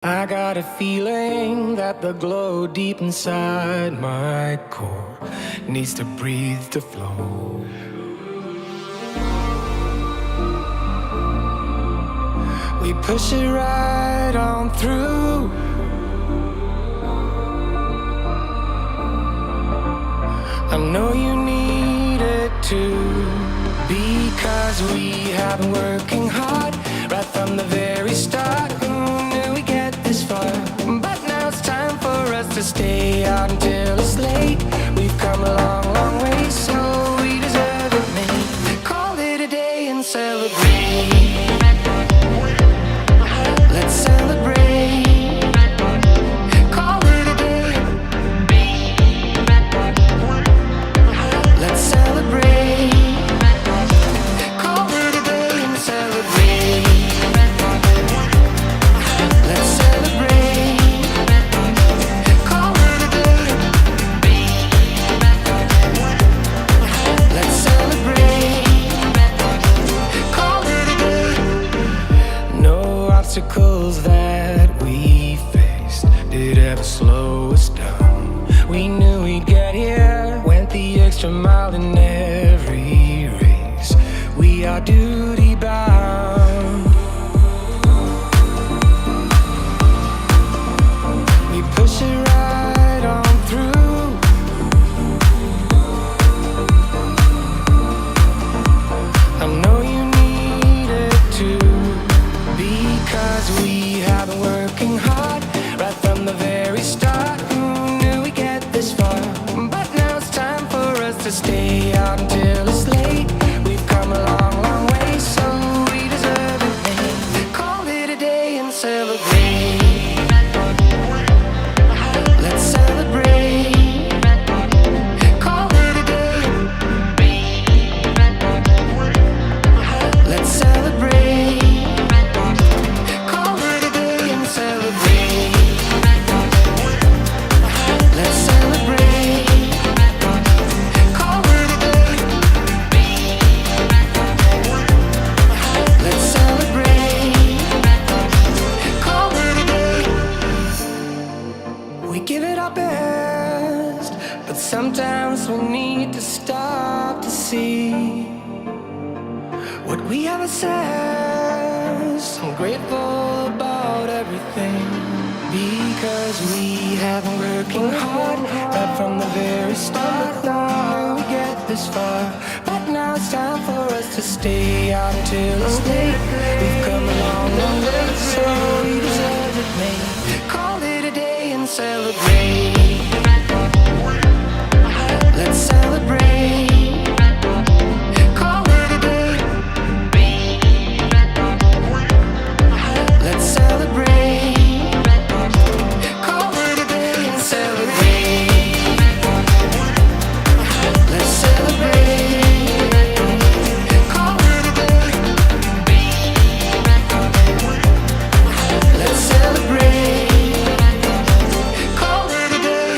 I got a feeling that the glow deep inside my core needs to breathe to flow. We push it right on through. I know you need it too, because we have been working hard right from the very start. Who knew we'd get this far? But now it's time for us to stay out until it's late. We've come a long, long way, so we deserve it, mate. Call it a day and celebrate. Let's celebrate. Call it a day. Let's celebrate. Call it a day and celebrate. Let's celebrate. Call it a day. Let's celebrate. Call it a day. No obstacles that we faced did ever slow us down. We knew we'd get here, went the extra mile in every race. We are duty bound. We push it right on through. I know you need it too, because we have been working hard right from the very start. Who knew we'd get this far? But now it's time for us to stay out until it's late. We've come a long, long way, so we deserve it, mate. Call it a day and celebrate. Let's celebrate. Call it a day. Let's celebrate. Call it a day and celebrate. Let's celebrate. Call it a day. Let's celebrate. Call it a day. We give it our best, but sometimes we need to stop to see what we have assessed. I'm grateful about everything, because we have been working hard right from the very start. Thought we get this far, but now it's time for us to stay out until it's late. We've come a long, long way, so we deserve it, mate. Call it a day and celebrate. Let's celebrate. Call it a day. Let's celebrate. Call it a day and celebrate. Let's celebrate. Call it a day. Let's celebrate. Call it a day.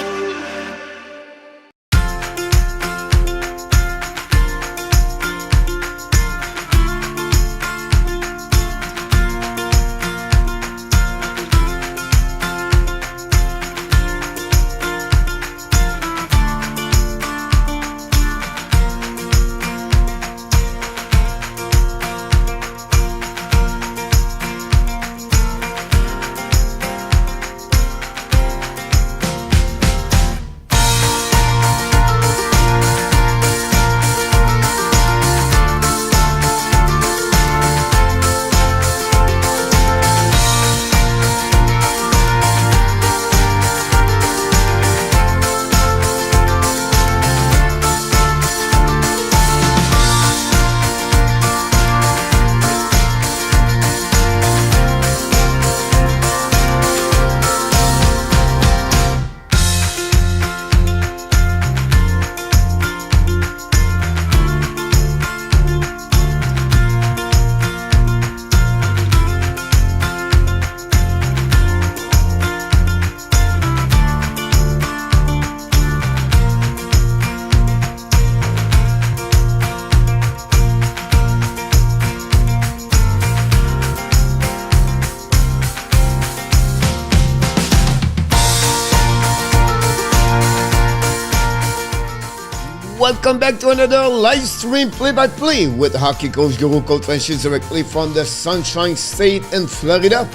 welcome back to another live stream play-by-play with hockey coach Guru Coach Francis directly from the Sunshine State in Florida.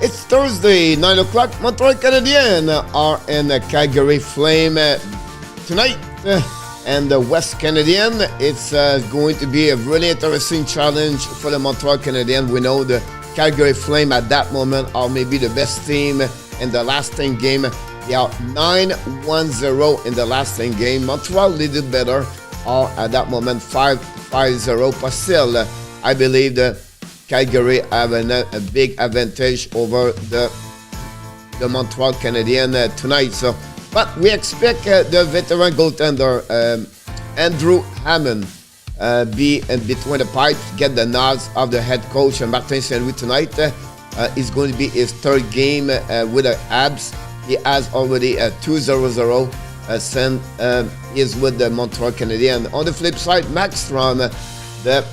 It's Thursday, 9 o'clock. Montreal Canadiens are in the Calgary Flames tonight. And the West Canadian, it's going to be a really interesting challenge for the Montreal Canadiens. We know the Calgary Flames at that moment are maybe the best team in the last 10 game. They are 9-1-0 in the last 10 game. Montreal little better, are at that moment 5-0. But still, I believe the Calgary have a big advantage over the Montreal Canadiens tonight. So, but we expect the veteran goaltender Andrew Hammond be in between the pipes, get the nods of the head coach and Martin Saint-Louis tonight. Is going to be his third game with the Habs. He has already a 2-0-0 send. Is with the Montreal Canadiens. On the flip side, Markstrom, the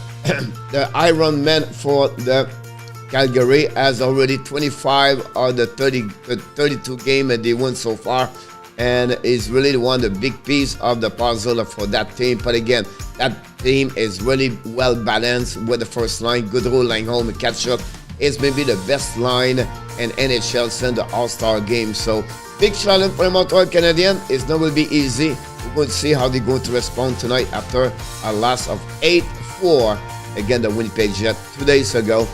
Iron Man for the Calgary, has already 25 of the 32 game they won so far, and is really one of the big piece of the puzzle for that team. But again, that team is really well balanced with the first line. Gaudreau, Lindholm, and Chiarot is maybe the best line in NHL since the All-Star game. So big challenge for the Montreal Canadiens. It's not going to be easy. We're going to see how they're going to respond tonight after a loss of 8-4 against the Winnipeg Jets 2 days ago,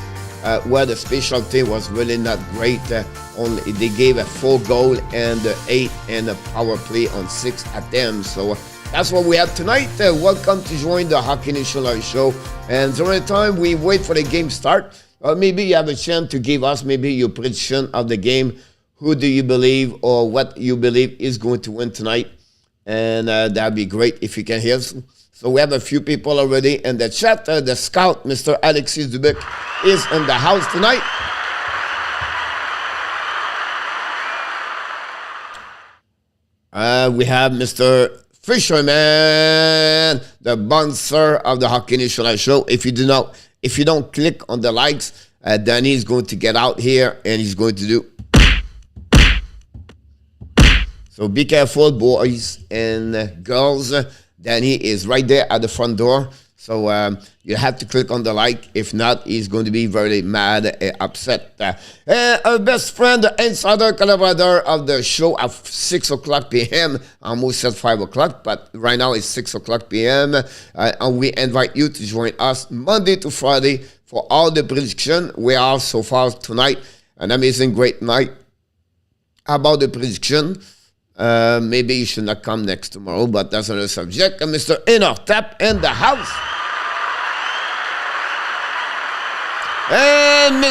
where the special team was really not great. Only they gave a 4 goal and 8 and a power play on 6 attempts. So that's what we have tonight. Welcome to join the Hockey Nation Live show. And during the time we wait for the game start, maybe you have a chance to give us maybe your prediction of the game. Who do you believe or what you believe is going to win tonight? And that'd be great if you can hear us. So we have a few people already in the chat. The scout, Mr. Alexis Dubuc, is in the house tonight. We have Mr. Fisherman, the bouncer of the Hockey Nation Live show. If you don't click on the likes, Danny is going to get out here and he's going to do. So be careful, boys and girls. Danny is right there at the front door. So you have to click on the like. If not, he's going to be very mad and upset. Our best friend, the insider collaborator of the show at 6 o'clock p.m. I almost said 5 o'clock, but right now it's 6 o'clock p.m. And we invite you to join us Monday to Friday for all the prediction. We are so far tonight an amazing, great night. About the prediction, maybe you should not come next tomorrow, but that's another subject. Mr. Tap in the house. And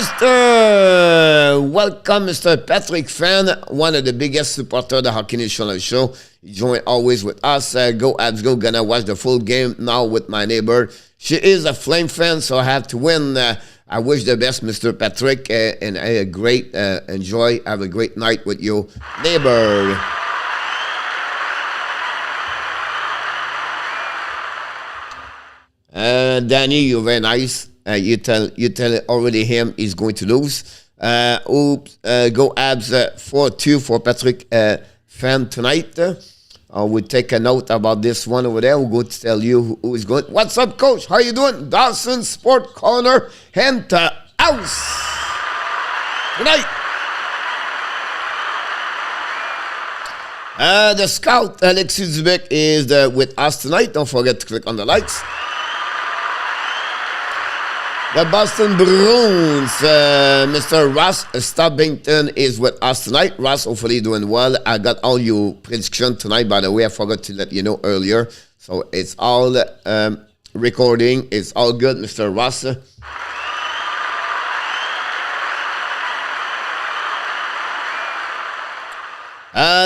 welcome, Mr. Patrick Fan, one of the biggest supporters of the Hockey Nation Live show. He joins always with us. Go Abs, go. Gonna watch the full game now with my neighbor. She is a Flame fan, so I have to win. I wish the best, Mr. Patrick, and a great enjoy. Have a great night with your neighbor. Danny, you're very nice. You tell already him he's going to lose. Go Abs 4-2 for Patrick Fan tonight. We'll take a note about this one over there. We're going to tell you who is going. What's up, Coach? How you doing? Dawson Sport Corner and house tonight. The scout Alexis Dubuc is with us tonight. Don't forget to click on the likes. The Boston Bruins, Mr. Ross Stubbington is with us tonight. Ross, hopefully doing well. I got all your predictions tonight, by the way. I forgot to let you know earlier. So it's all recording. It's all good, Mr. Ross.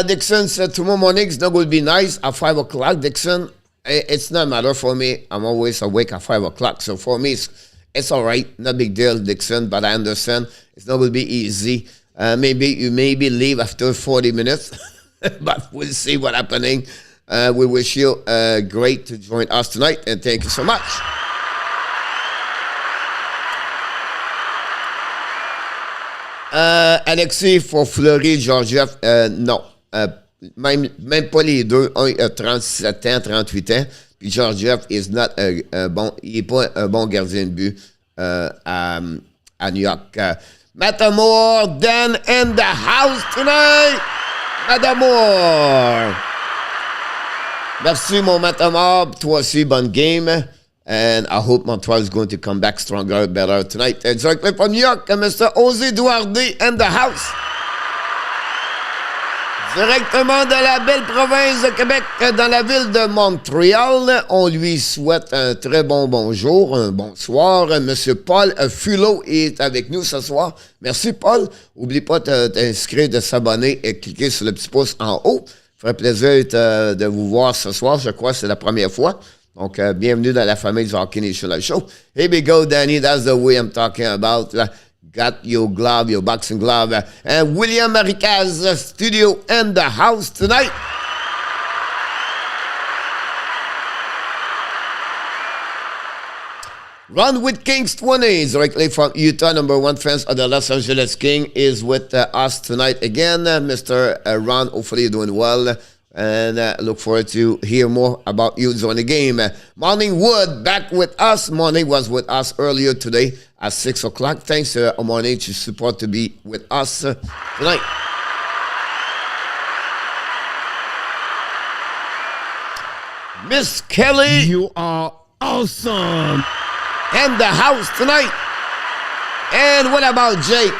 Dixon said tomorrow morning it's not going to be nice at 5 o'clock. Dixon, it's not a matter for me. I'm always awake at 5 o'clock. So for me, it's all right. No big deal, Dixon, but I understand it's not going to be easy. Maybe you leave after 40 minutes, but we'll see what's happening. We wish you great to join us tonight, and thank you so much. Alexi for Fleury, Georgiev, no. même pas les deux. Un a 37 ans, 38 ans. Puis Georgiev il n'est pas un bon gardien de but à New York. Matamor, Dan in the house tonight. Matamor. Merci, mon Matamor. Toi aussi, bonne game. And I hope Montreal is going to come back stronger, better tonight. Directly from New York, Mr. Jose Duarte in the house. Directement de la belle province de Québec, dans la ville de Montréal, on lui souhaite un très bon bonjour, un bonsoir. Monsieur Paul Fulot est avec nous ce soir. Merci, Paul. N'oublie pas de t'inscrire, de s'abonner et cliquer sur le petit pouce en haut. Ça ferait plaisir de vous voir ce soir. Je crois que c'est la première fois. Donc, bienvenue dans la famille du Hockey National Show. Here we go, Danny. That's the way I'm talking about. Got your glove, your boxing glove. And William Maricaz, studio in the house tonight. Run with Kings 20, directly from Utah. Number one fans of the Los Angeles King is with us tonight again. Mr. Ron, hopefully you're doing well. And look forward to hear more about you during the game. Morning Wood back with us. Morning was with us earlier today at 6 o'clock. Thanks to Morning to support to be with us tonight. Miss Kelly. You are awesome. In the house tonight. And what about Jake?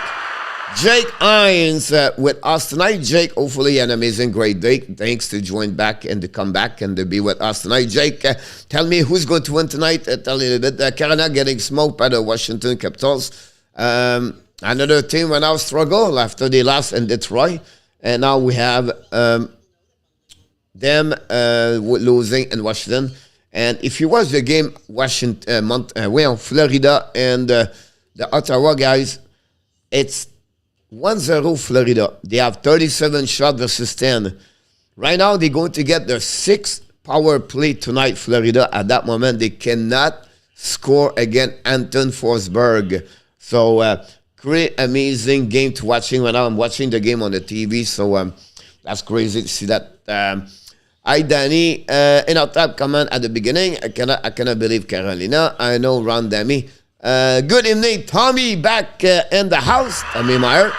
Jake Hines with us tonight. Jake, hopefully an amazing, great day. Thanks to join back and to come back and to be with us tonight. Jake, tell me who's going to win tonight. Tell me a little bit. Carolina getting smoked by the Washington Capitals. Another team went out struggle after they lost in Detroit. And now we have them losing in Washington. And if you watch the game, Florida and the Ottawa guys, it's 1-0 Florida. They have 37 shots versus 10. Right now, they're going to get their 6th power play tonight, Florida. At that moment, they cannot score against Anton Forsberg. So, great, amazing game to watching right now. I'm watching the game on the TV, so that's crazy to see that. Hi, Danny. In our top comment at the beginning, I cannot believe Carolina. I know Ron Demi. Good evening, Tommy, back in the house. Tommy Meyer.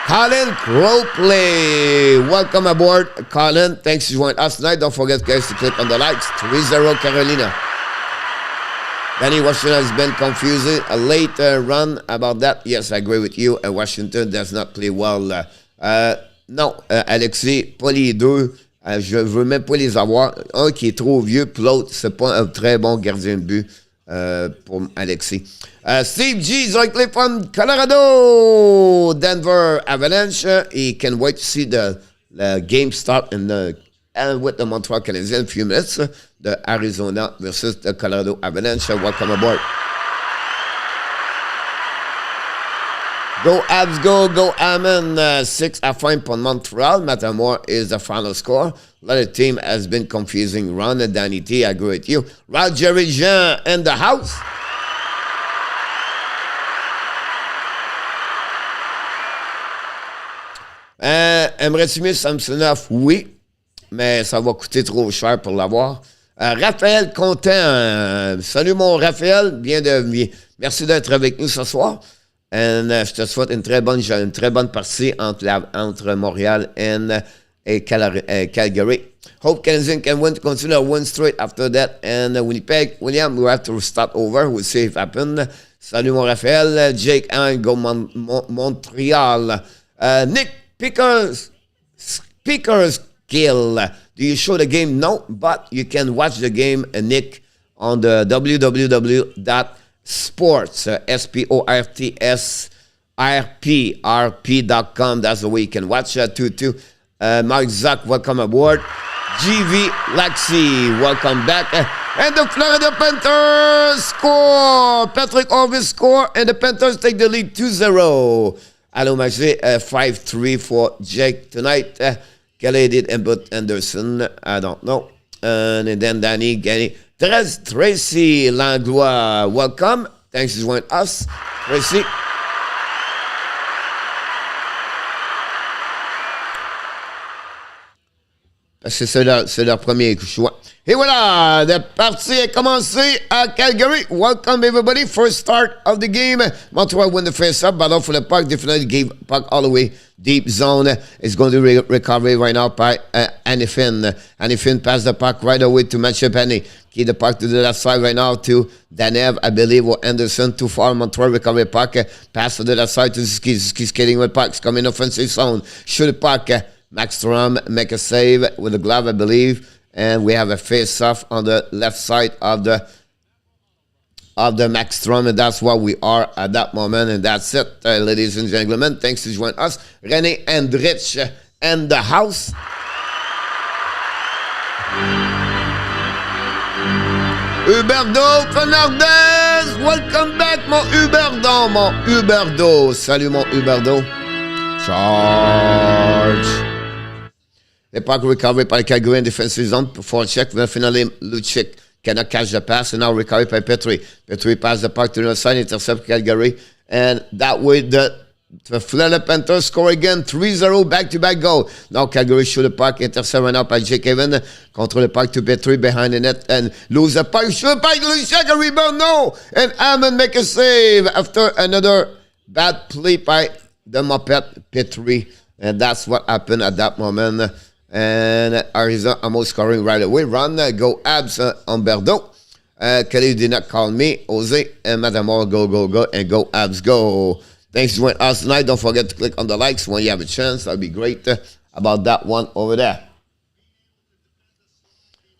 Colin Cropley. Welcome aboard, Colin. Thanks for joining us tonight. Don't forget, guys, to click on the likes. 3-0 Carolina. Danny, Washington has been confusing. A late run about that. Yes, I agree with you. Washington does not play well. Non, Alexis, pas les deux. Je veux même pas les avoir. Un qui est trop vieux, puis l'autre, c'est pas un très bon gardien de but. Pour Alexis. Steve G, directly from Colorado, Denver Avalanche. He can wait to see the game start with the Montreal Canadiens in a few minutes. The Arizona versus the Colorado Avalanche. Welcome aboard. Go Abs, go Hammond. 6-5 for Montreal. Matamor is the final score. A lot of team has been confusing. Ron and Danny T, I agree with you. Roger Jean in the house. Aimerais-tu mieux Samsonov? Oui, mais ça va coûter trop cher pour l'avoir. Raphaël Content. Salut mon Raphaël. Merci d'être avec nous ce soir. Je te souhaite une très bonne partie entre Montréal et Calgary. Hope Canadiens can win to continue a win straight after that. And Winnipeg, William, we have to start over. We'll see if it happens. Salut mon Raphaël. Jake and go Montreal. Nick Pickers Kill. Do you show the game? No, but you can watch the game, Nick, on the www.sports, sportsrp.com. That's the way you can watch that too. Mark Zuck, welcome aboard. GV Laxi, welcome back. And the Florida Panthers score. Patrick Orvis score, and the Panthers take the lead 2-0. Hello, Maxi, 5-3 for Jake tonight. Kelly did input Anderson, I don't know. And then Danny, Gany. Tracy Langlois, welcome. Thanks for joining us. Tracy. C'est leur premier choix. Et voilà, la partie est commencée à Calgary. Welcome everybody. First start of the game. Montreal win the face-up. Battle for the puck. Definitely gave puck all the way deep zone. It's going to recover right now by Anifin. Anifin passed the puck right away to Mangiapane. Keep the puck to the left side right now to Danev, I believe, or Anderson. Too far. Montreal recovery puck. Pass to the left side to Suzuki. Suzuki skating with pucks. Coming offensive zone. Shoot the puck. Markstrom make a save with a glove, I believe. And we have a face-off on the left side of the Markstrom, and that's what we are at that moment. And that's it, ladies and gentlemen. Thanks to join us. René Hendrich and the house. Huberdo Fernandez, welcome back, mon Huberdo. Salut, mon Huberdo. Charge. The puck recovered by Calgary in defensive zone for a check. Then finally, Lucic cannot catch the pass, and now recovered by Petrie. Petrie passed the puck to the other side, intercept Calgary, and that way the Florida Panthers score again, 3-0 back-to-back goal. Now Calgary shoot the puck, intercept right now by Jacob control the puck to Petrie behind the net, and lose the puck. Shoot the puck, Lucic, a rebound, no! And Hammond make a save after another bad play by the Muppet Petrie, and that's what happened at that moment. And Arizona almost scoring right away. Run, go Abs on Berdo. Kelly did not call me. Jose and Matamor, go, and go Abs, go. Thanks for joining us tonight. Don't forget to click on the likes when you have a chance. That would be great about that one over there.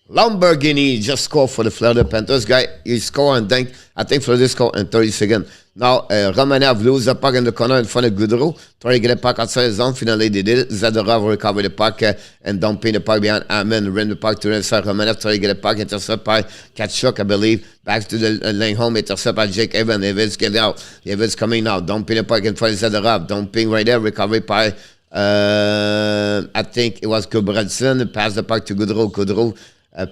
Lamborghini just scored for the Florida Panthers. Guy, he scored and I think Florida scored in 30 seconds. Now, Romanev lose the puck in the corner in front of Gaudreau. Try to get the puck outside the zone. Finally, they did it. Zadorov recovered the puck and dumping the puck behind Hammond. Ran the puck to the inside. Romanev try to get the puck. Intercept by Chiarot, I believe. Back to the Lindholm. Intercept by Jake Evans. Evans get out. Evans coming now. Dumping the puck in front of Zadorov. Dumping right there. Recovery by, I think it was Gudbranson. Pass the puck to Gaudreau. Gaudreau.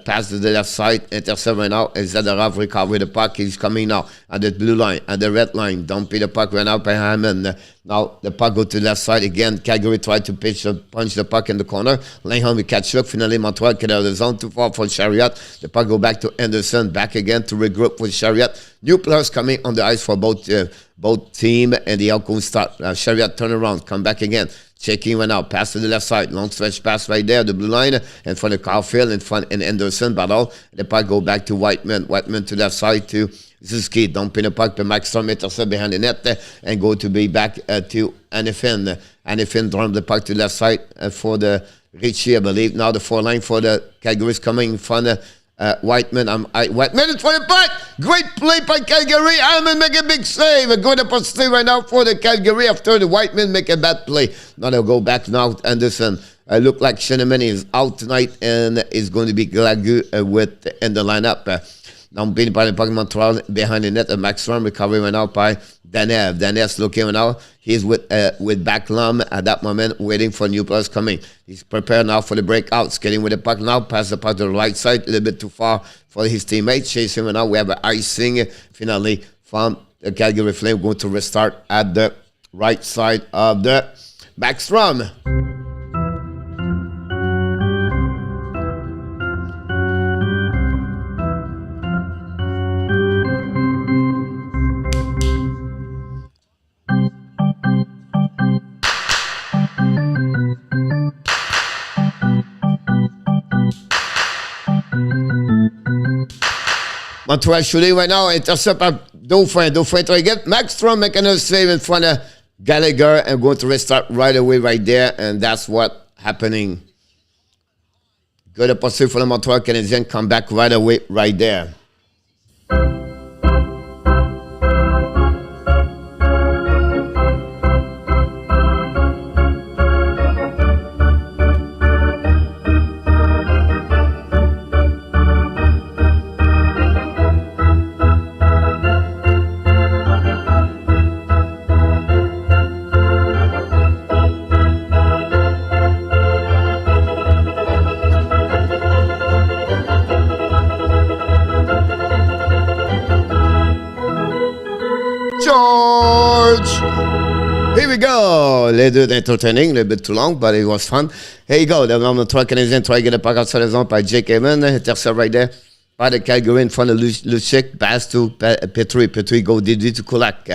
Pass to the left side, intercept right now, and Zadorov recovered the puck. He's coming now at the blue line, at the red line. Dumping the puck right now by Hammond. Now the puck go to the left side again. Calgary tried to punch the puck in the corner. Lindholm will catch up. Finally, Montreal get out of the zone. Too far for Chiarot. The puck go back to Anderson. Back again to regroup with Chiarot. New players coming on the ice for both team, and the outcome start. Chiarot turn around, come back again. Checking right now, pass to the left side, long stretch pass right there, the blue line, in front of Caulfield, in front and Anderson, but all the puck go back to Whiteman to left side to Suzuki, dumping the puck to Markstrom, intercept behind the net, and go to be back to Anifin. Anifin drummed the puck to the left side for the Richie, I believe. Now the 4-line for the Calgary is coming in front of Whiteman. Whiteman in front of the puck. Great play by Calgary. Hammond make a big save. A good opportunity right now for the Calgary after the Whiteman make a bad play. Now they'll go back now. Anderson. Look like Sheneman is out tonight and is going to be Glagu in the lineup. Now being by the puck Montreal behind the net. Markstrom recovery right now by Danev. Danev's looking right now. He's with Backlum at that moment, waiting for new players coming. He's prepared now for the breakout. Skating with the puck now. Pass the puck to the right side. A little bit too far for his teammates. Chasing right now. We have an icing finally from the Calgary Flames going to restart at the right side of the Markstrom. Montreal shooting right now, intercept by Dauphin. Dauphin try to get Markstrom making a save in front of Gallagher and going to restart right away right there, and that's what happening. Good opportunity for the Montreal Canadiens, come back right away right there. we go. Les deux entertaining, a little bit too long, but it was fun. Here you go. The Montreal Canadiens try to get a puck outside the zone by Jake Hammond. Intercept right there by the Calgary in front of Lucic. Pass to Petrie. Petrie go DD to Kulak.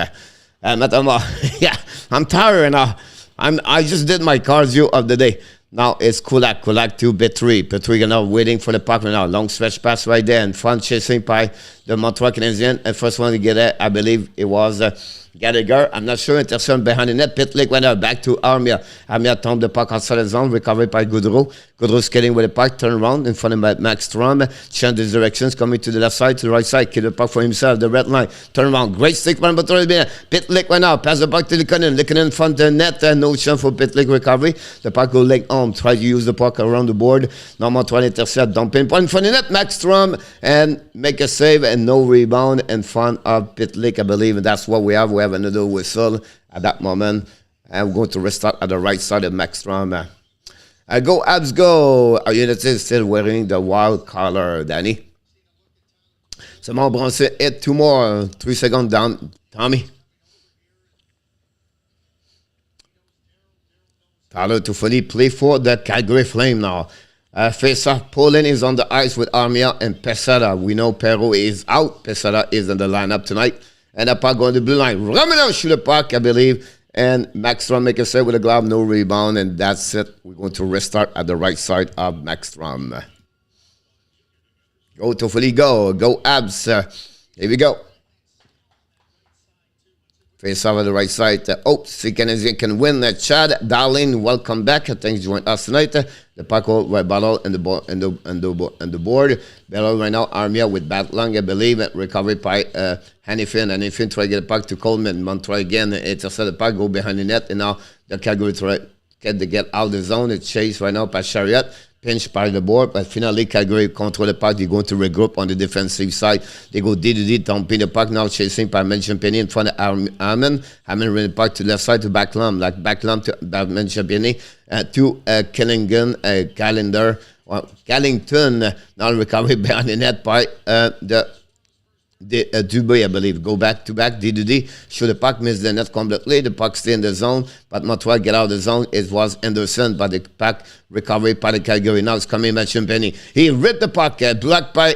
Yeah, I'm tired now. I just did my cardio of the day. Now it's Kulak to Petrie. Petrie now waiting for the puck right now. Long stretch pass right there in front, chasing by the Montreal Canadiens. And first one to get it, I believe it was Gallagher. I'm not sure. Interception behind the net. Pitlick went out back to Armia. Armia tombed the puck outside the zone. Recovered by Gaudreau. Gaudreau skating with the puck. Turn around in front of Markstrom. Change his directions. Coming to the left side, to the right side. Keep the puck for himself. The red line. Turn around. Great stick. Pitlick went out. Pass the puck to Likonen. Likonen in front of the net. No chance for Pitlick recovery. The puck go leg home. Try to use the puck around the board. Now Montreal intercept. Dumping point in front of the net. Markstrom and make a save and no rebound in front of Pitlick, I believe. And that's what we have. We have another whistle at that moment. And we're going to restart at the right side of Markstrom. Go Abs go. Our unit is still wearing the wild color, Danny. Simon Bronson hit 2 more. 3 seconds down. Tommy. Tyler Toffoli play for the Calgary Flames now. Face-off, Poland is on the ice with Armia and Pesada. We know Perro is out. Pesada is in the lineup tonight. And the puck going to the blue line. Romano shoot the puck, I believe. And Markstrom make a save with a glove, no rebound. And that's it. We're going to restart at the right side of Markstrom. Go Toffoli, go. Go Abs. Here we go. Face off on the right side. See Canadian can win. Chad Darling, welcome back. Thanks for joining us tonight. The puck by Battle and the board. Battle right now. Armia with Batlong, I believe. Recovery by Hannifin. Hannifin try to get the puck to Coleman. Montreal again. Intercept the puck, go behind the net. And now the Calgary try to get out of the zone. It's chased right now by Chiarot. Pinched by the board, but finally Calgary control the puck. They're going to regroup on the defensive side. They go DDD, dumping the puck now, chasing by Mangiapane in front of Hammond. Hammond ran the puck to the left side to Backlund, like Backlund to Mangiapane, to Kellingen, Callington. Now recovery behind the net by Dubé, I believe. Go back to back. DDD. Shoot the puck, miss the net completely. The puck stay in the zone, but Montreal get out of the zone. It was Anderson, but the puck recovery by the Calgary. Now it's coming by Champagne. He ripped the puck, blocked by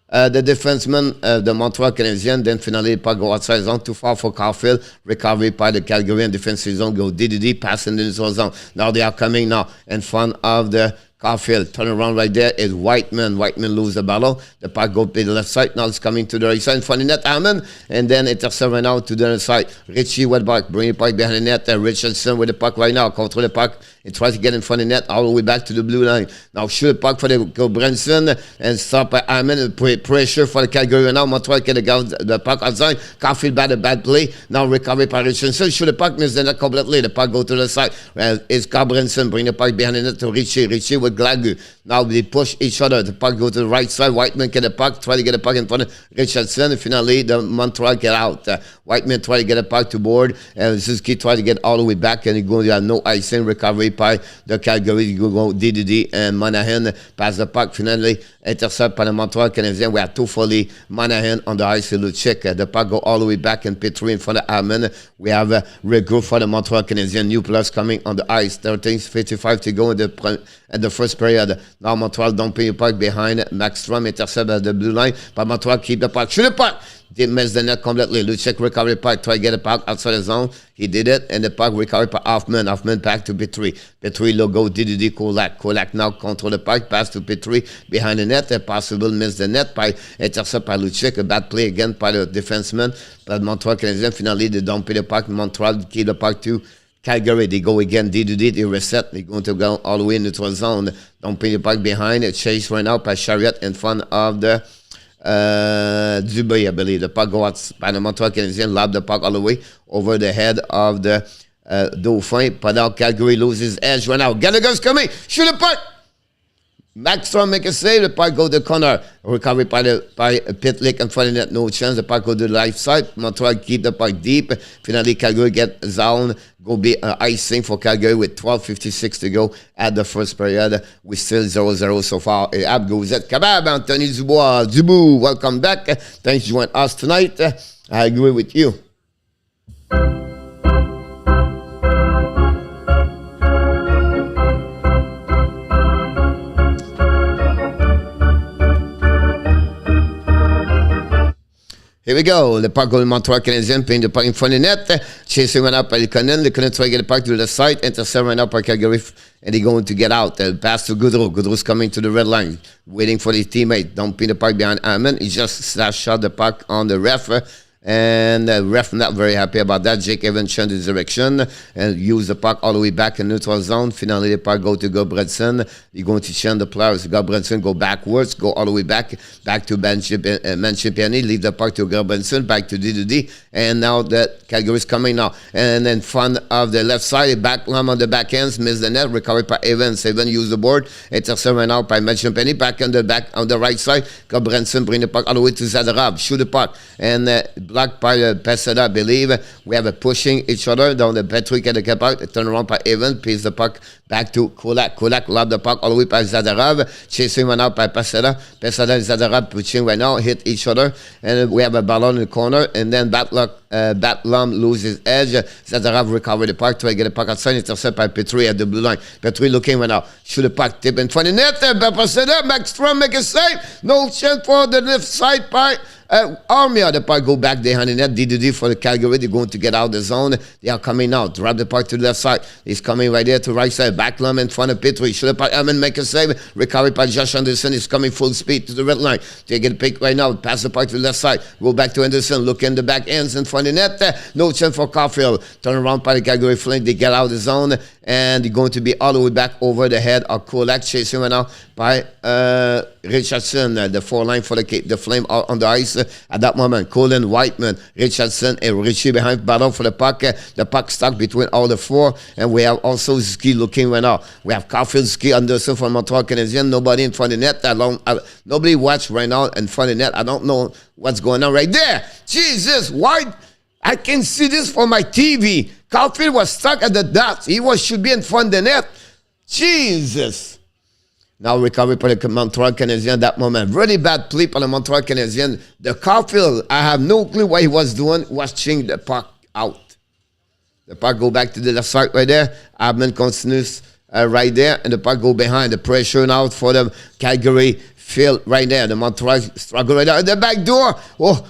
the defenseman, the Montreal Canadiens. Then finally the puck go outside zone, too far for Caulfield. Recovery by the Calgary and defensive zone. Go DDD, passing in the zone. Now they are coming now in front of the Caulfield. Turn around right there is Whiteman. Whiteman lose the battle. The puck go to the left side. Now it's coming to the right side. In front of the net, Hammond. And then intercept right now to the other side. Richie went back. Bring the puck behind the net. Richardson with the puck right now. Control the puck. He tries to get in front of the net all the way back to the blue line. Now shoot the puck for the Branson and stop by Hammond. Pressure for the Calgary. Now Montreal get the puck outside. Caulfield bad a bad play. Now recovery by Richardson. Shoot the puck. Miss the net completely. The puck go to the side. It's Branson. Bring the puck behind the net to Richie. Richie with Glagu. Now they push each other. The puck go to the right side. Whiteman get the puck. Try to get the puck in front of Richardson. And finally, the Montreal get out. Whiteman try to get the puck to board. And Suzuki try to get all the way back. And he going to have no icing. Recovery by the Calgary. You go DDD and Monahan pass the puck. Finally, intercept by the Montreal Canadiens. We have Toffoli, Monahan on the ice. Check. The puck go all the way back and Petrie in front of Hammond. We have regroup for the Montreal Canadiens. New plus coming on the ice. 13:55 to go in the first period. Now Montreal dumping the puck behind Markstrom. Intercept at the blue line. But Montreal keep the puck. Shoot the puck. They miss the net completely. Lucic recovery puck. Try to get the puck outside the zone. He did it. And the puck recovered by Hoffman. Hoffman back to Petrie. Petrie logo DDD Kolak. Kolak now control the puck. Pass to Petrie behind the net. A possible miss the net by intercept by Lucic. A bad play again by the defenseman. But Montreal Canadiens finally they dump the puck. Montreal keep the puck to Calgary. They go again. DDD. They reset. They're going to go all the way in the neutral zone. Dumping the puck behind. A chase right now by Chiarot in front of the Dubé, I believe. The puck go out by the Montreal Canadiens, lob the puck all the way over the head of the Dauphin. But now Calgary loses edge right now. Gallagher's coming. Shoot the puck. Markstrom make a save. The puck go to the corner. Recovery by Pitlick in front of net. No chance. The puck go to the left side. Montreal keep the puck deep. Finally, Calgary get zone. Go be icing for Calgary with 12:56 to go at the first period. We still 0-0 so far. Ab goes at Kabab. Anthony Dubois. Dubu, welcome back. Thanks for joining us tonight. I agree with you. Here we go. Le puck goal Montreal Canadiens, paying the puck in front of the net. Chasing right up by Likonen. Likonen try to get the puck to the side. Intercept right up by Calgary. And they're going to get out. Pass to Gaudreau. Gaudreau's coming to the red line. Waiting for his teammate. Dumping the puck behind Hammond. He just slash shot the puck on the ref. And the ref not very happy about that. Jake Evans changed his direction and used the puck all the way back in neutral zone. Finally, the puck go to Gobredson. He's going to change the players. Gobredson go backwards, go all the way back to Mangiapane. Leave the puck to Gobredson, back to DDD. And now that Calgary is coming now. And in front of the left side, back lamb on the back ends, miss the net, recovered by Evans. Evans use the board. Intercept right now by Mangiapane. Back on the right side. Gobredson bring the puck all the way to Zadorov. Shoot the puck. And blocked by Pesada, I believe. We have a pushing each other down the Patrick and the cap out. Turn around by Evans, pays the puck back to Kulak. Kulak lobbed the puck all the way by Zadorov. Chasing one out by Pesada. Pesada and Zadorov pushing right now, hit each other. And we have a ball in the corner. And then Batlum loses edge. Zadorov recovered the puck, try to get the puck outside. Intercept by Petrie at the blue line. Petrie looking right now. Shoot the puck, tip in front of the net. Pesada, Markstrom make a save. No chance for the left side by Armia. The puck go back behind the net. DDD for the Calgary. They're going to get out of the zone. They are coming out. Drop the puck to the left side. He's coming right there to right side. Backlum in front of Petrie. Shoot the puck. Hammond make a save. Recovered by Josh Anderson. He's coming full speed to the red line. They get a pick right now. Pass the puck to the left side. Go back to Anderson. Look in the back ends in front of the net. No chance for Caulfield. Turn around by the Calgary Flames. They get out of the zone. And they're going to be all the way back over the head of Kulak. Chasing right now by Richardson. The four line for the Flame out on the ice at that moment. Colin, Whiteman, Richardson, and Richie behind battle for the puck. The puck stuck between all the four. And we have also Ski looking right now. We have Caulfield, Ski, Anderson from Montreal Canadiens. Nobody in front of the net. Nobody watch right now in front of the net. I don't know what's going on right there. Jesus, why? I can see this from my TV. Caulfield was stuck at the dots. He should be in front of the net. Jesus. Now recovery for the Montreal Canadiens at that moment. Really bad play for the Montreal Canadiens. The Caulfield, I have no clue what he was doing. Watching the puck out. The puck go back to the left side right there. Hammond continues right there. And the puck go behind. The pressure now for the Calgary field right there. The Montreal struggle right there. The back door. Oh,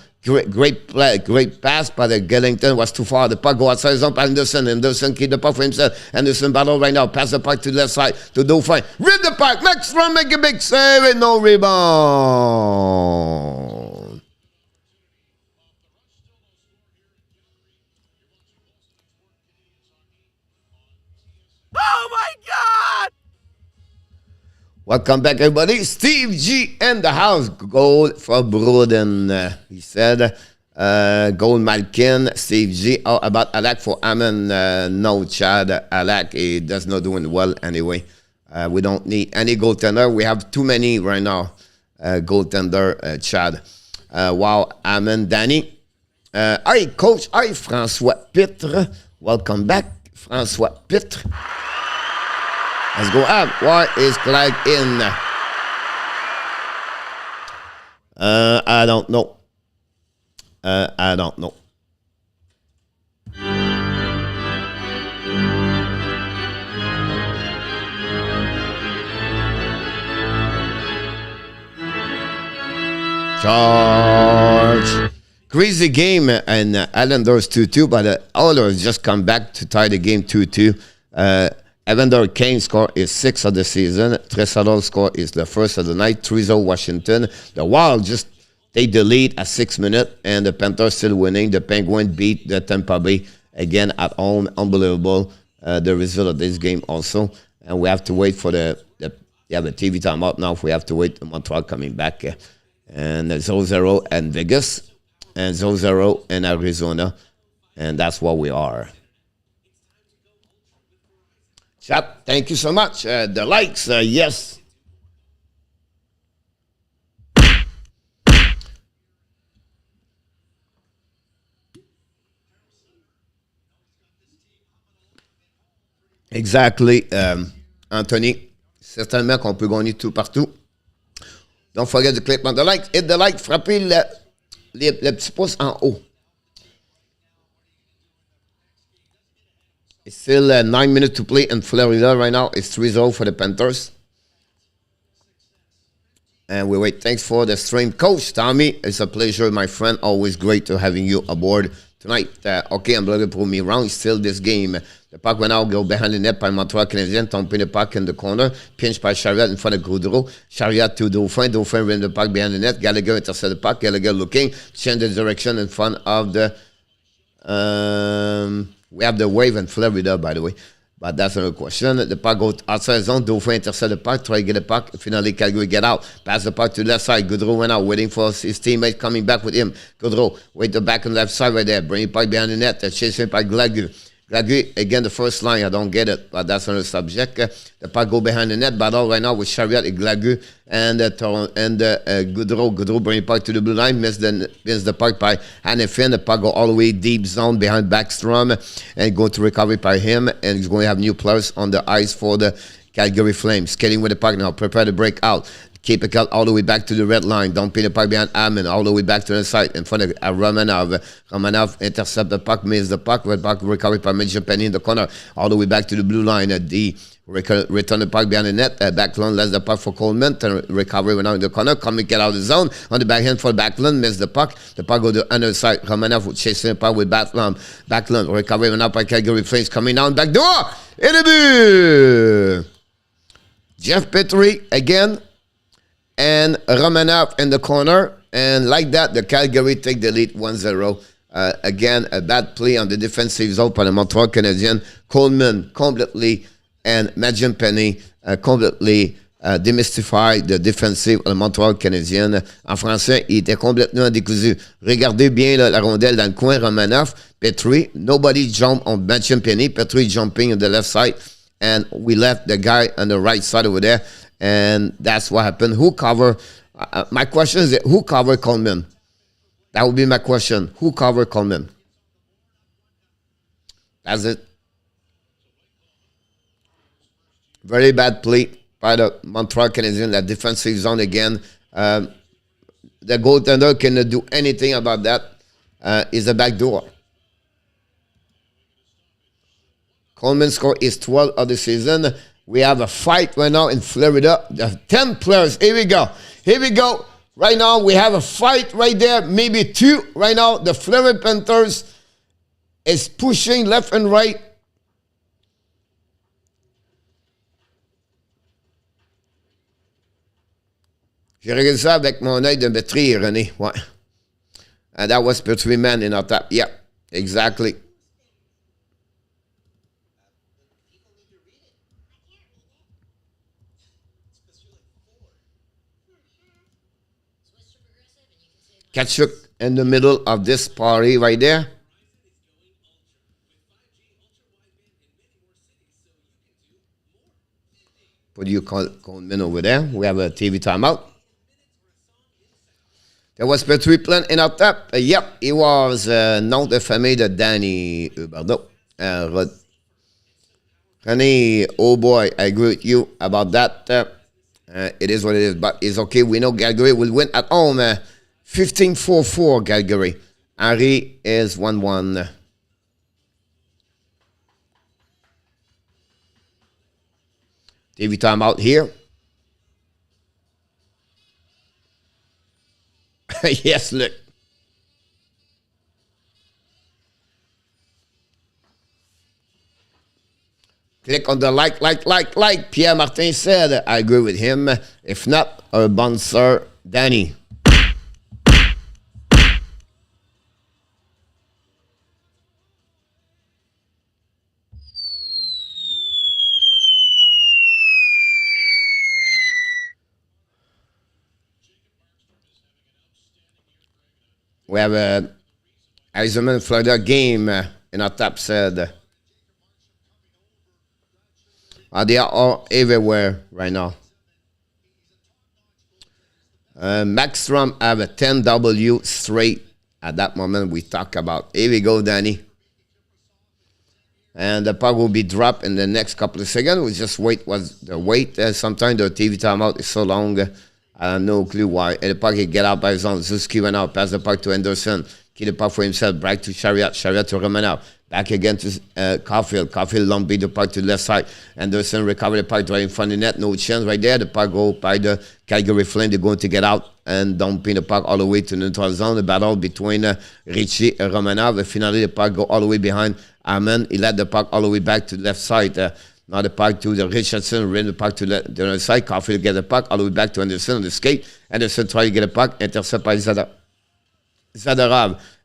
great play, great pass, but the Gellington was too far. The puck go outside zone by Anderson. Anderson keep the puck for himself. Anderson battle right now. Pass the puck to the left side to Dauphin. Rip the puck. Markstrom make a big save and no rebound. Oh my God! Welcome back, everybody. Steve G in the house. Goal for Broden. He said, goal Malkin. Steve G. How about Alak for Hammond? No, Chad. Alak, he does not doing well anyway. We don't need any goaltender. We have too many right now. Goaltender, Chad. Wow, Hammond, Danny. Hi, Coach. Hi, François Pitre. Welcome back, François Pitre. Let's go up. Why is Clyde in? I don't know. I don't know. Charge. Crazy game and Islanders 2-2, but the Oilers just come back to tie the game 2-2. Evander Kane score is 6th of the season. Tressadol score is the 1st of the night. 3-0 Washington. The Wild just take the lead at 6 minutes, and the Panthers still winning. The Penguins beat the Tampa Bay again at home. Unbelievable, the result of this game also. And we have to wait for the TV timeout now. We have to wait for Montreal coming back. And 0-0 in Vegas, and 0-0 in Arizona. And that's what we are. Chat, thank you so much. The likes, yes. Exactly, Anthony. Certainement qu'on peut gagner tout partout. Don't forget to click on the like. Hit the like, frappez le petit pouce en haut. It's still 9 minutes to play in Florida right now. It's 3-0 for the Panthers. And we wait. Thanks for the stream, Coach Tommy. It's a pleasure, my friend. Always great to having you aboard tonight. Okay, I'm looking for me round. Still this game. The puck went out, go behind the net by Montreal Canadiens. Dumping the puck in the corner. Pinch by Chiarot in front of Gaudreau. Chiarot to Dauphin. Dauphin ran the puck behind the net. Gallagher intercepted the puck. Gallagher looking. Change the direction in front of the... we have the wave in Florida, by the way. But that's another question. The puck goes outside zone. Dauphin intercept the puck. Try to get the puck. Finally, Calgary get out. Pass the puck to the left side. Gaudreau went out, waiting for his teammate coming back with him. Gaudreau, wait the back on the left side right there. Bring the puck behind the net. Chasing by Glagou. Glagou, again, the first line. I don't get it, but that's another subject. The puck go behind the net. Battle right now with Chiarot and Glagou and Gaudreau. Gaudreau bring the puck to the blue line. Miss the puck by Hannafin. The puck go all the way deep zone behind Markstrom and go to recovery by him. And he's going to have new players on the ice for the Calgary Flames. Skating with the puck now. Prepare to break out. Keep it cut all the way back to the red line. Don't pin the puck behind Hammond. All the way back to the side in front of Romanov. Romanov intercept the puck, miss the puck. Red puck recovered by Mangiapane in the corner. All the way back to the blue line. Return the puck behind the net. Backlund lets the puck for Coleman. Recovery went out in the corner. Coming get out of the zone. On the backhand for Backlund. Miss the puck. The puck go to the other side. Romanov chasing the puck with Backlund. Backlund. Recovery went out by Calgary Flames. Coming down back door. Et le but! Jeff Petrie again. And Romanov in the corner. And like that, the Calgary take the lead 1-0. Again, a bad play on the defensive zone by the Montreal Canadiens. Coleman completely and Mangiapane completely démystified the defensive of the Montreal Canadiens. En français, il était complètement décousu. Regardez bien là, la rondelle dans le coin, Romanov, Petrie. Nobody jumped on Mangiapane. Petrie jumping on the left side. And we left the guy on the right side over there. And that's what happened. Who covered? My question is, who covered Coleman? That would be my question. Who covered Coleman? That's it. Very bad play by the Montreal Canadiens. The defensive zone again. The goaltender cannot do anything about that. It's a backdoor. Coleman score is 12 of the season. We have a fight right now in Florida. There are 10 players. Here we go. Here we go. Right now, we have a fight right there. Maybe 2. Right now, the Florida Panthers is pushing left and right. J'ai regardé ça avec mon œil de maîtrise, René. Ouais. And that was Petrie man in our top. Yeah, exactly. Kachuk in the middle of this party right there. What do you call Coleman over there? We have a TV timeout. There was Petrie playing in our top. Yep, he was nom de famille de Danny Huberdeau. René, oh boy, I agree with you about that. It is what it is, but it's okay. We know Calgary will win at home. 15-4-4 Calgary. Henry is 1-1. TV time out here. Yes, look. Click on the like. Pierre Martin said, I agree with him. If not, our bouncer, Danny. We have a Arizona Florida game in our top said. They are all everywhere right now. Markstrom have a 10W straight at that moment we talk about. Here we go, Danny. And the puck will be dropped in the next couple of seconds. We just wait. Sometimes the TV timeout is so long. I have no clue why. And the puck get out by his own. Suzuki went out. Pass the puck to Anderson. Keep the puck for himself. Back to Chiarot. Chiarot to Romanov. Back again to Caulfield. Caulfield long beat the puck to the left side. Anderson recovered the puck right in front of the net. No chance right there. The puck go by the Calgary Flames. They're going to get out and dumping the puck all the way to the neutral zone. The battle between Richie and Romanov. And finally, the puck go all the way behind Hammond. He led the puck all the way back to the left side. Now the puck to the Richardson. Ran the puck to the other side. Caulfield get the puck all the way back to Anderson on the skate. Anderson try to get a puck. Intercept by Zadorov.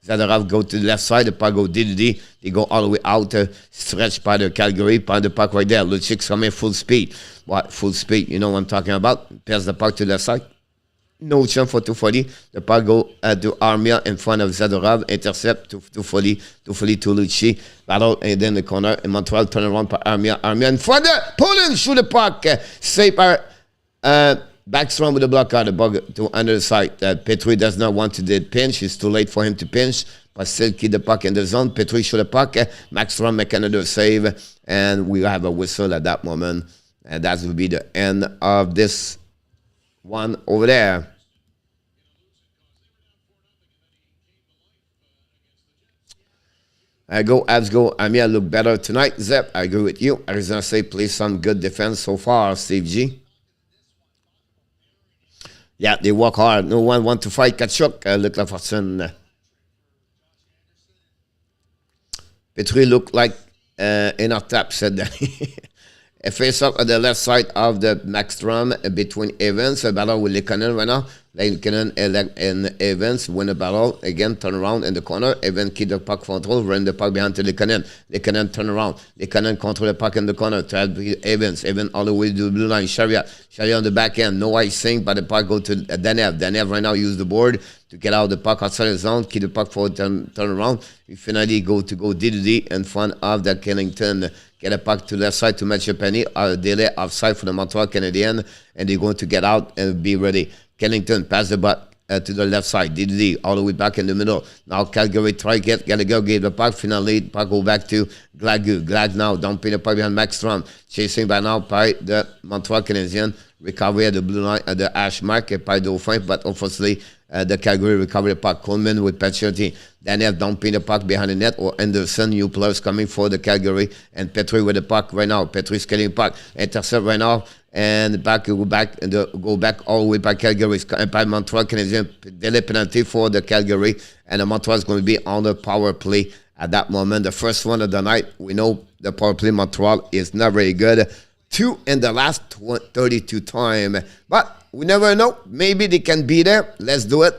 Zadorov go to the left side. The puck go DDD. They go all the way out, stretched by the Calgary. Find the puck right there. Luchik's coming full speed. What? Full speed. You know what I'm talking about? Pass the puck to the left side. No chance for 240. The puck go to Armia in front of Zadorov. Intercept to 240. 240 to Lucci. Battle and then the corner. And Montreal turn around for Armia. Armia in front of Poland. Shoot the puck. Saved by Backstrom with the block out. The bug to under the side. Petrie does not want to do pinch. It's too late for him to pinch. But still keep the puck in the zone. Petrie shoot the puck. Markstrom make another save. And we have a whistle at that moment. And that will be the end of this one over there. I go, Abs go. Amia look better tonight. Zep, I agree with you. Arizona State plays some good defense so far, Steve G. Yeah, they work hard. No one want to fight Kachuk. Look like Fortune. Petrie look like in our tap, said that. A face-up at the left side of the Markstrom between Evans. A battle with Lekanen right now. Lekanen and Evans win a battle. Again, turn around in the corner. Evans keep the puck control. Run the puck behind to Lekanen. Lekanen turn around. Lekanen control the puck in the corner. Try to Evans. Evans all the way to the blue line. Chiarot. Chiarot on the back end. No icing, but the puck go to Danev. Danev right now use the board to get out the puck outside the zone. Keep the puck forward. Turn around. We finally go DDD in front of the Kennington. Get a puck to the left side to Mangiapane. Delay offside for the Montreal Canadiens. And they're going to get out and be ready. Kennington pass the puck to the left side. DDD all the way back in the middle. Now Calgary try get Gallagher gave the puck. Finally, puck go back to Glagu. Glag now dumping the puck behind Markstrom. Chasing by now by the Montreal Canadiens. Recovery at the blue line at the hash mark by Dauphin. But unfortunately, the Calgary recovery the puck. Coleman with Pacioretty. Daniel dumping the puck behind the net, or Anderson, new players coming for the Calgary, and Petrie with the puck right now. Petrie's getting the puck, intercept right now, and go back all the way by Calgary. By Montreal Canadiens, delay penalty for the Calgary, and the Montreal is going to be on the power play at that moment. The first one of the night, we know the power play Montreal is not very good. 2 in the last 32 time, but we never know. Maybe they can be there. Let's do it.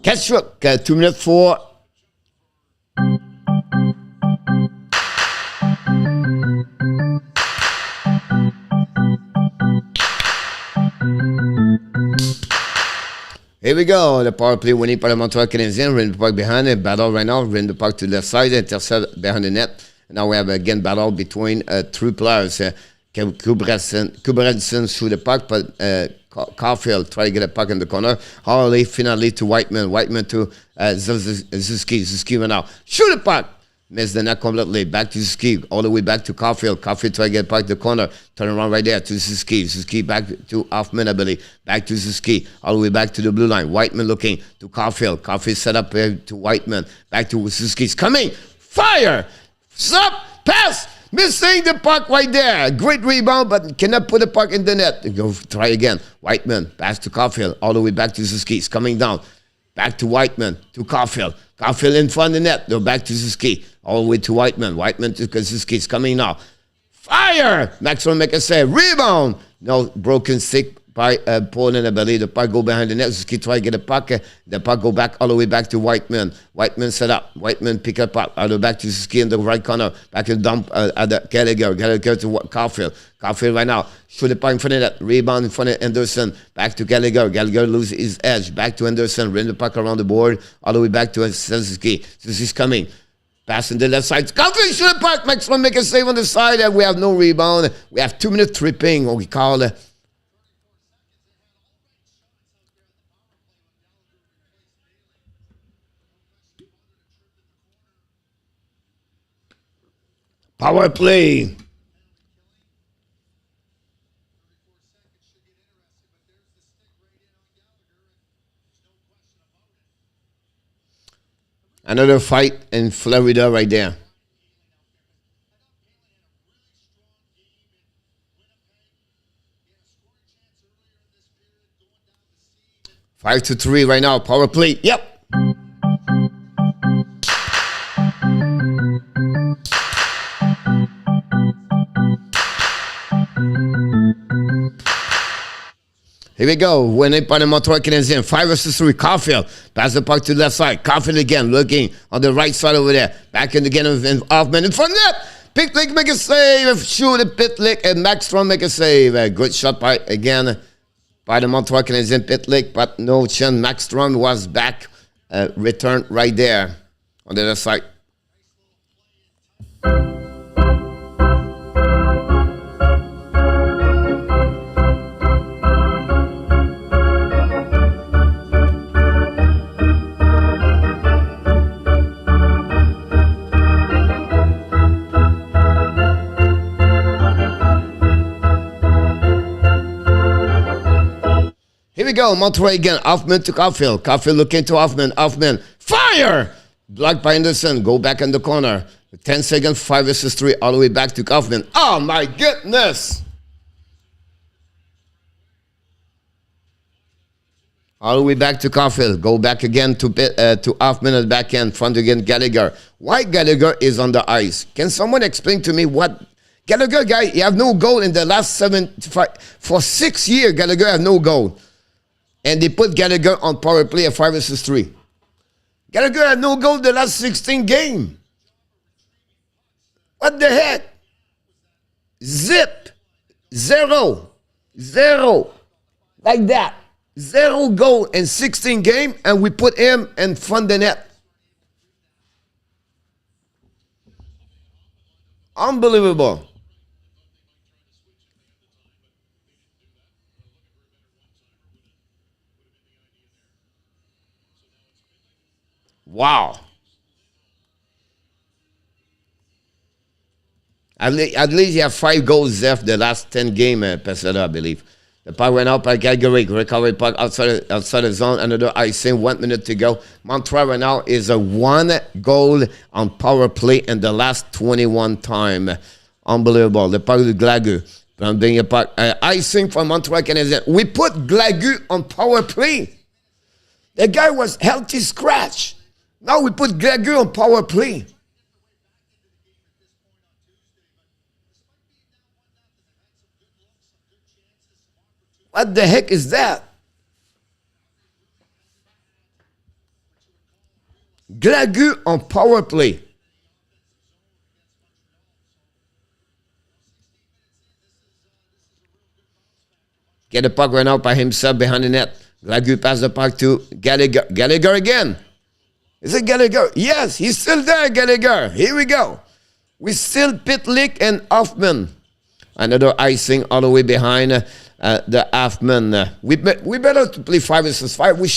Ketchuk, 2 minutes 4. Here we go. The power play winning by the Montreal Canadiens. Rin the puck behind it. Battle right now. Rin the puck to the left side. Intercept behind the net. And now we have again battle between 3 players. Kubredson through the puck, but Caulfield try to get a puck in the corner. Harley finally to Whiteman. Whiteman to Suzuki. Suzuki right now. Shoot the puck. Missed the net completely. Back to Suzuki. All the way back to Caulfield. Caulfield try to get back to the corner. Turn around right there to Suzuki. Suzuki back to Hoffman, I believe. Back to Suzuki. All the way back to the blue line. Whiteman looking to Caulfield. Caulfield set up to Whiteman. Back to Suzuki. It's coming. Fire. Stop. Pass. Missing the puck right there. Great rebound, but cannot put the puck in the net. Go try again. Whiteman. Pass to Caulfield. All the way back to Suzuki. It's coming down. Back to Whiteman. To Caulfield. Caulfield in front of the net. Go back to Suzuki. All the way to Whiteman. Whiteman to Suzuki. It's coming now. Fire! Maxwell make a save. Rebound. No, broken stick by Poland, I believe. The puck go behind the net. Suzuki try to get the puck. The puck go back all the way back to Whiteman. Whiteman set up. Whiteman pick up puck. All the way back to Suzuki in the right corner. Back to dump at the Gallagher. Gallagher to Caulfield. Caulfield right now. Shoot the puck in front of that. Rebound in front of Anderson. Back to Gallagher. Gallagher loses his edge. Back to Anderson. Ran the puck around the board. All the way back to Suzuki. Suzuki's coming. Passing the left side. Caulfield shoot the puck. Maxwell make a save on the side. And we have no rebound. We have 2 minutes tripping. What we call it. Power play. Another fight in Florida right there. Five to three right now. Power play. Yep. Here we go. Winning by the Montreal Canadiens. 5 versus 3. Caulfield. Pass the puck to the left side. Caulfield again. Looking on the right side over there. Back in again with Hoffman in front of net. Pitlick make a save. Shoot it. Pitlick and Markstrom make a save. A good shot by the Montreal Canadiens. Pitlick, but no chin. Markstrom was back. Returned right there on the other side. Here we go. Montreal again. Hoffman to Caulfield. Caulfield looking to Hoffman. Hoffman. Fire! Blocked by Anderson. Go back in the corner. 10 seconds. 5 versus 3. All the way back to Hoffman. Oh, my goodness. All the way back to Caulfield. Go back again to Hoffman at the back end. Front again, Gallagher. Why Gallagher is on the ice? Can someone explain to me what... Gallagher, guy, he have no goal in the last for 6 years. Gallagher have no goal. And they put Gallagher on power play at 5 versus 3. Gallagher had no goal the last 16 games. What the heck? Zip. Zero. Like that. 0 goal in 16 games, and we put him in front of the net. Unbelievable. Wow. At least you have 5 goals left the last 10 games, Pesada, I believe. The puck went out by Calgary. Recovery puck outside the zone. Another icing. 1 minute to go. Montreal right now is a 1 goal on power play in the last 21 time. Unbelievable. The puck with Glagu. Bringing a puck. Icing for Montreal Canadiens. We put Glagu on power play. The guy was healthy scratch. Now we put Gaudreau on power play. What the heck is that? Gaudreau on power play. Get the puck run out by himself behind the net. Gaudreau pass the puck to Gallagher. Gallagher again. Is it Gallagher? Yes, he's still there, Gallagher. Here we go. We still Pitlick and Hoffman. Another icing all the way behind the Hoffman. We better to play 5 versus 5. We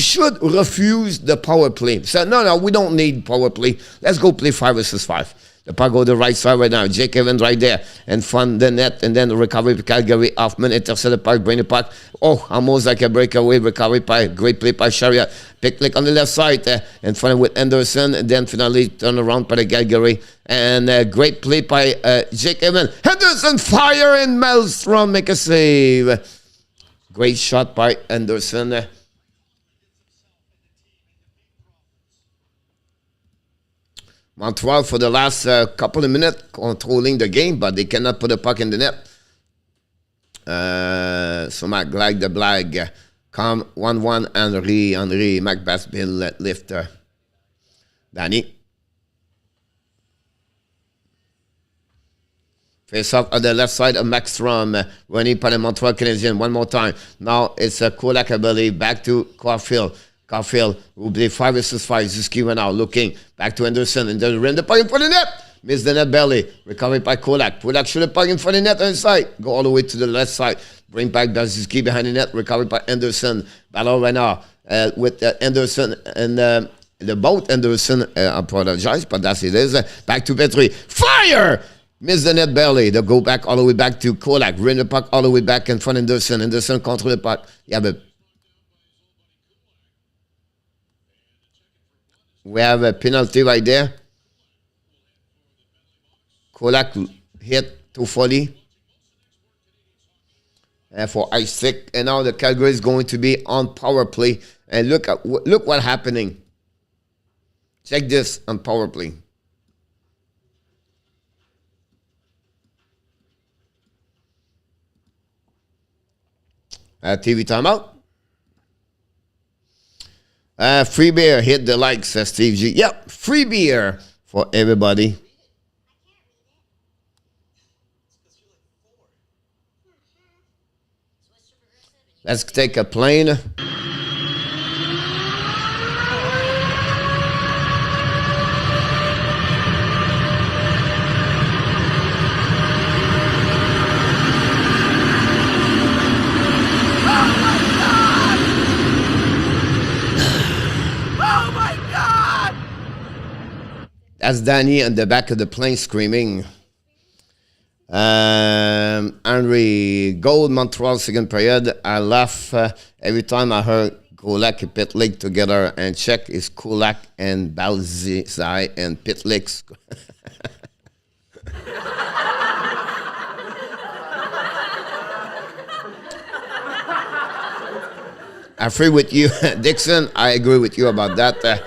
should refuse the power play. So no, we don't need power play. Let's go play 5 versus 5. The puck go to the right side right now. Jacob right there and front the net, and then the recovery by Calgary. Hoffman intercept the puck, bring the puck. Oh, almost like a breakaway recovery by great play by Chiarot. Pitlick on the left side in front with Anderson, and then finally turn around by the Calgary. And great play by Jacob. Henderson fire and Markstrom make a save. Great shot by Anderson. Montreal for the last couple of minutes controlling the game, but they cannot put the puck in the net. So Mac Glag the Blag. Come 1-1 Henry. Mac Bassbill lifter. Danny. Face off on the left side of Markstrom. Running by the Montreal Canadiens. One more time. Now it's a Kolak, I believe. Back to Caulfield. Caulfield will be 5 versus 5. Suzuki went out looking back to Anderson, and then ran the puck in front of the net. Missed the net belly. Recovered by Kolak. Kolak should have puck in front of the net on the side. Go all the way to the left side. Bring back Suzuki behind the net. Recovered by Anderson. Battle right now with Anderson and the boat. Anderson apologized, but that's it is. Back to Petrie. Fire! Miss the net barely. They go back all the way back to Kolak. Bring the puck all the way back in front of Anderson. Anderson control the puck. We have a penalty right there. Kolak hit to Foley. For ice stick, and now the Calgary is going to be on power play. And look what's happening. Check this on power play. TV timeout. Free beer hit the likes, says Steve G. Yep, free beer for everybody. Let's take a plane. Oh my God! That's Danny on the back of the plane screaming. Henry Gold, Montreal, second period. I laugh every time I heard Kulak and Pitlick together, and check is Kulak and Balzai and Pitlick. I agree with you, Dixon. I agree with you about that.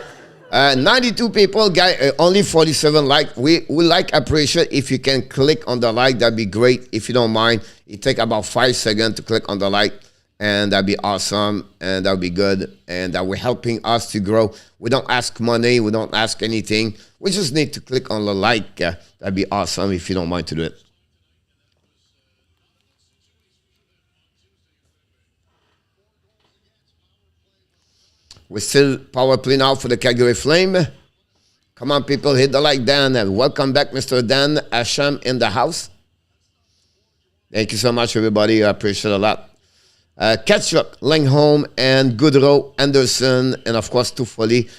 92 people, guy, only 47 like. We like appreciate if you can click on the like, that'd be great. If you don't mind, it take about 5 seconds to click on the like, and that'd be awesome, and that'd be good, and that we're helping us to grow. We don't ask money, we don't ask anything. We just need to click on the like. That'd be awesome if you don't mind to do it. We're still power play now for the Calgary Flame. Come on, people, hit the like, Dan. Welcome back, Mr. Dan Asham in the house. Thank you so much, everybody. I appreciate it a lot. Ketchuk, Lindholm, and Gaudreau, Anderson, and of course, Toffoli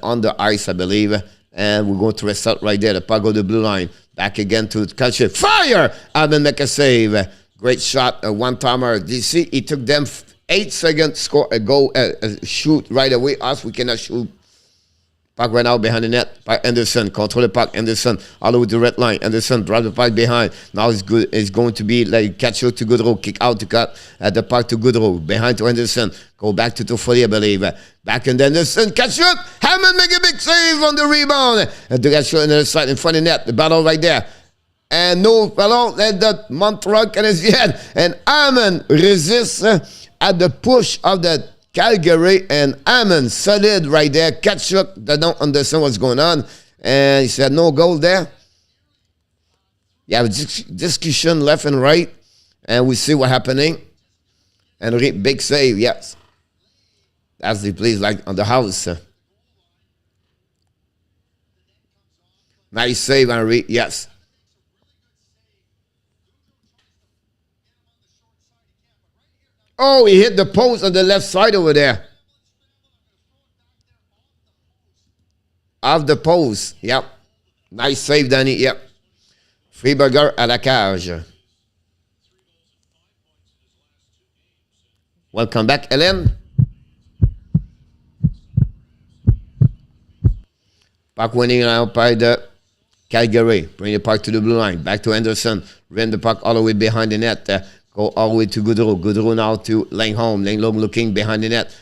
on the ice, I believe. And we're going to restart right there. The puck go to the blue line. Back again to Ketchuk. Fire! Hammond make a save. Great shot, a one-timer. Did you see? It took them 8 seconds, score a goal, shoot right away. Us, we cannot shoot. Puck right now behind the net by Anderson. Control the puck. Anderson all the way to the red line. Anderson drive the puck behind. Now it's good. It's going to be like catch out to Gaudreau. Kick out to cut at the puck to Gaudreau. Behind to Anderson. Go back to Toffoli, I believe. Back in Anderson. Catch out. Hammond make a big save on the rebound. And to catch out on the other side in front of the net. The battle right there. And no ballon at the Montreal Canadiens. And Hammond resists at the push of the Calgary, and Hammond solid right there. Ketchuk, they don't understand what's going on. And he said, no goal there. You have discussion left and right. And we see what's happening. And big save, yes. That's the place like on the house. Nice save, Henry, yes. Oh, he hit the post on the left side over there. Off the post. Yep. Nice save, Danny. Yep. Freeburger à la cage. Welcome back, Hélène. Puck winning now by the Calgary. Bring the puck to the blue line. Back to Anderson. Ran the puck all the way behind the net. Go all the way to Gaudreau. Gaudreau now to Lindholm. Lindholm looking behind the net.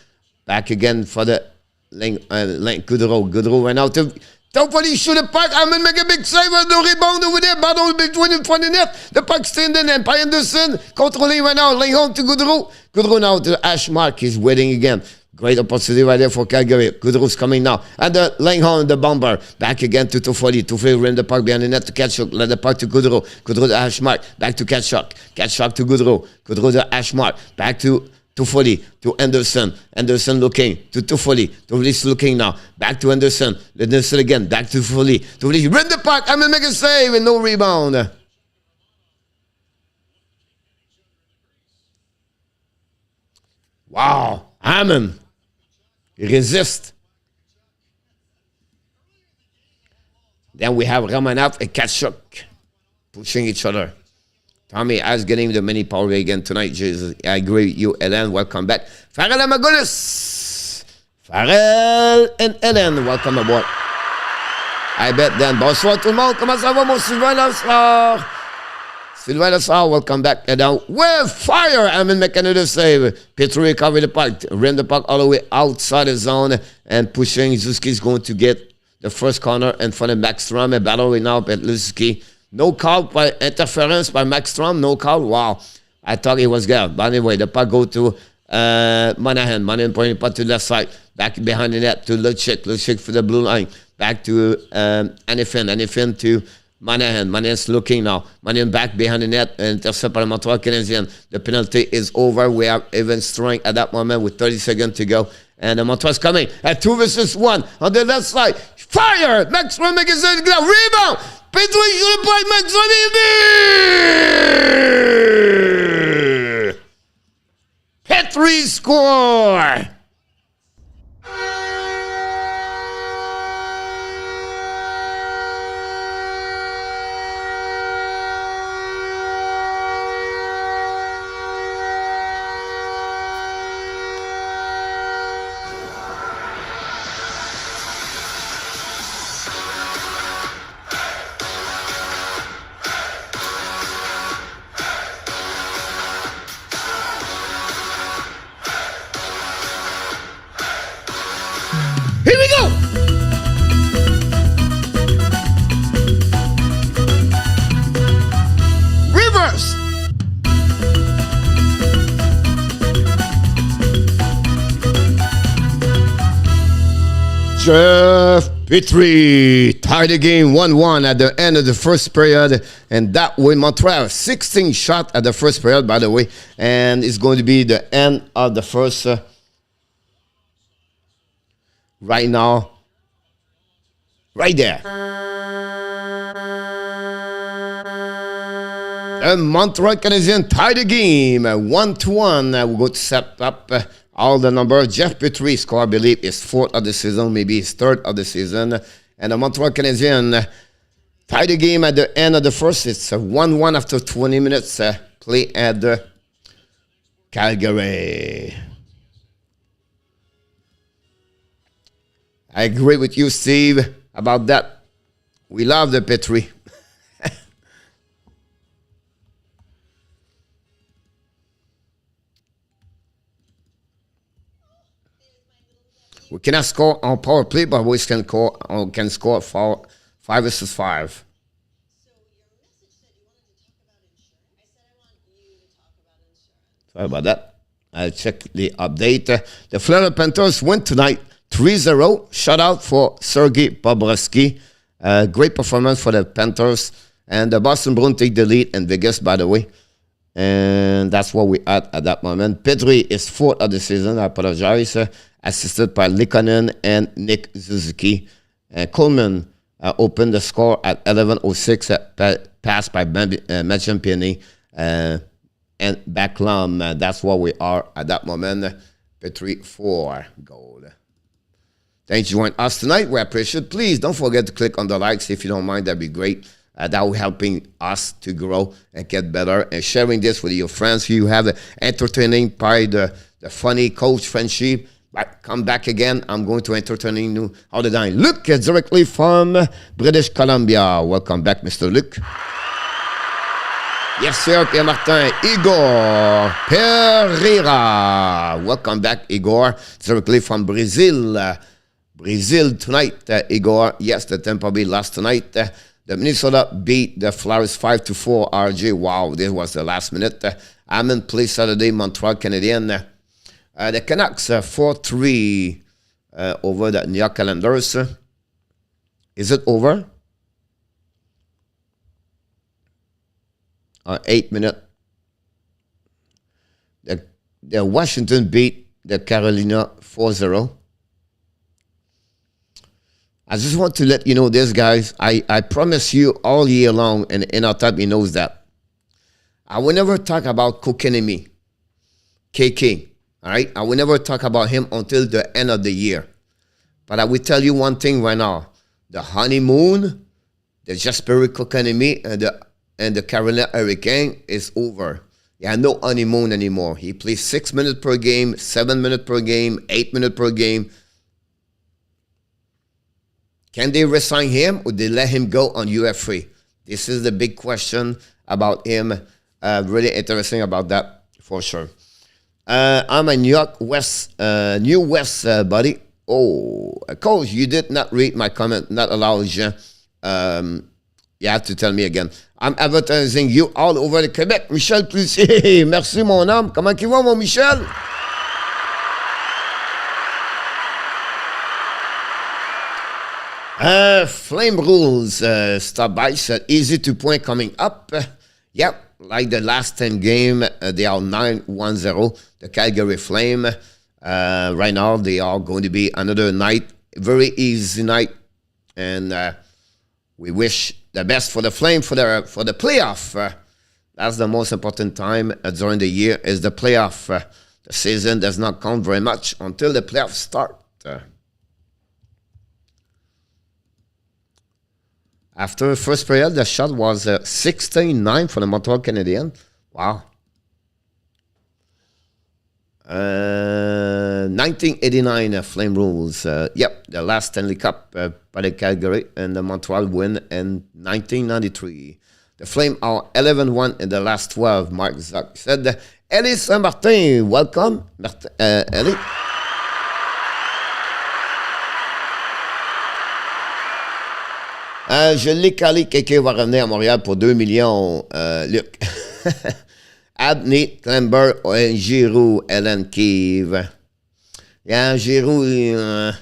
Back again for the Gaudreau. Gaudreau went out to Toffoli, shoot the puck. Hammond make a big save. No rebound over there. Battle between in front of the net. The puck staying in and by Anderson. Controlling right now. Lindholm to Gaudreau. Gaudreau now to Ashmark. He's waiting again. Great opportunity right there for Calgary. Gaudreau's coming now. And the Lindholm, the bomber. Back again to Toffoli. Toffoli ran the puck behind the net to Ketchuk. Let the puck to Gaudreau. Gaudreau to Ashmark. Back to Ketchuk. Ketchuk to Gaudreau. Gaudreau to Ashmark. Back to Toffoli. To Anderson. Anderson looking to Toffoli. Toffoli's looking now. Back to Anderson. Anderson again. Back to Toffoli. Toffoli ran the puck. I'm going to make a save and no rebound. Wow. Hammond. He resists. Then we have Romanov and Kachuk pushing each other. Tommy is getting the mini power again tonight. Jesus, I agree with you, Ellen. Welcome back. Farrell and Magulis. Farrell and Ellen, welcome aboard. I bet then. Bonsoir tout le monde. Comment ça va, mon Sylvain Lassard? Sylvain Lassard, welcome back. And now, with fire, Hammond make another save. Petrie recover the puck. Ran the puck all the way outside the zone and pushing. Suzuki is going to get the first corner in front of Markstrom. A battle right now at Suzuki. No call by interference by Markstrom. No call. Wow. I thought it was good. But anyway, the puck go to Monahan. Monahan pointing puck to the left side. Back behind the net to Luchik. Luchik for the blue line. Back to Anifin. Anifin to Monahan. Monahan's looking now. Monahan back behind the net. Intercept by the Montreal Canadiens. The penalty is over. We are even strength at that moment with 30 seconds to go. And the Montreal's coming at 2 versus 1 on the left side. Fire! Markstrom makes a rebound. Petrie sur le point. Markstrom. Petrie score. Here we go! Reverse! Jeff Petrie tied the game 1-1 at the end of the first period, and that way Montreal 16 shots at the first period, by the way, and it's going to be the end of the first right now, right there. The Montreal Canadiens tie the game 1-1. We're going to set up all the numbers. Jeff Petrie score, I believe, is 4th of the season, maybe his 3rd of the season. And the Montreal Canadiens tie the game at the end of the first. It's 1-1 after 20 minutes play at Calgary. I agree with you, Steve, about that. We love the Petrie. We cannot score on power play, but we can score 5 versus 5. So your message said you wanted to talk about insurance. I said I want you to talk about insurance. Sorry about that. I'll check the update. The Florida Panthers win tonight 3-0. Shout out for Sergei Bobrovsky. Great performance for the Panthers. And the Boston Bruins take the lead in Vegas, by the way. And that's what we at that moment. Petrie is 4th of the season. I apologize. Assisted by Likonen and Nick Suzuki. Coleman opened the score at 11:06. Pass by Mangiapane and Backlum. That's what we are at that moment. Petrie 4 goal. Thanks for joining us tonight. We appreciate it. Please don't forget to click on the likes if you don't mind. That'd be great. That will helping us to grow and get better. And sharing this with your friends. You have the entertaining part, the funny coach friendship. But come back again. I'm going to entertain you all the time. Luke, directly from British Columbia. Welcome back, Mr. Luke. Yes, sir, Pierre Martin. Igor Pereira. Welcome back, Igor. Directly from Brazil. Brazil tonight, Igor. Yes, the Tampa Bay lost tonight. The Minnesota beat the Flyers 5-4. RJ. Wow, this was the last minute. Hammond plays Saturday, Montreal Canadiens. The Canucks 4-3 over the New York Islanders. Is it over? 8 minutes. The Washington beat the Carolina 4-0. I just want to let you know this, guys. I promise you all year long, and in our time, he knows that. I will never talk about Kokenemi, KK. All right? I will never talk about him until the end of the year. But I will tell you one thing right now. The honeymoon the Jasper Kokanemi and the Carolina Hurricane is over. He had no honeymoon anymore. He plays 6 minutes per game, 7 minutes per game, 8 minutes per game. Can they resign him or they let him go on UFA? This is the big question about him. Really interesting about that for sure. I'm a New West buddy. Oh, Coach, you did not read my comment. Not allowed, Jean. You have to tell me again. I'm advertising you all over the Quebec. Michel Cloutier. Merci, mon homme. Comment tu vas, mon Michel? Flame rules. Stop by. Said easy to point coming up. Yep. Like the last 10 games, they are 9-1-0. The Calgary Flame. Right now, they are going to be another night. Very easy night. And we wish the best for the Flame for the playoff. That's the most important time during the year is the playoff. The season does not count very much until the playoffs start. After the first period, the shot was 16-9 for the Montreal Canadiens. Wow. 1989 Flame rules. Yep, the last Stanley Cup by the Calgary and the Montreal win in 1993. The Flame are 11-1 in the last 12. Mark Zuck said, Ellie Saint-Martin, welcome. Ellie. Je l'ai calé, quelqu'un va revenir à Montréal pour 2 millions, Luc. Abney, Clember, Giroux, Ellen Keeve. Yeah, Giroux,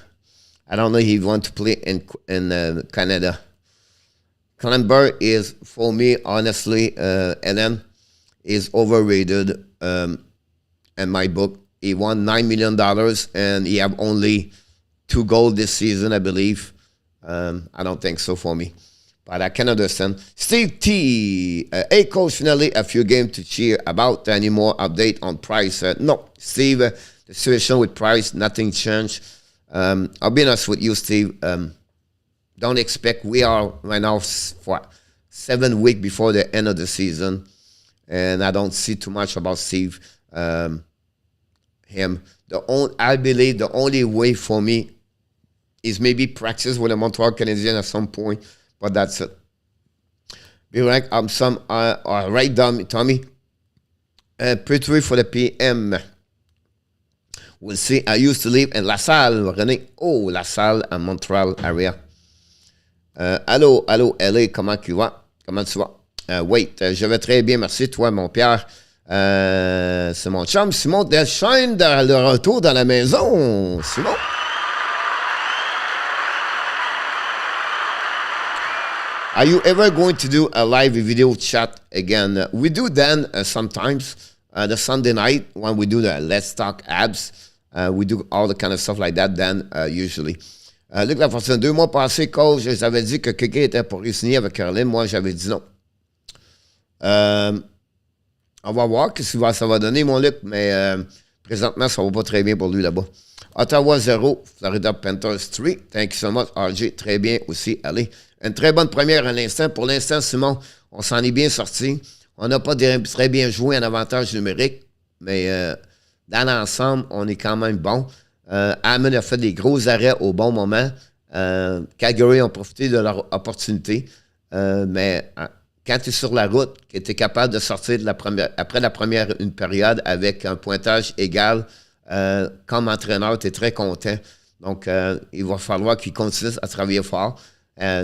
I don't know if he wants to play in Canada. Clember is, for me, honestly, Ellen is overrated in my book. He won $9 million and he have only 2 goals this season, I believe. I don't think so for me. But I can understand. Steve T. Hey, Coach, finally, a few games to cheer about. Any more update on Price? No, Steve, the situation with Price, nothing changed. I'll be honest with you, Steve. Don't expect, we are right now for 7 weeks before the end of the season. And I don't see too much about Steve, him. I believe the only way for me is maybe practice with the Montreal Canadiens at some point. But that's it. Be right. I'm right down, Tommy. Pretty for the PM. We'll see. I used to live in La Salle, René. Oh, La Salle, à Montreal area. Allô, LA, comment tu vas? Comment tu vas? Wait, je vais très bien, merci. Toi, mon Pierre. C'est mon chum, Simon Delchaine, de le retour dans la maison. Simon. Are you ever going to do a live video chat again? We do then sometimes. The Sunday night when we do the Let's Talk Abs. We do all the kind of stuff like that then, usually. Luc Lafontaine, 2 mois passés, coach, j'avais dit que quelqu'un était pour signer avec Caroline. Moi, j'avais dit non. On va voir ce que ça va donner, mon Luc, mais présentement, ça va pas très bien pour lui là-bas. Ottawa 0, Florida Panthers 3. Thank you so much, RJ. Très bien aussi, allez. Une très bonne première à l'instant. Pour l'instant, Simon, on s'en est bien sorti. On n'a pas très bien joué en avantage numérique, mais dans l'ensemble, on est quand même bon. Hammond a fait des gros arrêts au bon moment. Calgary ont profité de leur opportunité. Mais quand tu es sur la route, que tu es capable de sortir après la première une période avec un pointage égal, comme entraîneur, tu es très content. Donc, il va falloir qu'ils continuent à travailler fort.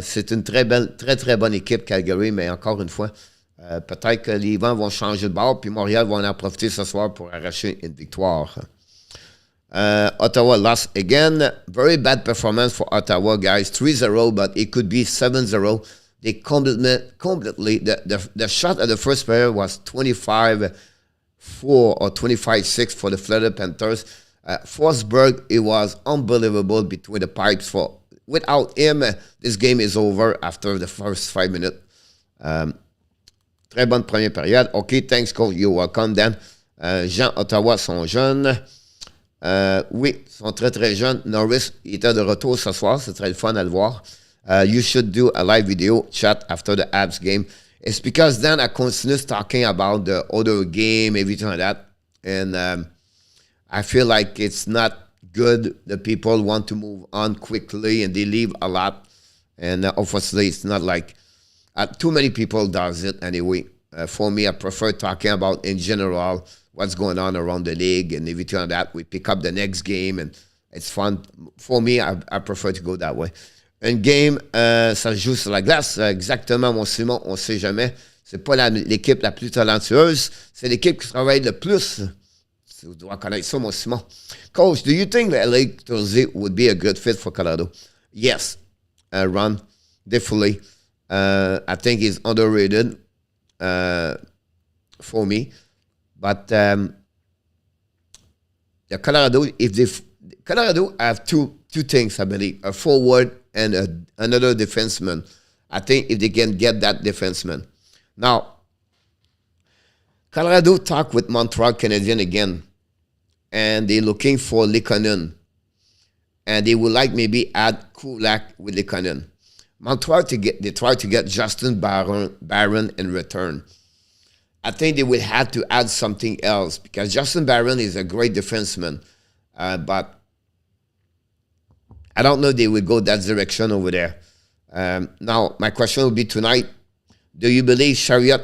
C'est une très bonne équipe, Calgary, mais encore une fois, peut-être que les vents vont changer de bord, puis Montréal va en profiter ce soir pour arracher une victoire. Ottawa lost again. Very bad performance for Ottawa, guys. 3-0, but it could be 7-0. They completely the shot at the first period was 25-4 or 25-6 for the Florida Panthers. Forsberg, it was unbelievable between the pipes. Without him, this game is over after the first 5 minutes. Très bonne première période. OK, thanks, coach. You're welcome, Dan. Jean, Ottawa sont jeunes. Oui, ils sont très, très jeunes. Norris, il était de retour ce soir. C'est très le fun à le voir. you should do a live video chat after the Habs game. It's because then I continue talking about the other game, everything like that. And I feel like it's not good. The people want to move on quickly and they leave a lot. And obviously, it's not like too many people does it anyway. For me, I prefer talking about in general what's going on around the league and everything like that. We pick up the next game and it's fun. For me, I prefer to go that way. Une game, ça se joue sur la glace. Exactement, mon Simon, on ne sait jamais. C'est pas l'équipe la plus talentueuse, c'est l'équipe qui travaille le plus. Tu dois connaître ça, mon Simon. Coach, do you think that LA Thursday would be a good fit for Colorado? Yes, Ron, definitely. I think he's underrated for me. But the Colorado, Colorado have two things, I believe, a forward and another defenseman. I think if they can get that defenseman. Now, Colorado talk with Montreal Canadiens again, and they're looking for Lehkonen, and they would like maybe add Kulak with Lehkonen. Montreal they try to get Justin Barron in return. I think they would have to add something else because Justin Barron is a great defenseman, but I don't know if they would go that direction over there. Now, my question will be tonight, do you believe Chiarot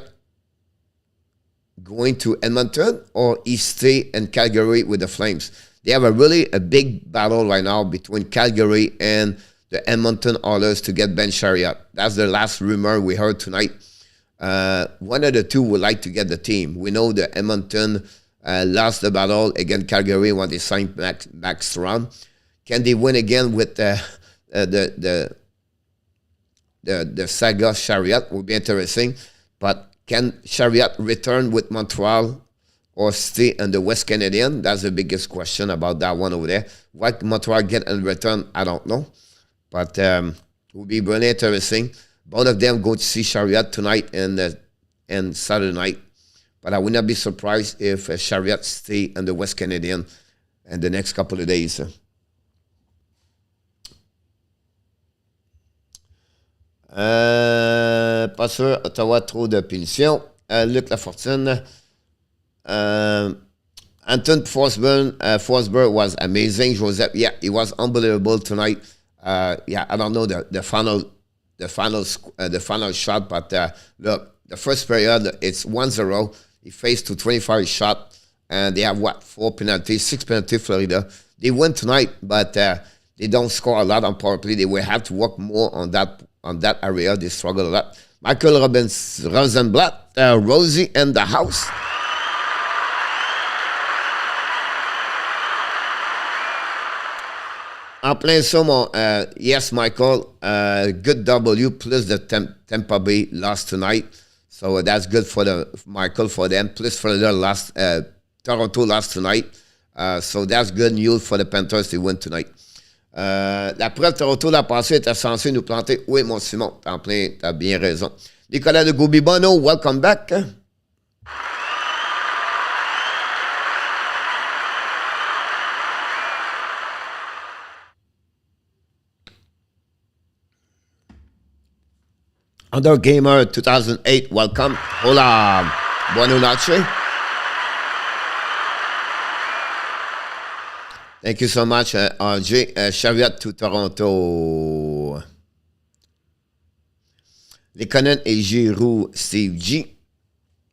going to Edmonton or he stay in Calgary with the Flames? They have a big battle right now between Calgary and the Edmonton Oilers to get Ben Chiarot. That's the last rumor we heard tonight. One of the two would like to get the team. We know the Edmonton lost the battle against Calgary when they signed Markstrom. Can they win again with the saga Chiarot? Will be interesting. But can Chiarot return with Montreal or stay in the West Canadian? That's the biggest question about that one over there. What Montreal get in return, I don't know. But it will be really interesting. Both of them go to see Chiarot tonight and Saturday night. But I would not be surprised if Chiarot stay in the West Canadian in the next couple of days. Pas sûr, Ottawa, trop de punitions. Luc Lafortune. Anton Forsberg was amazing. Joseph, yeah, he was unbelievable tonight. Yeah, I don't know the final shot, but look, the first period, it's 1-0. He faced to 25 shot, and they have, 6 penalties, Florida. They win tonight, but they don't score a lot on power play. They will have to work more on that area. They struggle a lot. Michael Rosenblatt, Rosie in the house. En plein ça, yes, Michael, good W plus the Tampa Bay lost tonight. So that's good for Michael, for them. Plus for the Toronto lost tonight. So that's good news for the Panthers. They win tonight. La preuve, Toronto, la passée, était censé nous planter. Oui, mon Simon, t'as bien raison. Nicolas de Goubibono, welcome back. Under Gamer 2008, welcome. Hola, buenas noches. Thank you so much, RJ. Chiarot to Toronto. Lehkonen et Giroux, Steve G.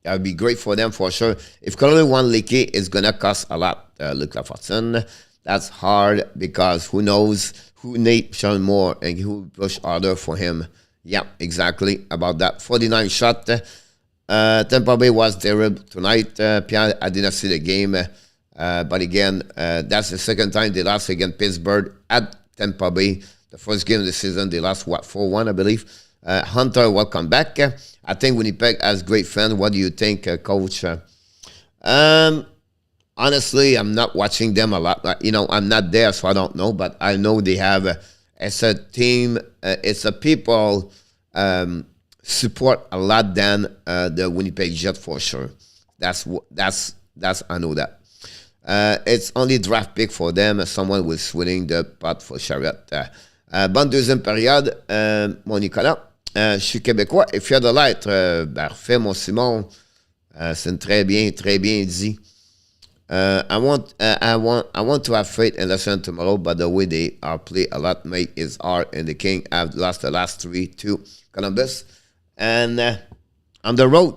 That would be great for them for sure. If Colorado won Leaky, it's going to cost a lot. Luc Lafortune. That's hard because who knows who Nate Sean Moore and who push harder for him. Yeah, exactly about that. 49 shot. Tampa Bay was terrible tonight. Pierre, I didn't see the game. But again, that's the second time they lost against Pittsburgh at Tampa Bay. The first game of the season, they lost, 4-1, I believe. Hunter, welcome back. I think Winnipeg has great fans. What do you think, Coach? Honestly, I'm not watching them a lot. I'm not there, so I don't know. But I know they have, as a team, it's a people support a lot than the Winnipeg Jets for sure. That's I know that. It's only draft pick for them. Someone was winning the pot for Chiarot. Bonne deuxième période, mon Nicolas. Je suis québécois et fier de l'être. Parfait, mon Simon. C'est très bien dit. I want to have faith in Lesson tomorrow, but the way they are play a lot make is hard, and the King have lost the last 3 to Columbus. And on the road,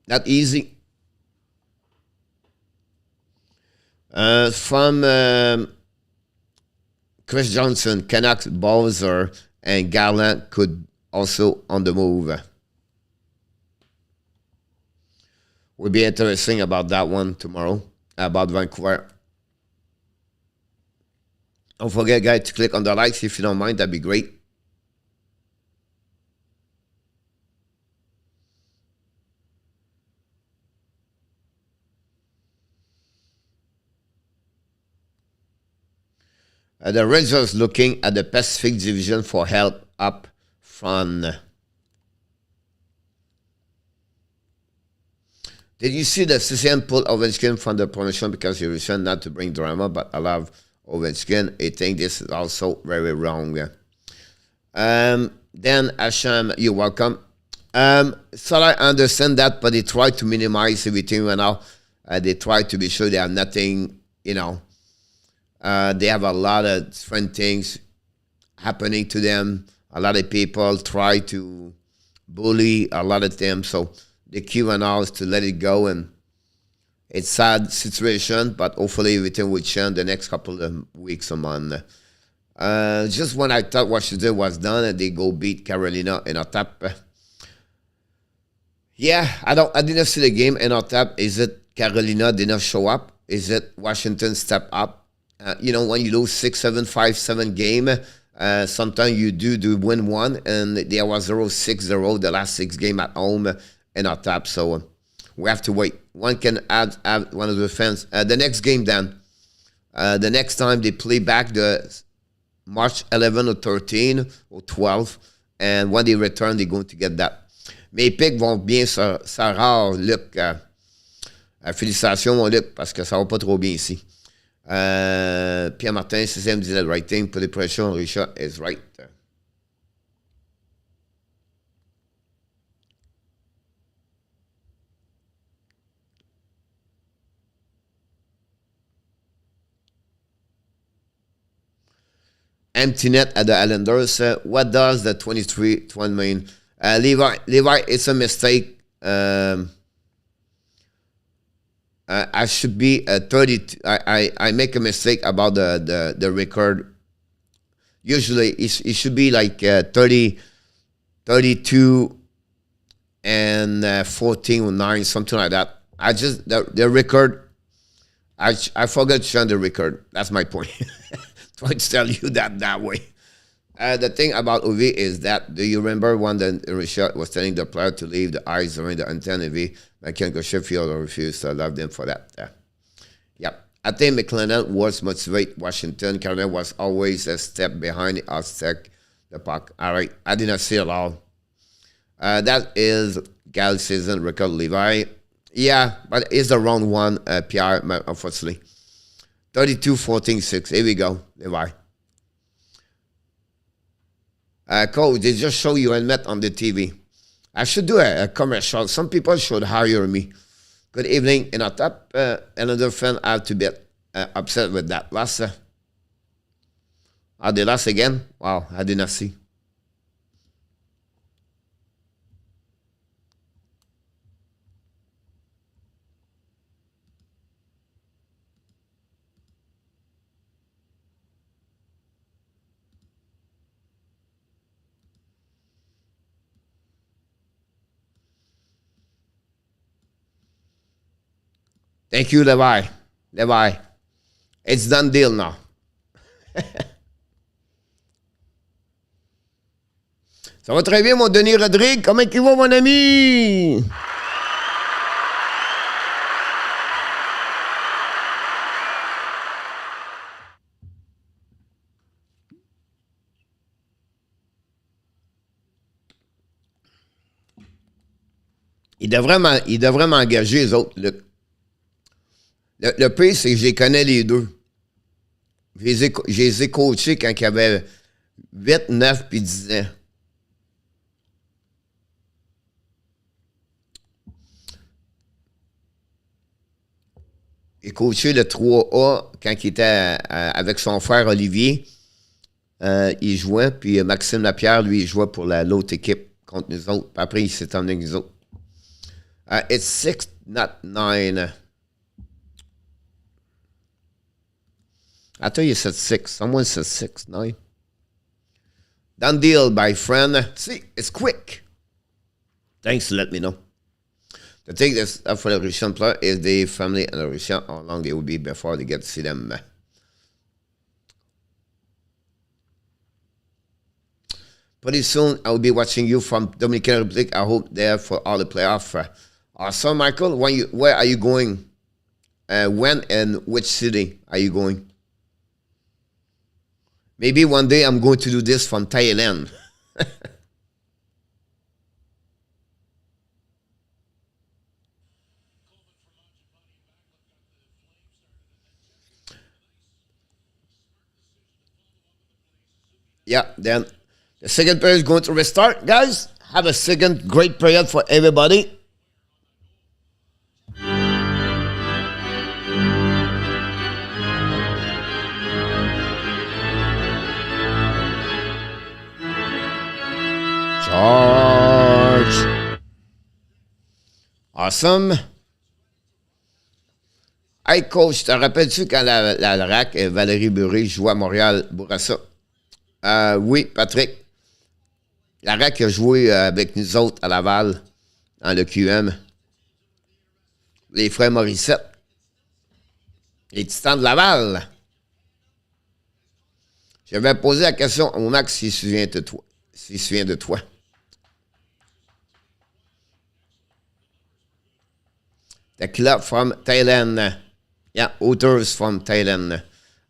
not easy. From Chris Johnson, Canucks, Bowser, and Garland could also on the move. Will be interesting about that one tomorrow, about Vancouver. Don't forget, guys, to click on the likes if you don't mind. That'd be great. The Rangers looking at the Pacific Division for help up front. Did you see that CCM pulled Ovechkin from the promotion because he returned not to bring drama, but allow Ovechkin? I think this is also very wrong. Then Asham, you're welcome. So I understand that, but they try to minimize everything right now. They try to be sure they have nothing, you know. They have a lot of different things happening to them. A lot of people try to bully a lot of them. So the key right now is to let it go. And it's a sad situation, but hopefully everything will change the next couple of weeks or month. Just when I thought Washington was done and they go beat Carolina in a tap. Yeah, I didn't see the game in a tap. Is it Carolina did not show up? Is it Washington step up? When you lose 6, 7, 5, 7 game, sometimes you do win one, and there was 0-6-0 the last 6 game at home in our tap. So we have to wait. One can add one of the fans. The next game then, the next time they play back the March 11 or 13 or 12, and when they return, they're going to get that. Mes pics vont bien, ça rare, Luc. Félicitations, mon Luc, parce que ça va pas trop bien ici. Pierre Martin, CCM dit the right thing. Put the pressure on Richard is right. Empty net at the Islanders. What does the 23-20 mean? Levi, it's a mistake. I should be 30. I make a mistake about the record. Usually it should be like 30, 32 and 14 or 9, something like that. The record. I forgot to show the record. That's my point. Try to tell you that way. The thing about UV is that, do you remember when Richard was telling the player to leave the ice during the antenna UV? McKenna Sheffield refused, so I love them for that. Yeah. I think McLennan was motivate Washington. Carolina was always a step behind the Aztec, the puck. All right, I did not see it all. That is Gal season record, Levi. Yeah, but it's the wrong one, Pierre, unfortunately. 32-14-6. Here we go, Levi. Coach, they just show you and met on the TV. I should do a commercial. Some people should hire me. Good evening. In a top, another fan have to be upset with that. Last, are they last again? Wow, I did not see. Thank you, Levi. It's done deal now. Ça va très bien, mon Denis Rodrigue. Comment il va, mon ami? Il devrait m'engager, les autres. Le pire, c'est que je les connais les deux. Je les ai coachés quand il y avait 8, 9 puis 10 ans. Il coachait le 3A quand il était avec son frère Olivier. Il jouait, puis Maxime Lapierre, lui, il jouait pour l'autre équipe contre nous autres. Puis après, il s'est emmené avec nous autres. It's 6, not 9. I thought you said 6. Someone said 6, 9. Done deal, my friend. See, it's quick. Thanks to let me know. The thing that's up for the Russian player is the family and the Russian, how long they will be before they get to see them. Pretty soon, I will be watching you from Dominican Republic. I hope there for all the playoff. Awesome, Michael. Where are you going? When and which city are you going? Maybe one day I'm going to do this from Thailand. Yeah, then the second period is going to restart. Guys, have a second great period for everybody. Charge. Awesome. Hey, coach, te rappelles-tu quand la RAC et Valérie Buré jouaient à Montréal-Bourassa? Oui, Patrick. La RAC a joué avec nous autres à Laval, dans le QM. Les frères Morissette. Les Titans de Laval. Je vais poser la question au Max s'il se souvient de toi. S'il se souvient de toi. The club from Thailand. Yeah, Otters from Thailand.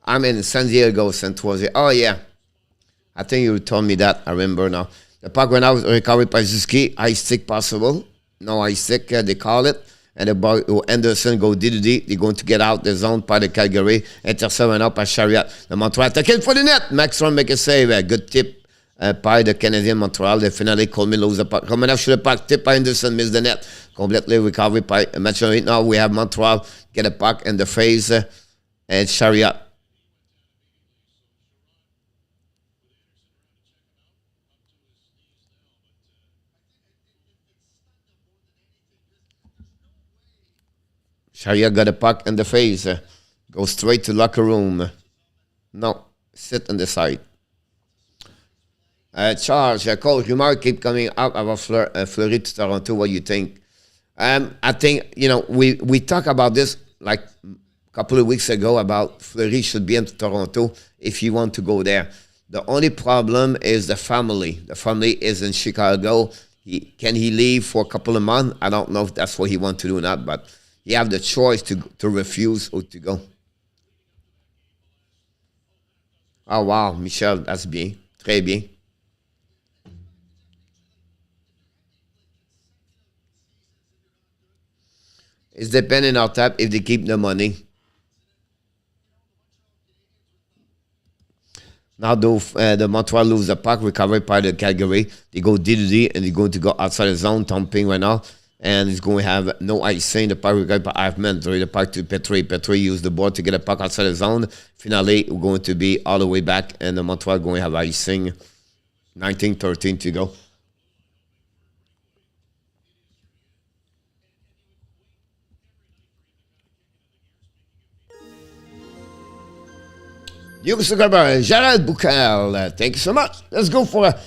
I'm in San Diego, San Jose. Oh, yeah. I think you told me that. I remember now. The puck went out, recovered by Suzuki. High stick possible. No high stick, they call it. And the ball, Anderson go D2D. They're going to get out the zone by the Calgary. Intercept went out by Chiarot. The Montreal attacking for the net. Markstrom make a save. Good tip by the Canadian Montreal. The finale, Coleman lose the puck. Coming after the puck. Tip by Anderson. Miss the net. Completely recovered by Montreal. Now we have Montreal get a puck in the face. And Chiarot. Chiarot got a puck in the face. Go straight to locker room. No, sit on the side. Charles, coach, remark keep coming out about Fleury to Toronto. What do you think? I think, we talked about this like a couple of weeks ago about Fleury should be in Toronto if you want to go there. The only problem is the family. The family is in Chicago. Can he leave for a couple of months? I don't know if that's what he wants to do or not, but you have the choice to refuse or to go. Oh, wow, Michel, that's bien. Très bien. It's depending on tap if they keep the money. Now the Montreal lose the puck, recovered by the Calgary. They go D2D and they're going to go outside the zone, thumping right now. And he's going to have no icing. The puck recovered by Hoffman. Throw the puck to Petrie. Petrie used the board to get a puck outside the zone. Finally, we're going to be all the way back. And the Montreal going to have icing. 19-13 to go. You, Mr. Garber, Gerald Boucal. Thank you so much. Let's go for a...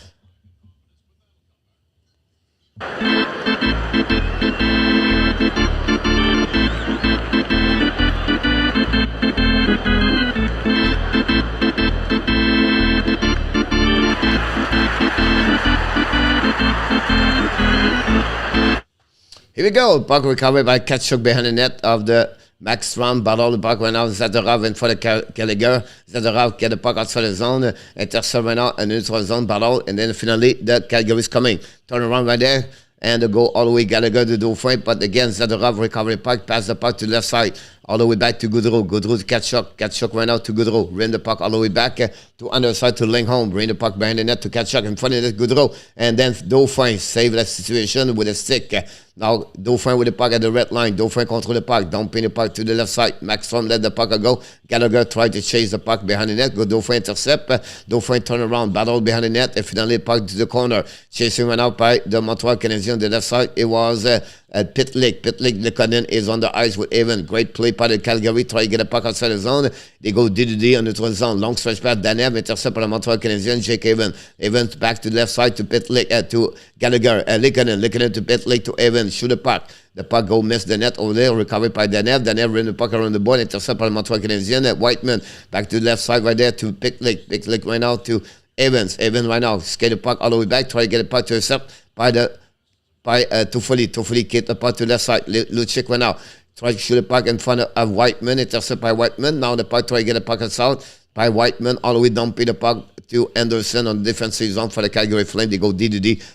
Here we go. Puck recovered by Kachuk behind the net of the Markstrom. Battle the puck right now. Zadorov in front of Gallagher. Zadorov get the puck outside the zone. Intercept right now in the neutral zone. Battle. And then finally, the Calgary is coming. Turn around right there. And go all the way Gallagher to the front. But again, Zadorov recovered the puck. Pass the puck to the left side all the way back to Gaudreau. Gaudreau to Tkachuk. Tkachuk right now to Gaudreau. Ran the puck all the way back to underside to Lindholm. Bring the puck behind the net to Tkachuk in front of the Gaudreau. And then Dauphin save that situation with a stick. Now Dauphin with the puck at the red line. Dauphin control the puck. Dumping the puck to the left side. Markstrom let the puck go. Gallagher tried to chase the puck behind the net. Dauphin intercept. Dauphin turn around. Battle behind the net. And finally puck to the corner. Chasing went out by the Montreal Canadiens on the left side. It was Pitlick. Pitlick, the Canadian is on the ice with Evan. Great play by the Calgary. Try to get a puck outside the zone. They go D on the neutral zone. Long stretch pass. Danev intercept by the Montreal Canadiens. Jake Evan. Evan back to the left side to Pitlick. To Gallagher. Likanen to Pitlick to Evan. Shoot the puck. The puck go miss the net over there. Recovered by Danev. Danev ran the puck around the board. Intercept by the Montreal Canadiens. Whiteman back to the left side right there to Pitlick. Pitlick right now to Evans right now. Skate the puck all the way back. Try to get the puck to himself by Toffoli. Toffoli keep the puck to the left side. Lucic went out. Try to shoot the puck in front of Whiteman. Intercept by Whiteman. Now the puck try to get the puck out by Whiteman. All the way dumping the puck to Anderson on the defensive zone for the Calgary Flames. They go D.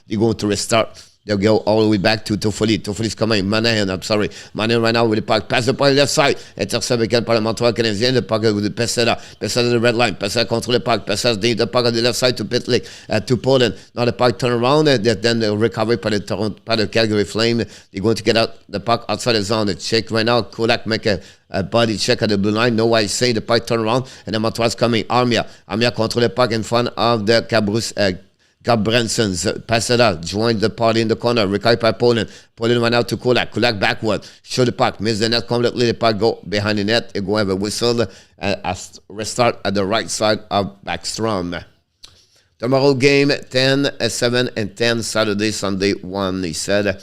They go to restart. They'll go all the way back to Toffoli. Toffoli's coming. Manahan right now with the puck. Pass the puck left side. Intercept again par le Montreal Canadien. The puck with Pesera. Pesera the red line. Pesera control the puck. Pesera the puck on the left side to Pitlick. To Poland. Now the puck turn around. Then the recovery by the Calgary Flame. They're going to get out the puck outside the zone. The check right now. Kulak make a body check at the blue line. No why saying the puck turn around. And then Montreal's coming. Armia control the puck in front of the Gabrensons. Pasada joined the party in the corner. Recovered by Poland. Poland went out to Kulak. Kulak backward. Shoot the puck. Miss the net completely. The puck go behind the net. It go have a whistle. Restart at the right side of Markstrom. Tomorrow game 10, 7, and 10. Saturday, Sunday 1. He said,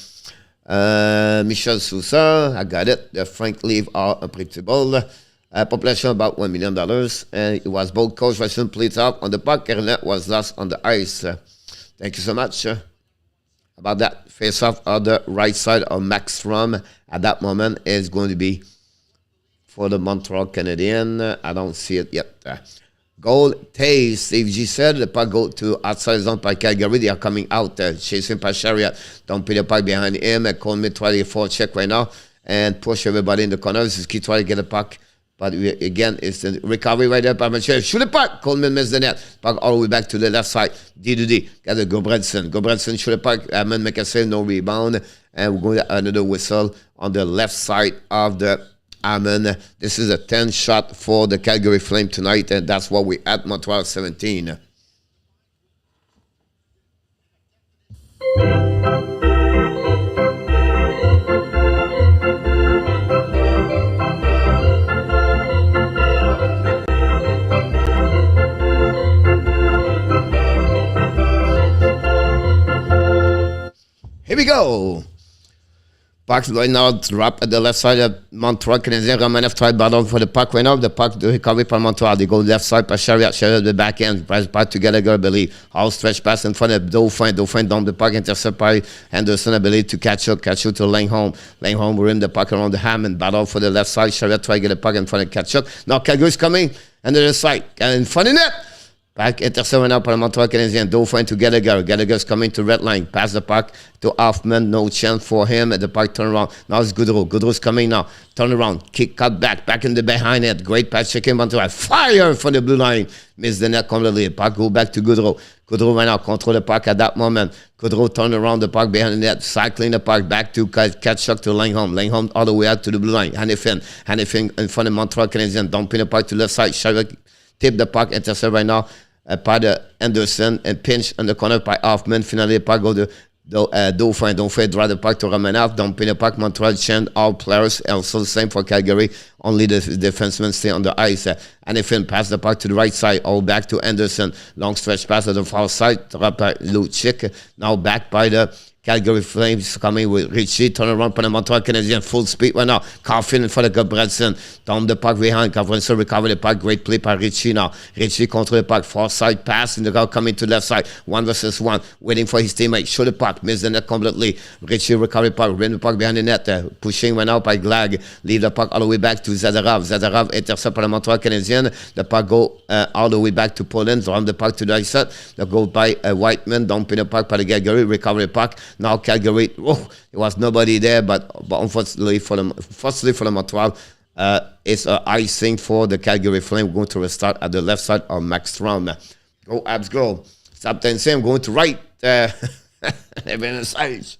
Michel Sousa, I got it. The Frank leave are unpredictable. Population about $1 million. And it was both coach version played up on the puck. Kernet was lost on the ice. Thank you so much. About that face off on the right side of Markstrom at that moment is going to be for the Montreal Canadiens. I don't see it yet. Goal, Taze, Steve G said, the puck go to outside zone by Calgary. They are coming out, chasing by Chiarot. Don't put the puck behind him. Coleman try to forward check right now and push everybody in the corner. This is key try to get a puck. But again, it's the recovery right there by Michel. Shoot the puck. Coleman missed the net. Puck all the way back to the left side. D. Got the Gobredson. Gobredson shoot the puck. Hammond make a save, no rebound. And we're going to another whistle on the left side of the Hammond. This is a 10 shot for the Calgary Flame tonight. And that's what we at Montreal 17. Here we go. Puck right now drop at the left side of Montreal Canadiens. Romanov tried battle for the puck right now. The puck recovery by Montreal. They go left side by Chiarot. Chiarot the back end. Pass back to Gallagher, I believe. All stretch pass in front of Dauphin. Dauphin down the puck. Intercept by Henderson, I believe, to catch up to Lindholm. Lindholm rim the puck around the Hammond. Battle for the left side. Chiarot try to get the puck in front of catch up. Now Calgary's coming. And the side. And in front of net. Back intercept now by the Montreal Canadiens. Dauphin to Gallagher. Gallagher's coming to red line. Pass the puck to Hoffman. No chance for him. At the puck turn around. Now it's Gaudreau. Gaudreau's coming now. Turn around. Kick cut back. Back in the behind net. Great pass checking Montreal. Fire for the blue line. Miss the net completely. Puck go back to Gaudreau. Gaudreau right now control the puck at that moment. Gaudreau turn around the puck behind the net. Cycling the puck back to catch up to Lindholm. Lindholm all the way out to the blue line. Hannifin in front of Montreal Canadiens. Dumping the puck to left side. Chiarot tip the puck. Intercept right now. By the Anderson and pinch on the corner by Hoffman. Finally, the puck go to Dauphin. Dauphin draw the puck to Romanov. Dumping the puck. Montreal chant all players. Also the same for Calgary. Only the defensemen stay on the ice. And if pass the puck to the right side, all back to Anderson. Long stretch pass to the far side. Drop by Lucic. Now back by the Calgary Flames coming with Richie. Turn around for the Montreal Canadiens. Full speed right now. Coffin in front of Gobredson. Down the puck behind. Gobredson recover the puck. Great play by Richie now. Richie control the puck. Far side pass. In the guy coming to left side. 1 versus 1. Waiting for his teammate. Shoot the puck. Miss the net completely. Richie recover the puck. Ran the puck behind the net. Pushing right now by Glag. Leave the puck all the way back to Zadarav. Zadarav intercept by the Montreal Canadiens. The puck go all the way back to Poland. Run the puck to the right side. The goal by Whiteman. Dumping the puck by the Calgary. Recover the puck. Now Calgary, there was nobody there, but unfortunately for the Montreal, It's icing for the Calgary Flames. Going to restart at the left side of Markstrom. Go Abs, go. Stop the same. Going to right. Even the sides.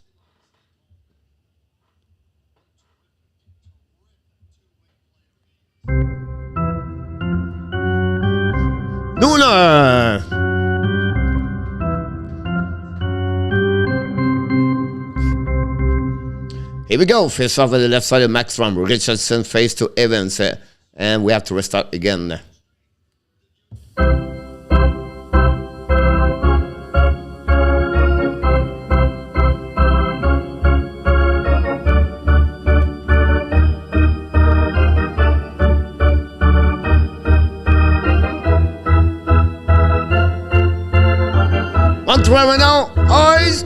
Nooner. Here we go. Face off at the left side of Markstrom. Richardson face to Evans. And we have to restart again. Montreal right now, eyes.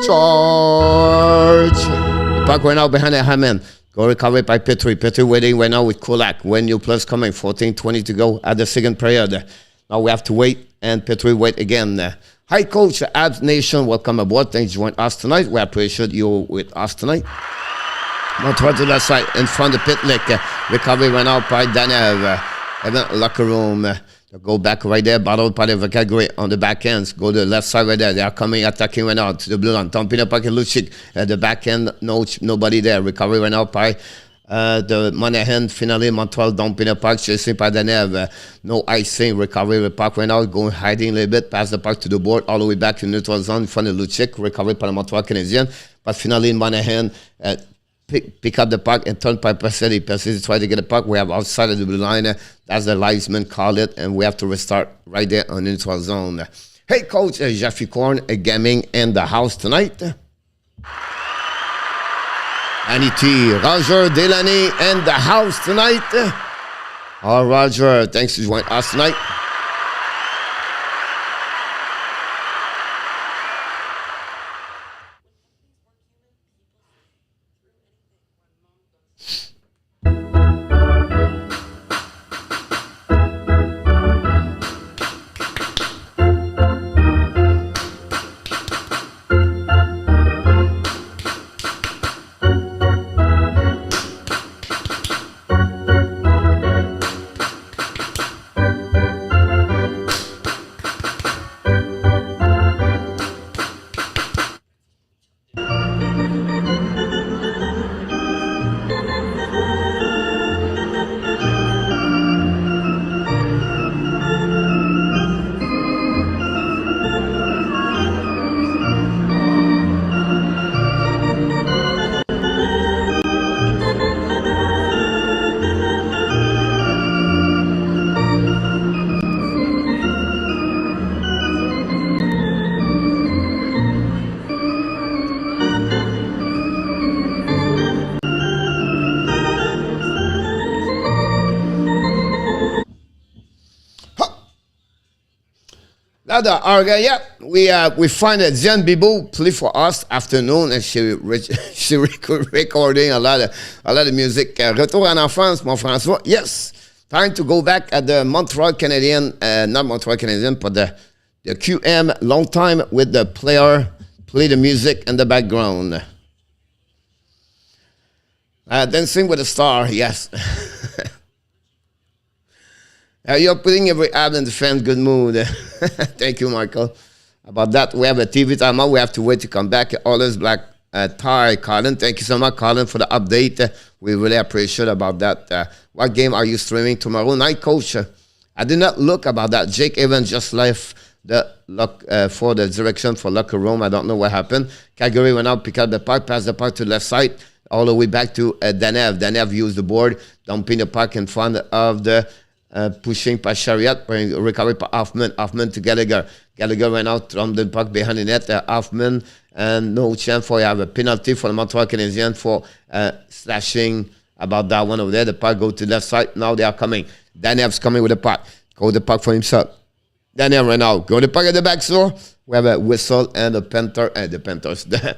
Charge. Puck right now behind the Hammond. Go recovered by Petrie. Petrie waiting right now with Kulak. When new plus coming, 14-20 to go at the second period. Now we have to wait, and Petrie wait again. Hi, Coach, Abs Nation, welcome aboard. Thanks for joining us tonight. We appreciate you with us tonight. Montreal to the side, in front of Pitlick. Recovery right now by Danev. Even locker room. Go back right there, battled by the Calgary on the back ends. Go to the left side right there. They are coming, attacking right now to the blue line. Dumping the puck and Lucic at the back end. Nobody there. Recovery right now by the Monahan. Finally, Montreal dumping the puck, chasing by Danev. No icing. Recovery the puck right now. Going hiding a little bit. Pass the puck to the board. All the way back to neutral zone in front of Lucic. Recovery by the Montreal Canadiens. But finally, Monahan pick up the puck and turn by Pacetti. Pacetti try to get the puck. We have outside of the blue line. That's the linesman call it, and we have to restart right there on neutral zone. Hey, Coach, Jeffrey Korn gaming in the house tonight. Annie T, Roger Delaney in the house tonight. Oh, Roger, thanks for joining us tonight. We find that Jen Bibou play for us afternoon, and she recording a lot of music. Retour en enfance, mon François. Yes, time to go back at the Montreal Canadiens, not Montreal Canadiens, but the QM. Long time with the player, play the music in the background. Dancing with a Star, yes. You're putting every ad in the fan good mood. Thank you, Michael. About that, we have a TV timeout. We have to wait to come back. Always black tie, Colin. Thank you so much, Colin, for the update. We really appreciate about that. What game are you streaming tomorrow night, Coach? I did not look about that. Jake Evans just left the for the direction for locker room. I don't know what happened. Calgary went out, pick up the puck, pass the puck to the left side, all the way back to Danev. Danev used the board, dumping the puck in front of the pushing by Chiarot, recovery by Hoffman. Hoffman to Gallagher. Gallagher went out from the puck behind the net. Hoffman, and no chance for you have a penalty for the Montreal Canadiens for slashing about that one over there. The puck go to the left side. Now they are coming. Danev's coming with the puck. Go the puck for himself. Danev right now. Go the puck at the back door. We have a whistle and the Panthers. The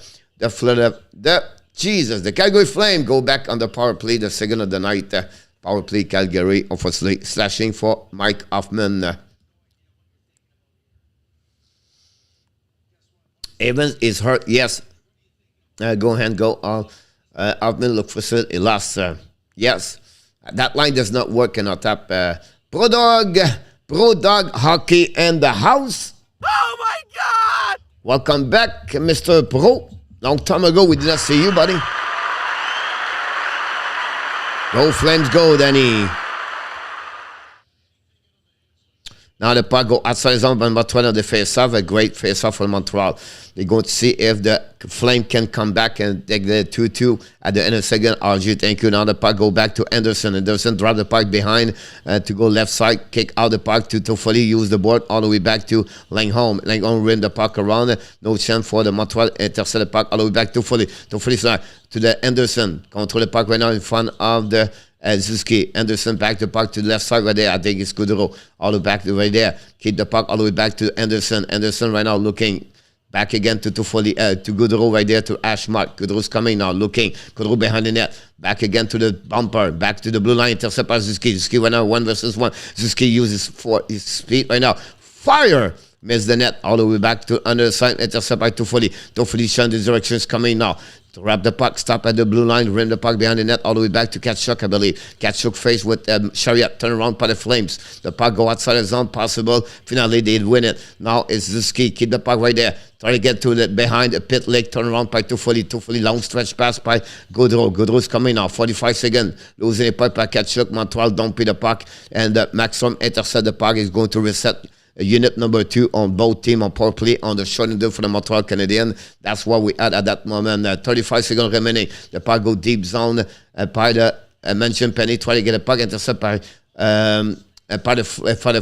Calgary Flames go back on the power play, the second of the night. Power play Calgary, obviously, slashing for Mike Hoffman. Evans is hurt, yes. Go ahead, go. Hoffman look for it. He lost. Yes. That line does not work in our top. Pro Dog Hockey in the house. Oh my God! Welcome back, Mr. Pro. Long time ago, we did not see you, buddy. Go Flames, go, Danny. Now the puck go outside zone, but Montreal on the face-off. A great face-off for Montreal. They're going to see if the Flame can come back and take the 2-2 at the end of the second. RG, thank you. Now the puck go back to Anderson. Anderson drop the puck behind to go left side. Kick out the puck to Toffoli. Use the board all the way back to Lindholm. Lindholm rim the puck around. No chance for the Montreal. Intercept the puck all the way back to Toffoli. Toffoli to the Anderson. Control the puck right now in front of the Suzuki. Anderson back the puck to the left side right there. I think it's Gaudreau. All the way back to right there. Keep the puck all the way back to Anderson. Anderson right now looking back again to Toffoli, to Gaudreau right there to Ashmark. Gaudreau's coming now, looking. Gaudreau behind the net. Back again to the bumper. Back to the blue line. Intercept by Suzuki. Suzuki right now 1 versus 1. Suzuki uses for his speed right now. Fire! Miss the net all the way back to under the side. Intercept by Toffoli. Toffoli showing the directions coming now. To wrap the puck, stop at the blue line, rim the puck behind the net, all the way back to Chiarot, I believe. Chiarot face with Chiarot, turn around by the Flames. The puck go outside the zone, possible. Finally, they'd win it. Now it's Suzuki, keep the puck right there. Try to get to the behind the pit leg, turn around by Toffoli. Toffoli, long stretch pass by Gaudreau. Gaudreau's coming now, 45 seconds. Losing the puck by Chiarot. Montreal don't pay the puck. And Markstrom intercept the puck. Is going to reset unit number 2 on both teams on power play on the short end for the Montreal Canadiens. That's what we had at that moment. 35 seconds remaining. The puck go deep zone by the mentioned Penny. Try to get a puck intercept by the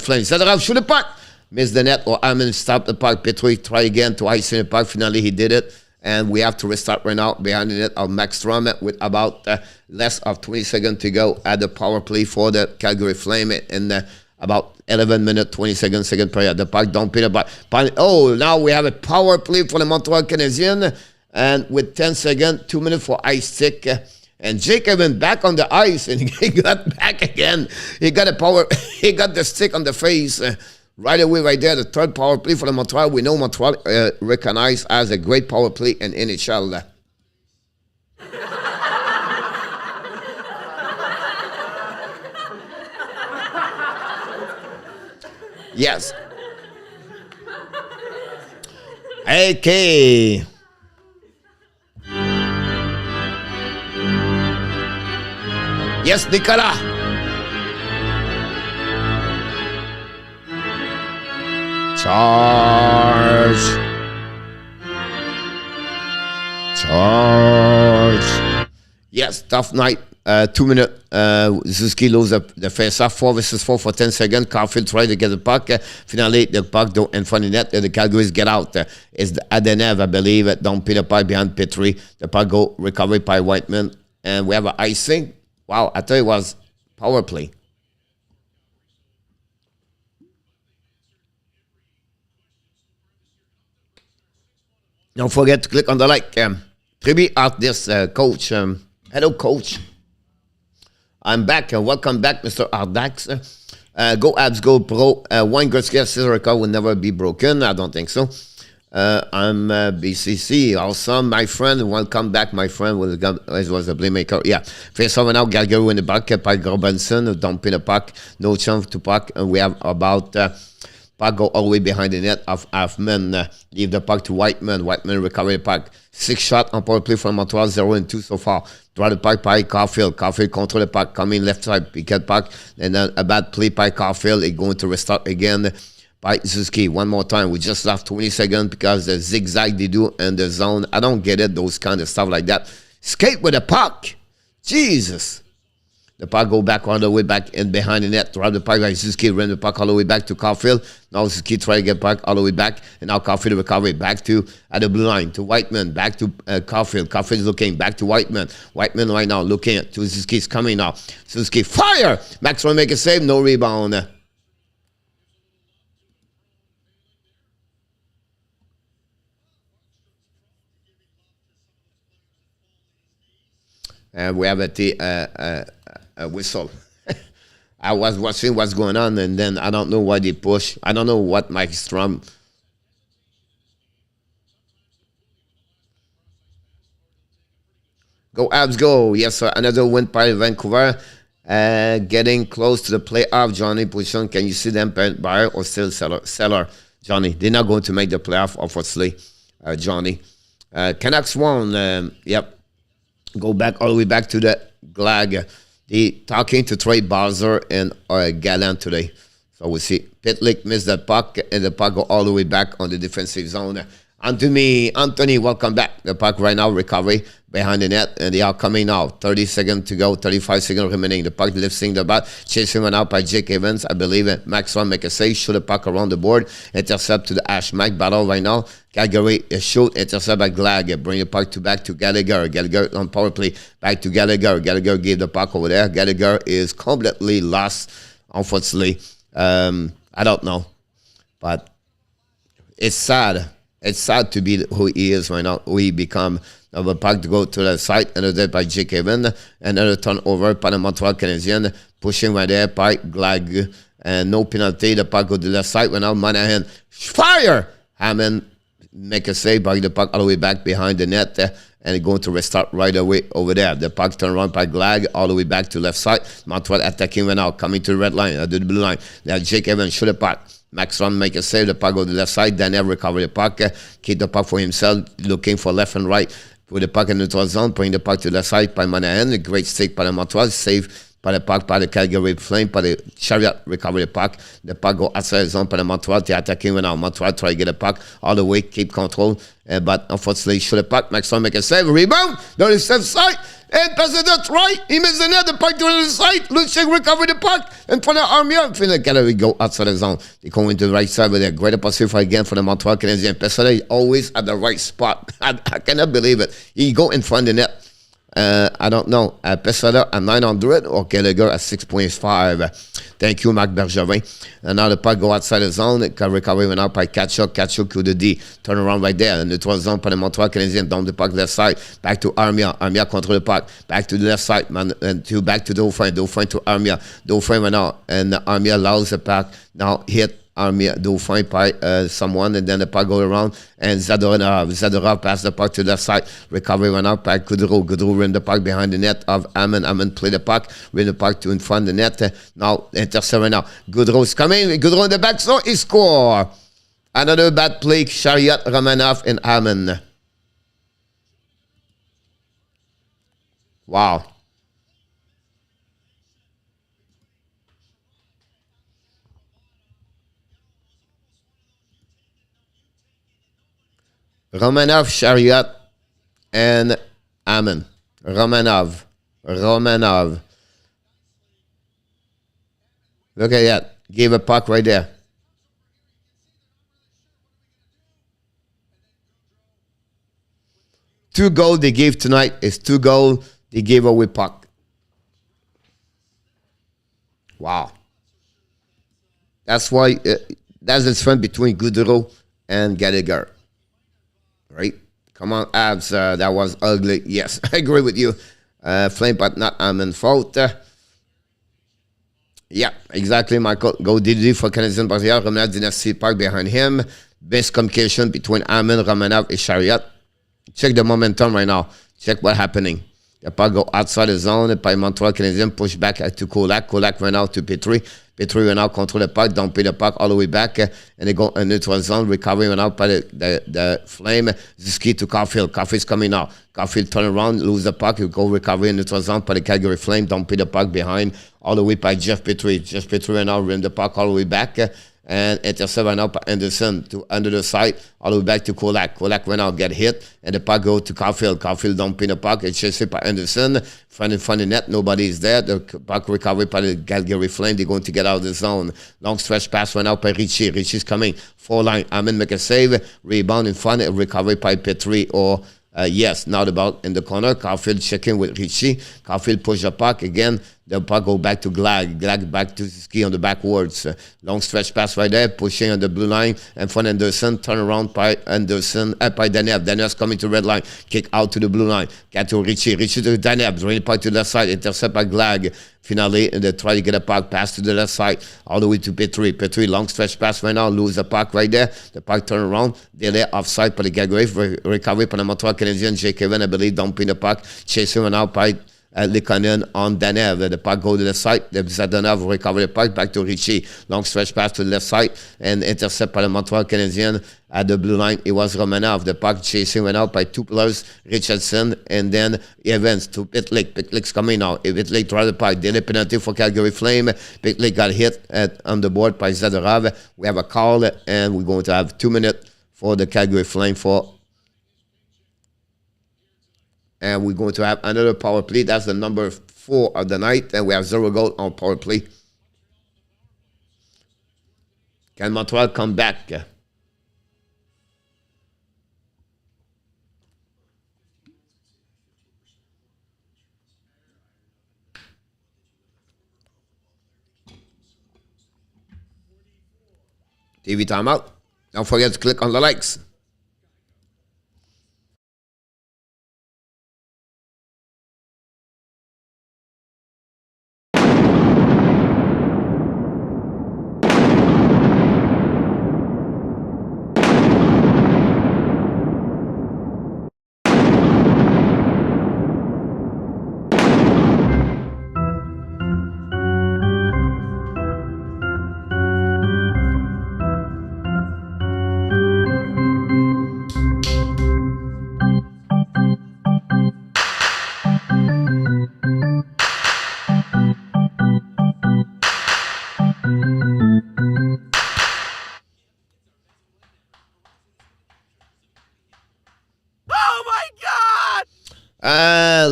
Flames. Saddledome shoot the puck. Miss the net or Hammond stop the puck. Petrie try again to ice in the puck. Finally, he did it. And we have to restart right now behind the net of Markstrom with about less of 20 seconds to go at the power play for the Calgary Flame in about 11 minutes, 20 seconds, second period. The puck don't pin up. Oh, now we have a power play for the Montreal Canadiens. And with 10 seconds, 2 minutes for ice stick. And Jacob went back on the ice and he got back again. He got he got the stick on the face right away right there. The third power play for the Montreal. We know Montreal recognized as a great power play in NHL. Yes. Okay. Yes, Nicolas. Charge. Yes, tough night. 2 minutes. Suzuki loses the face-off. 4 versus 4 for 10 seconds. Caulfield tried to get the puck. Finally, the puck don't in front of the net. The Calgary's get out. It's Adenev, I believe. Don't pin the puck behind Petrie. The puck go recovered by Whiteman. And we have an icing. Wow, I thought it was power play. Don't forget to click on the like. Tribute out this coach. Hello, coach. I'm back. Welcome back, Mr. Ardax. Go Abs, go Pro. Wayne Gretzky scissor record will never be broken. I don't think so. I'm BCC. Awesome, my friend. Welcome back, my friend. It was a playmaker. Yeah. Face over now. Gaudreau in the back by Robinson. Don't pin the puck. No chance to puck. We have about puck go all the way behind the net of Hoffman. Leave the puck to Whiteman. Whiteman recover the puck. 6 shots on power play from Montreal. 0-2 so far. Draw the puck by Caulfield. Caulfield control the puck. Coming left side. Pick the puck. And then a bad play by Caulfield. It's going to restart again by Suzuki. One more time. We just lost 20 seconds because the zigzag they do in the zone. I don't get it. Those kind of stuff like that. Skate with the puck. Jesus. The puck go back all the way back in behind the net. Drop the puck by Suzuki. Run the puck all the way back to Caulfield. Now Suzuki try to get back all the way back. And now Caulfield recovery back to at the blue line to Whiteman. Back to Caulfield. Caulfield is looking back to Whiteman. Whiteman right now looking at to Suzuki's coming now. Suzuki fire. Markstrom make a save. No rebound. And we have a whistle. I was watching what's going on, and then I don't know why they push. I don't know what Markstrom. Go Abs, go. Yes, sir. Another win by Vancouver. Getting close to the playoff. Johnny position. Can you see them buyer or still seller? Johnny. They're not going to make the playoff, obviously. Johnny. Canucks won. Yep. Go back all the way back to the Glag. They talking to Trey Bowser and Gallant today. So we see Pitlick missed that puck, and the puck go all the way back on the defensive zone. Anthony, welcome back. The puck right now, recovery behind the net, and they are coming now. 30 seconds to go, 35 seconds remaining. The puck lifting the bat, chasing one out by Jake Evans. I believe Markstrom make a save, shoot the puck around the board, intercept to the Ashmack battle right now. Calgary shoot, intercept by Glag, bring the puck back to Gallagher. Gallagher on power play, back to Gallagher. Gallagher gave the puck over there. Gallagher is completely lost, unfortunately. I don't know, but it's sad. It's sad to be who he is right now, who he become. Now the puck to go to the side, another by Jake Evans, another turnover by the Montreal Canadiens, pushing right there by Glag, and no penalty. The puck go to the left side, right now Monahan, fire! Hammond make a save, bring the puck all the way back behind the net, and going to restart right away over there. The puck turn around by Glag, all the way back to left side. Montreal attacking right now, coming to the red line, the blue line. Now Jake Evans shoot the puck. Markstrom make a save, the puck go to the left side, Daniel recover the puck, keep the puck for himself, looking for left and right. Put the puck in the neutral zone, bring the puck to the left side by Monahan, a great stick by the Montreal, save by the puck by the Calgary Flames, by the Chiarot recover the puck. The puck go outside the zone by the Montreal, they're attacking right now. Montreal try to get the puck all the way, keep control, but unfortunately shoot the puck. Markstrom make a save, rebound, down the left side, and pass it out right. He missed the net, the puck to the other side. Lucic recover the puck, and for the Armia, finally Calgary go outside the zone. They go into the right side with a great opportunity again for the Montreal Canadiens. Pessoa is always at the right spot. I cannot believe it. He go in front of the net. I don't know. Pessoa at 900 or Gallagher at 6.5. Thank you, Marc Bergevin. And now the puck go outside the zone. Can recover went out by Kachuk to the D. Turn around right there. And the 12 zone by the Montreal Canadiens down the puck left side. Back to Armia. Armia control the puck. Back to the left side. Man, and back to Dauphin. Dauphin to Armia. Dauphin went out. And Armia allows the puck. Now hit Armia, Dauphin by someone, and then the puck go around, and Zadorov pass the puck to the left side, recovery went out by Gaudreau ran the puck behind the net of Hammond. Hammond play the puck, ran the puck to in front of the net, now intercept right now. Gaudreau's coming, Gaudreau in the back, so he score. Another bad play, Chiarot, Romanov, and Hammond. Wow. Romanov, Chiarot, and Hammond. Romanov. Look at that. Gave a puck right there. Two goals they gave tonight is 2 goals they gave away puck. Wow. That's why that's the difference between Gaudreau and Gallagher. Right? Come on, Abs. That was ugly. Yes, I agree with you. Flame, but not Hammond fault. Yeah, exactly, Michael. Go DD for Canadian Montreal. Romanov did not see park behind him. Best communication between Hammond, Romanov, and Chiarot. Check the momentum right now. Check what's happening. The puck go outside the zone. By Montreal Canadiens push back to Kulak. Kulak ran out to Petrie. Petrie ran out, control the puck, don't pay the puck all the way back, and they go in neutral zone. Recovery went out by the Flame. Suzuki to Caulfield. Caulfield's coming out. Caulfield turn around, lose the puck. You go recovery in neutral zone by the Calgary Flame. Don't pay the puck behind all the way by Jeff Petrie. Jeff Petrie ran out, ran the puck all the way back. And intercept went out by Anderson to under the side, all the way back to Kulak. Kulak went out, get hit, and the puck go to Caulfield. Caulfield don't pin the puck. It's chased by Anderson. Front in front of the net, nobody is there. The puck recovered by the Calgary Flame. They're going to get out of the zone. Long stretch pass went out by Richie. Richie's coming. 4 line. Hammond make a save. Rebound in front, recovered by Petrie or yes, now the ball in the corner. Caulfield checking with Richie. Caulfield push the puck again. The puck go back to Glag. Glag back to Suzuki on the backwards. Long stretch pass right there, pushing on the blue line. And from Anderson, turn around by Anderson, by Danev. Danev's coming to red line. Kick out to the blue line. Get to Richie. Richie to Danev. Drain the puck to the left side. Intercept by Glag. Finally, they try to get a puck. Pass to the left side. All the way to Petrie. Petrie, long stretch pass right now. Lose the puck right there. The puck turn around. Delay offside by the Calgary. Recovery by the Montreal Canadiens. Jacob, I believe, dumping the puck. Chasing one out by Likonen on Danev. The puck go to the side. The Zadonov recover the puck back to Richie. Long stretch pass to the left side and intercept by the Montreal Canadiens at the blue line. It was Romanov. The puck chasing went out by two players, Richardson and then Evans to Pitlick. Pitlick's coming now. Pitlick tried the puck. Daily penalty for Calgary Flame. Pitlick got hit on the board by Zadorov. We have a call and we're going to have 2 minutes for the Calgary Flame and we're going to have another power play. That's the number 4 of the night. And we have 0 goal on power play. Can Montreal come back? TV timeout. Don't forget to click on the likes.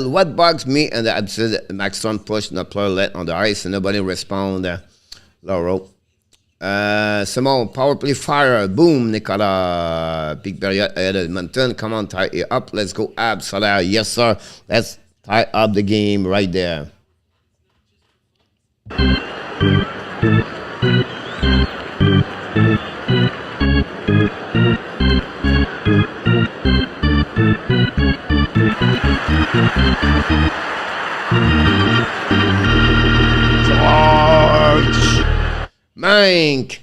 What bugs me and the absurd Markstrom pushed the player let on the ice and nobody respond. Laurel. Simon, power play fire. Boom, Nicolas. Big period ahead of Edmonton. Come on, tie it up. Let's go, Ab Soler. Yes, sir. Let's tie up the game right there. George! Mink,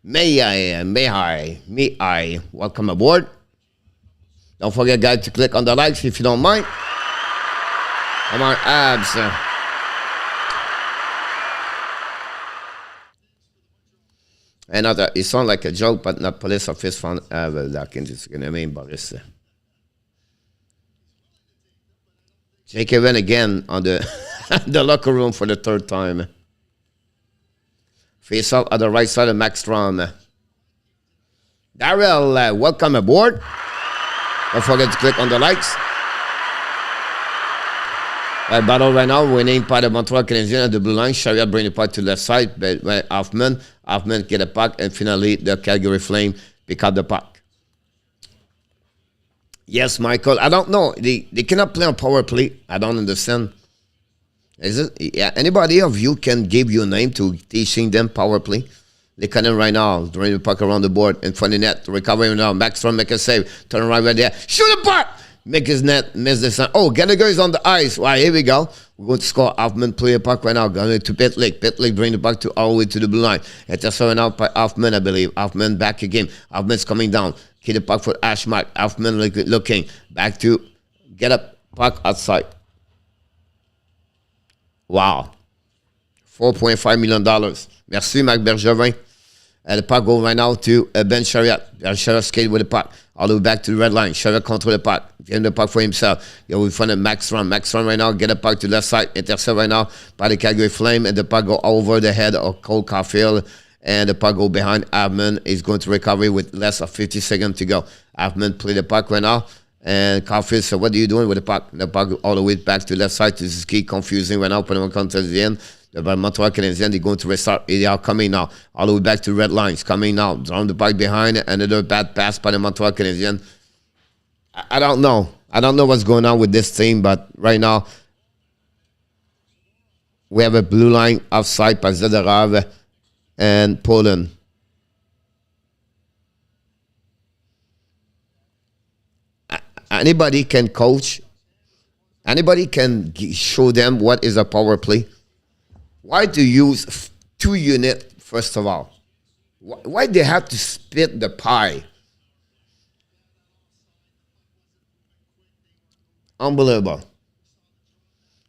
may I welcome aboard. Don't forget, guys, to click on the likes if you don't mind. Come on, Abs. Another, it sounds like a joke, but not police office found that can just gonna mean Boris. Jacob again on the the locker room for the 3rd time. Face off at the right side of Markstrom. Darrell, welcome aboard. Don't forget to click on the likes. Battle right now, winning by the Montreal Canadiens at the blue line. Chiarot bring the puck to the left side, but Hoffman get a puck, and finally the Calgary Flame pick up the puck. Yes, Michael. I don't know. They cannot play on power play. I don't understand. Is it? Yeah. Anybody of you can give your name to teaching them power play? They can right now. Throwing the puck around the board in front of the net. Recovering now. Markstrom make a save. Turn right there. Shoot the puck. Make his net. Miss the sun. Oh, Gallagher is on the ice. Right, here we go. We're going to score. Hoffman play a puck right now. Going to Pitlick. Pitlick bring the puck all the way to the blue line. It's just thrown out by Hoffman, I believe. Hoffman back again. Hoffman's coming down. Keep the puck for Ashmark. Hoffman looking. Back to get a puck outside. Wow. $4.5 million. Merci, Marc Bergevin. And the puck go right now to Ben Chiarot. Ben Chiarot skate with the puck. All the way back to the red line. Chiarot control the puck. Getting the puck for himself. Go in front of Markstrom. Markstrom right now. Get the puck to the left side. Intercept right now by the Calgary Flame. And the puck go over the head of Cole Caulfield. And the puck go behind Hammond. Is going to recover with less than 50 seconds to go. Hammond play the puck right now. And Caulfield said, what are you doing with the puck? The puck all the way back to the left side. This is key confusing right now. Put them on to the end. The Montreal Canadiens, they're going to restart. They are coming now. All the way back to red lines. Coming now. Down the puck behind. Another bad pass by the Montreal Canadiens. I don't know. I don't know what's going on with this team. But right now, we have a blue line offside by Zadorov and Poland. Anybody can coach. Anybody can show them what is a power play. Why to use 2 units first of all? Why they have to split the pie? Unbelievable.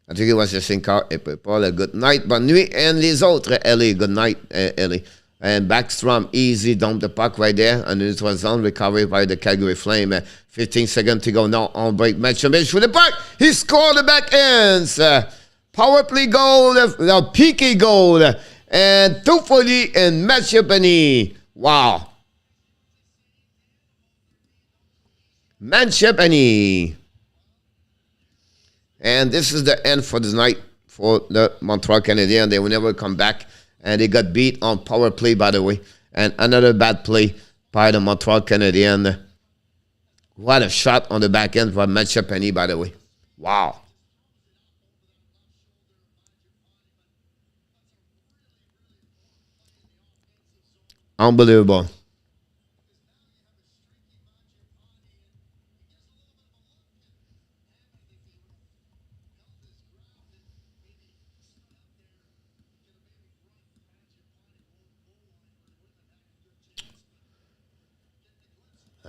I think it was just in car. Paul, good night, bonne nuit. And les autres, Ellie, good night, Ellie. And Markstrom, easy, dump the puck right there. And it was on recovery by the Calgary Flames. 15 seconds to go now on break. Mangiapane with the puck. He scored the back ends. Power play goal, the peaky goal. And Toffoli and Mangiapane. Wow. Mangiapane. And this is the end for the night for the Montreal Canadiens. They will never come back. And they got beat on power play, by the way. And another bad play by the Montreal Canadiens. What a shot on the back end for Mangiapane, by the way. Wow. Unbelievable.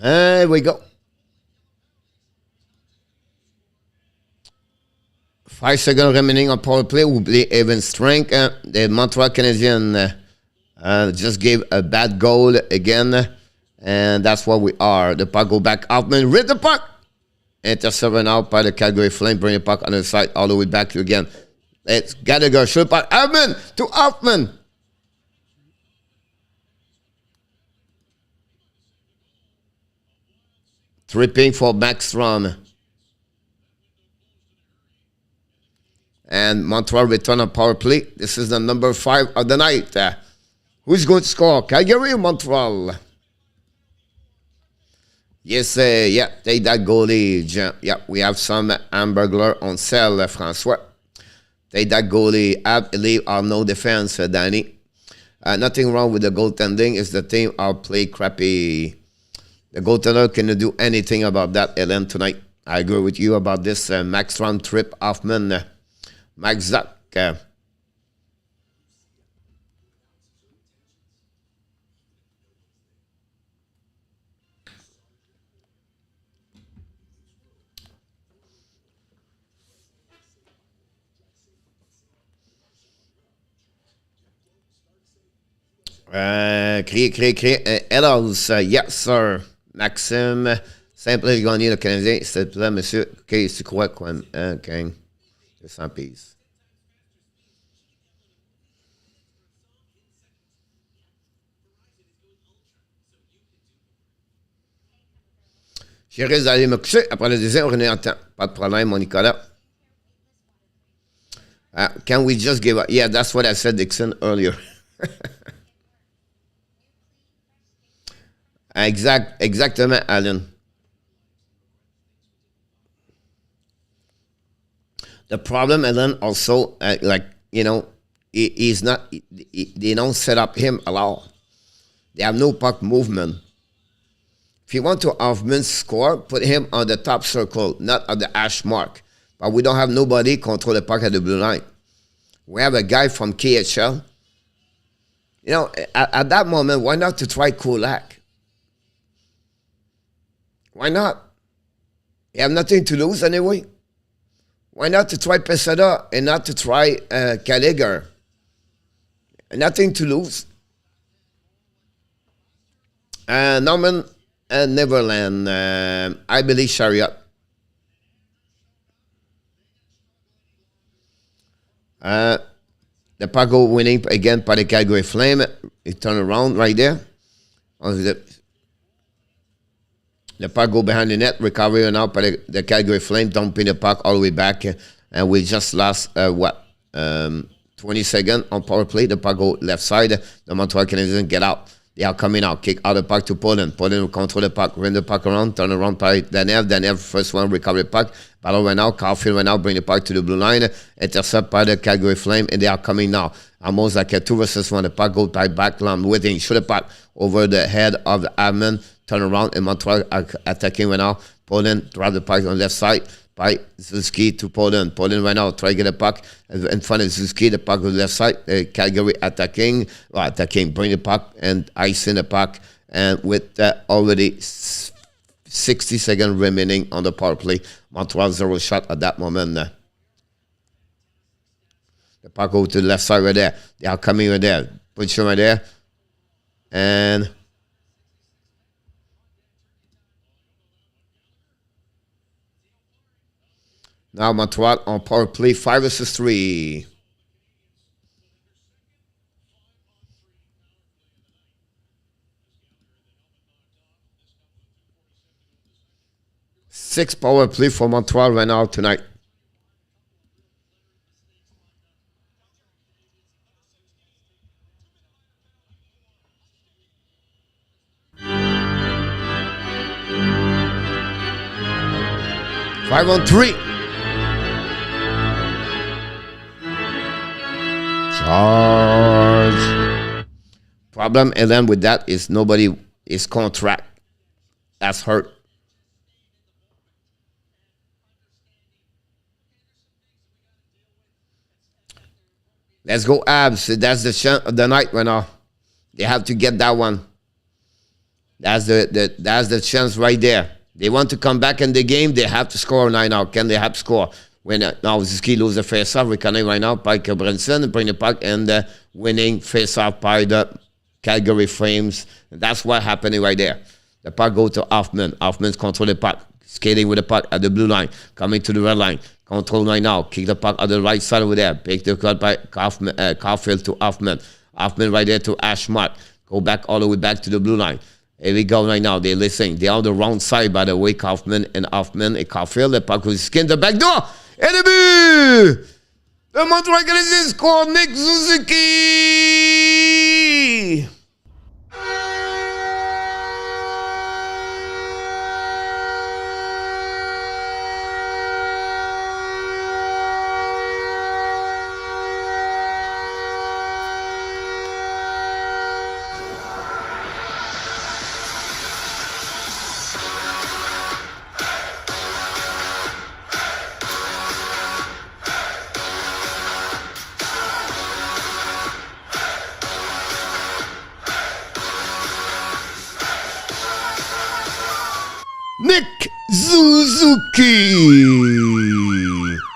There we go. 5 seconds remaining on power play. Will be even strength. The Montreal Canadiens just gave a bad goal again. And that's what we are. The puck go back. Hoffman with the puck. Intercepted out by the Calgary Flames. Bring the puck on the side all the way back to again. It's gotta go. Shoot puck. Hammond to Hoffman. Tripping for Markstrom. And Montreal return on power play. This is the number 5 of the night. Who's going to score? Calgary or Montreal? Yes, yeah, take that goalie. Yeah, we have some hamburger on sale, François. Take that goalie. I believe our no defense, Danny. Nothing wrong with the goaltending. It's the team our play crappy. The goaltender cannot do anything about that, Ellen, tonight. I agree with you about this. Markstrom, Trip, Hoffman, Max Zuck. Crier. Hellos, yes, sir. Maxime, simple gagner le Canadien, s'il te plaît, monsieur. OK, c'est quoi, OK. 200 pièces. Je risque d'aller me coucher. Après le deuxième, on revenait en temps. Pas de problème, mon Nicolas. Can we just give up? Yeah, that's what I said, Dixon, earlier. Exactement, Alan. The problem, Alan, also, like, you know, he's not, they don't set up him a lot. They have no puck movement. If you want to Hoffman score, put him on the top circle, not on the hash mark. But we don't have nobody control the puck at the blue line. We have a guy from KHL. You know, at that moment, why not to try Kulak? Why not? You have nothing to lose anyway. Why not to try Pesada and not to try Gallagher? Nothing to lose. Norman and Neverland. I believe Chiarot. The puck go winning again by the Calgary Flame. He turn around right there. The puck go behind the net, recovery now by the Calgary Flame, dumping the puck all the way back. And we just lost, 20 seconds on power play. The puck go left side. The Montreal Canadiens get out. They are coming out. Kick out the puck to Poland. Poland will control the puck, run the puck around, turn around by Danev. Danev, first one, recover the puck. Battle right now. Caulfield right now bring the puck to the blue line. Intercept by the Calgary Flames, and they are coming now. Almost like a 2 versus 1. The puck goes by backline. Waiting. Shoot the puck over the head of the Hammond. Turn around, and Montreal attacking right now. Poland drive the puck on the left side by Suzuki to Poland. Poland right now try to get a puck in front of Suzuki. The puck on the left side. Calgary attacking. Bring the puck and icing the puck. And with already 60 seconds remaining on the power play, Montreal 0 shot at that moment. The puck goes to the left side right there. They are coming right there. Put you right there. And now Montreal on power play 5 versus 3. Six power play for Montreal right now tonight. Five on 3. Charge. Problem, and then with that is nobody is contract. That's hurt. Let's go Abs. That's the night right now. They have to get that one. That's the chance right there. They want to come back in the game. They have to score now. Can they have to score? When now Suzuki loses the face-off, reconnect right now by Branson, bring the puck and winning face-off by the Calgary Flames. And that's what happening right there. The puck goes to Hoffman. Hoffman's control the puck. Skating with the puck at the blue line. Coming to the red line. Control right now. Kick the puck on the right side over there. Pick the cut by Caulfield to Hoffman. Hoffman right there to Ashmark. Go back all the way back to the blue line. Here we go right now. They're listening. They're on the wrong side, by the way. Kaufman and Caulfield. The puck was skinned the back door. And the but! The Montreal Canadiens score. Nick Suzuki! Nick Suzuki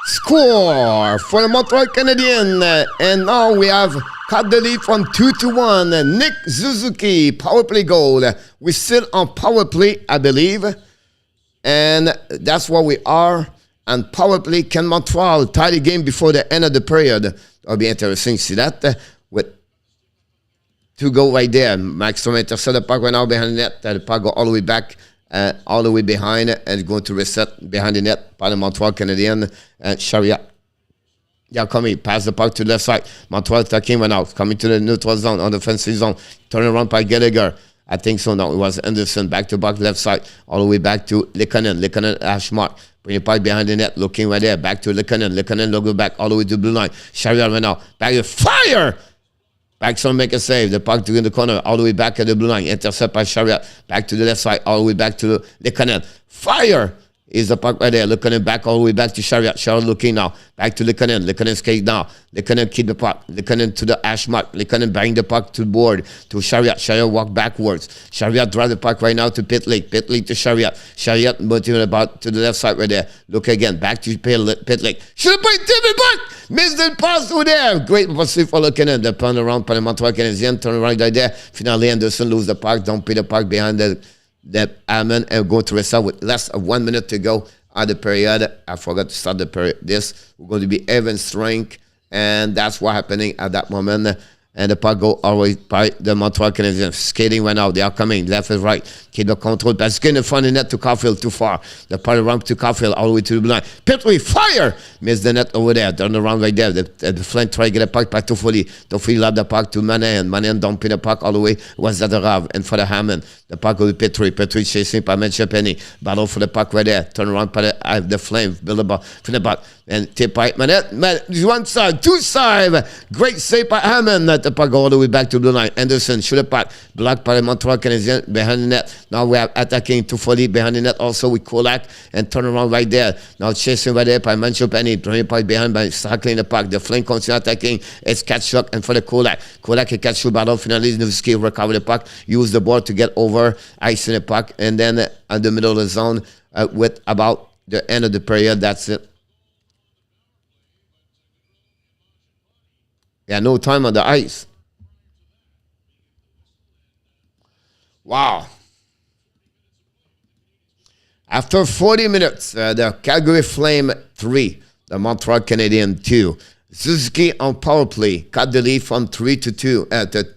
score for the Montreal Canadiens, and now we have cut the lead from 2-1. Nick Suzuki power play goal. We're still on power play, I believe, and that's where we are. And power play, can Montreal tie the game before the end of the period? That'll be interesting to see that. With 2 goals right there, Markstrom intercept the puck right now behind the net. The puck go all the way back. All the way behind and going to reset behind the net by the Montreal Canadiens. Chiarot. Yeah, coming. Pass the puck to the left side. Montreal attacking right now. Coming to the neutral zone, on the offensive zone. Turn around by Gallagher. I think so now. It was Anderson. Back to back left side. All the way back to Lehkonen. Lehkonen, Ashmark. Bring the puck behind the net. Looking right there. Back to Lehkonen. Lehkonen, logo back all the way to the blue line. Chiarot right now. Back to fire! Backstrom make a save. The puck to in the corner, all the way back at the blue line. Intercept by Chiarot. Back to the left side, all the way back to the canal. Fire! Is the puck right there. Lehkonen back all the way back to Chiarot. Chiarot looking now. Back to Lehkonen. Lehkonen skate now. Lehkonen keep the puck. Lehkonen to the hash mark. Lehkonen bang the puck to the board. To Chiarot. Chiarot walk backwards. Chiarot drive the puck right now to Pitlick. Pitlick to Chiarot. Chiarot moving about to the left side right there. Look again. Back to Pitlick. Should have played Timmy back. Missed the pass over there. Great pursuit for Lehkonen. The turn around by the Montreal Canadiens. Turn around right there. Finally Anderson lose the puck. Don't put the puck behind the Hammond and go to reset with less of 1 minute to go at the period. I forgot to start the period. We're going to be even strength, and that's what happening at that moment. And the puck go always by the Montreal Canadiens. Skating right now. They are coming left and right. Keep the control. Pass in the front of the net to Caulfield. Too far. The puck around to Caulfield all the way to the blue line. Petrie, fire! Miss the net over there. Turn around right there. The flank try to get a puck back to Foley. Toffoli lob the puck to Manen. Manen dumping the puck all the way. Was that a Rav? And for the Hammond. The puck go to Petrie. Petrie chasing by Mangiapane. Battle for the puck right there. Turn around by the Flame. Build the ball. For the puck. And tip by Manet. One side. Two side. Great save by Hammond. The puck all the way back to the line. Anderson shoot the puck. Blocked by the Montreal Canadiens behind the net. Now we have attacking Toffoli behind the net also with Kolak and turn around right there. Now chasing right there by Mangiapane. Throwing the puck behind by tackling the puck. The Flame continue attacking. It's Katchuk and for the Kolak. Kolak and Katchuk battle. Finally, Suzuki recover the puck. Use the ball to get over. Icing the puck. And then in the middle of the zone with about the end of the period. That's it. Yeah, no time on the ice. Wow. After 40 minutes, the Calgary Flame 3, the Montreal Canadiens 2. Suzuki on power play cut the lead from 3-2 to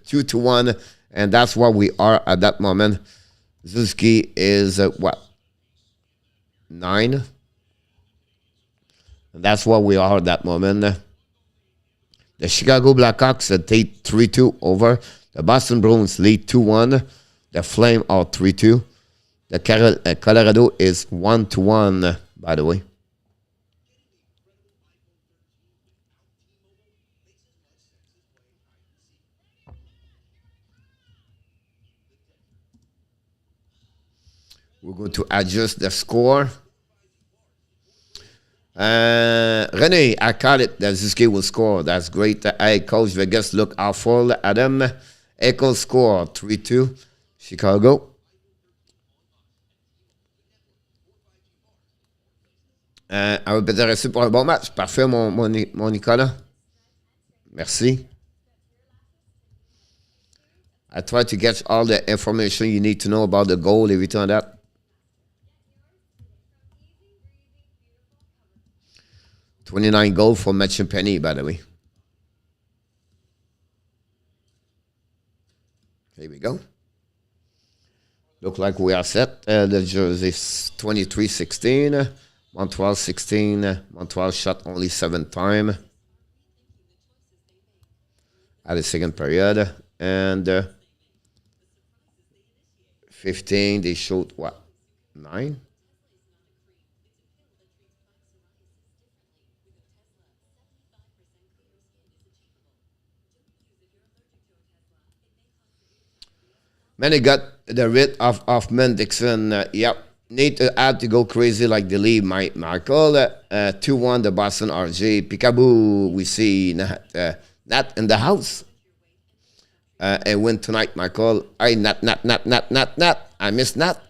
2-1, and that's where we are at that moment. Suzuki is what? 9. And that's where we are at that moment. The Chicago Blackhawks take 3-2 over. The Boston Bruins lead 2-1. The Flame are 3-2. The Colorado is 1-1, by the way. We're going to adjust the score. Rene, I call it that Suzuki will score. That's great. Hey, Coach Vegas, look out for Adam. Echo score 3-2. Chicago. On va peut-être rester pour un bon match. Parfait, mon Nicolas. Merci. I try to get all the information you need to know about the goal, everything like that. 29 goals for Mangiapane, by the way. Here we go. Look like we are set. The jersey is 23-16. Montreal 16. Montreal shot only 7 times at the second period. And 15, they shot what? 9? Many got the rid of Hoffman, Dixon. Yep. Need to add to go crazy like the lead, Michael. 2-1, the Boston RJ. Peekaboo, we see Nat in the house. And win tonight, Michael. Nat. I miss Nat.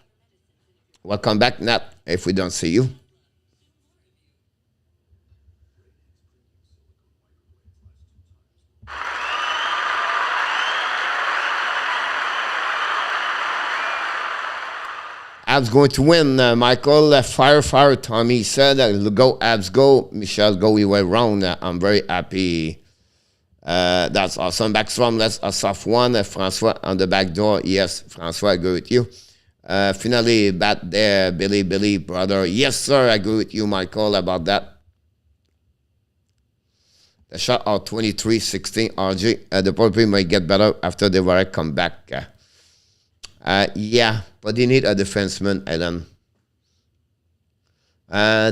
Welcome back, Nat, if we don't see you. Abs going to win, Michael. Fire, Tommy said. Go, Abs, go. Michelle, go your way round. I'm very happy. That's awesome. Markstrom, that's a soft one. Francois on the back door. Yes, Francois, I agree with you. Finally, bat there, Billy, brother. Yes, sir, I agree with you, Michael, about that. The shot out 23-16, RG. The power play might get better after the Varek come back. Yeah, but they need a defenseman, Ellen.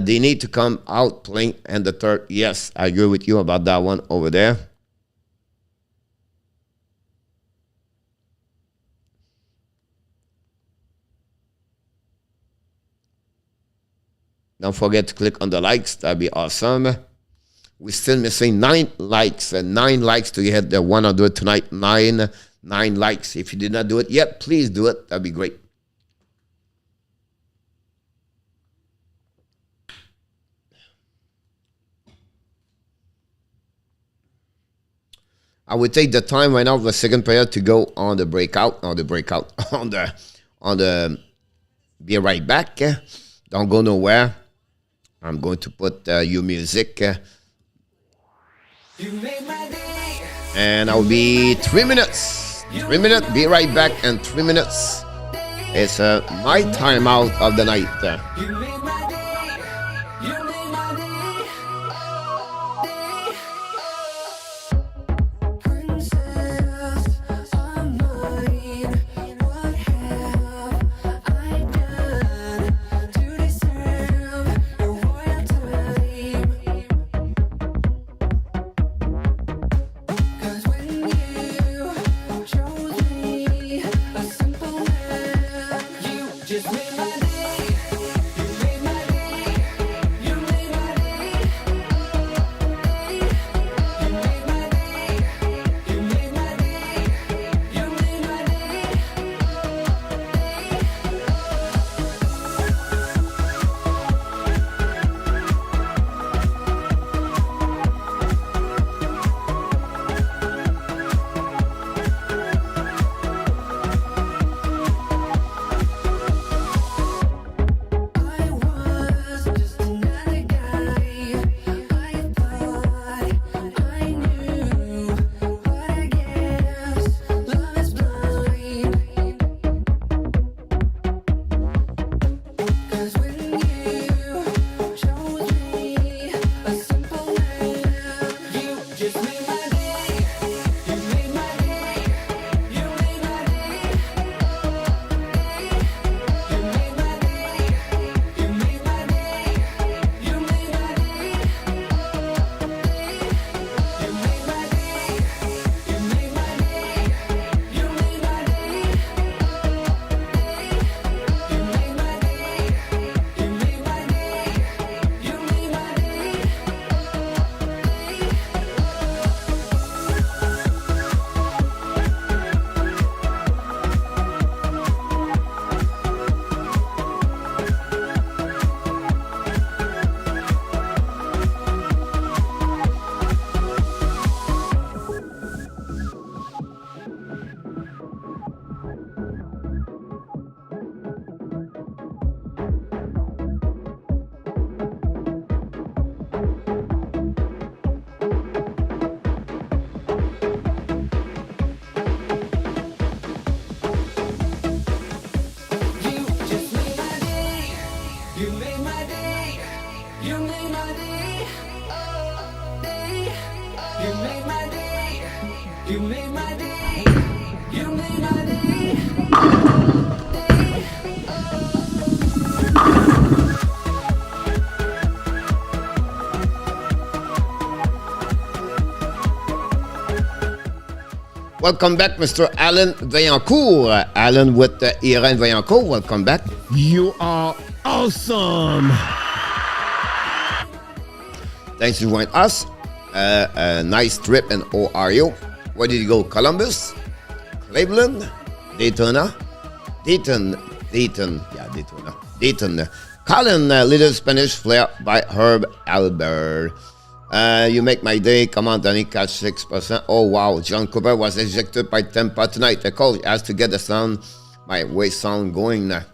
They need to come out playing and the third. Yes, I agree with you about that one over there. Don't forget to click on the likes. That'd be awesome. We're still missing 9 likes. 9 likes to get the 100 tonight. 9 likes. If you did not do it yet, please do it. That'd be great. I would take the time right now for the second period to go on the breakout. On the be right back. Don't go nowhere. I'm going to put your music. You made my day. And I'll be 3 minutes. 3 minutes. Be right back in 3 minutes. It's my timeout of the night. You made my day. You made my day. Princess of mine, what have I done to deserve your royalty? 'Cause when you chose me, a simple man, you just made my day. You made my day. You made my day. You made my day. You made my day. You made my day. I was just another guy. I thought I knew, but I guess love is blind. 'Cause when you chose me, a simple man, you just made my day. You made my day. You made my day. You made my day. You made my day. You made my day. You made my day. You made my day. You made my day. You made my day. You made my day. You made my day. You just made my day. You made my day. You made my day. Day. You made my day. You made my day. You made my day. Welcome back, Mr. Alan Vaillancourt. Alan with Irene Vaillancourt. Welcome back. You are awesome. Thanks for joining us. A nice trip in Ohio. Where did you go? Columbus? Cleveland? Daytona? Dayton. Yeah, Daytona. Dayton. Colin, Little Spanish Flair by Herb Albert. You make my day. Come on, Danny, catch 6%. Oh, wow. John Cooper was ejected by Tampa tonight. The coach has to get the sound, my waist sound going now.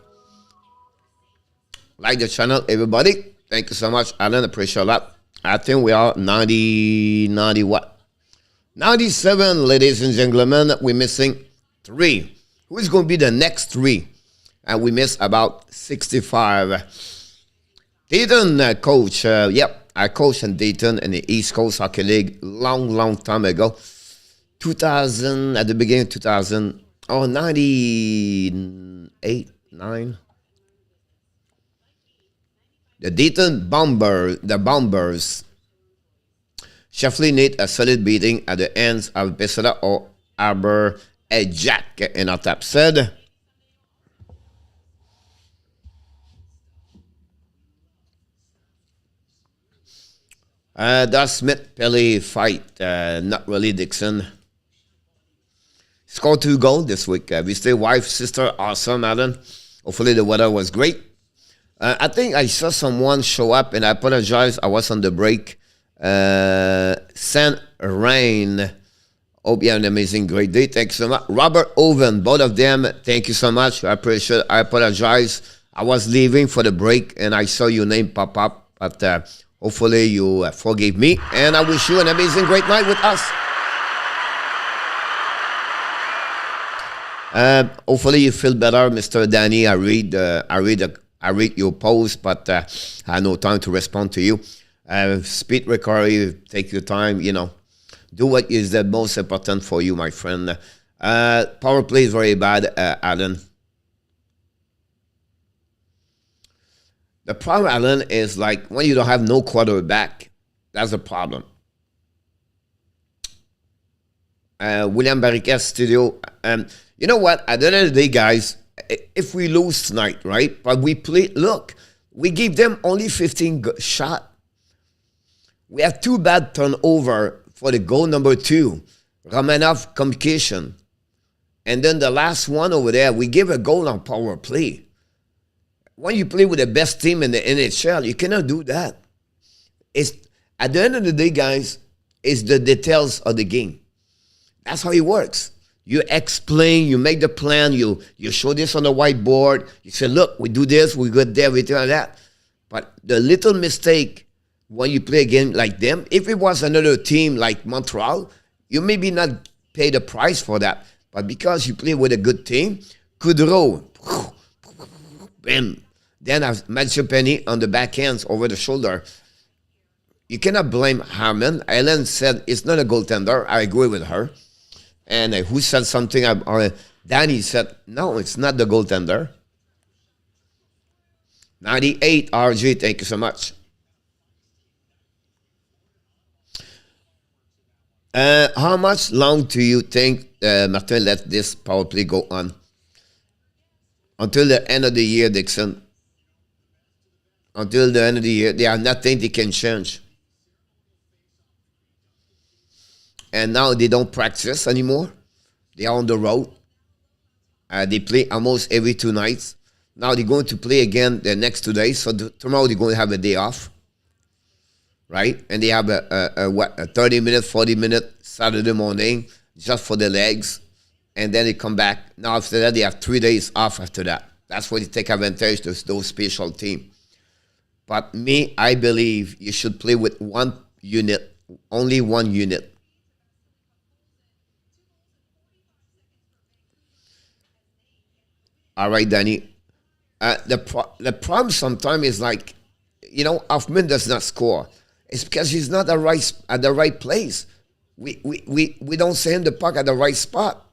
Like the channel, everybody. Thank you so much, Alan. Appreciate that. I think we are 90 what? 97, ladies and gentlemen. We're missing 3. Who is going to be the next 3? And we missed about 65. Dayton coach. Yep. I coached in Dayton in the East Coast Hockey League long time ago. 2000, at the beginning of 2000, 98, 9. The Dayton Bombers. Sheffley need a solid beating at the ends of Bissetta or Arbor Jack in our top said. The Smith Pelly fight, not really Dixon. Scored 2 goals this week. We stay wife, sister, awesome, Alan. Hopefully the weather was great. I think I saw someone show up, and I apologize. I was on the break. Send rain. Hope you have an amazing, great day. Thank you so much. Robert Owen, both of them, thank you so much. I appreciate it. I apologize. I was leaving for the break, and I saw your name pop up. But hopefully you forgive me. And I wish you an amazing, great night with us. Hopefully you feel better, Mr. Danny. I read your post, but I had no time to respond to you. Speed recovery, take your time. Do what is the most important for you, my friend. Power play is very bad, Alan. The problem, Alan, is like when you don't have no quarterback. That's the problem. William Barriquez studio. You know what? At the end of the day, guys, if we lose tonight, right? But we play. Look, we give them only 15 shot. We have 2 bad turnover for the goal number 2. Romanov communication. And then the last one over there, we give a goal on power play. When you play with the best team in the NHL, you cannot do that. It's at the end of the day, guys, it's the details of the game. That's how it works. You explain, you make the plan, you show this on the whiteboard. You say, look, we do this, we go there, everything like that. But the little mistake when you play a game like them, if it was another team like Montreal, you maybe not pay the price for that. But because you play with a good team, Gaudreau, bam. Then Mangiapane on the backhands over the shoulder. You cannot blame Hammond. Ellen said it's not a goaltender. I agree with her. And who said something? Danny said, no, it's not the goaltender. 98, RG, thank you so much. How much long do you think Martin let this power play go on? Until the end of the year, Dixon. Until the end of the year, there are nothing they can change. And now they don't practice anymore. They are on the road. They play almost every 2 nights. Now they're going to play again the next 2 days. So tomorrow they're going to have a day off. Right? And they have a 30-minute, 40-minute Saturday morning just for the legs. And then they come back. Now after that, they have 3 days off after that. That's why they take advantage of those special teams. But me, I believe you should play with 1 unit, only 1 unit. All right, Danny. The problem sometimes is like, Hoffman does not score. It's because he's not at the right place. We don't send the puck at the right spot.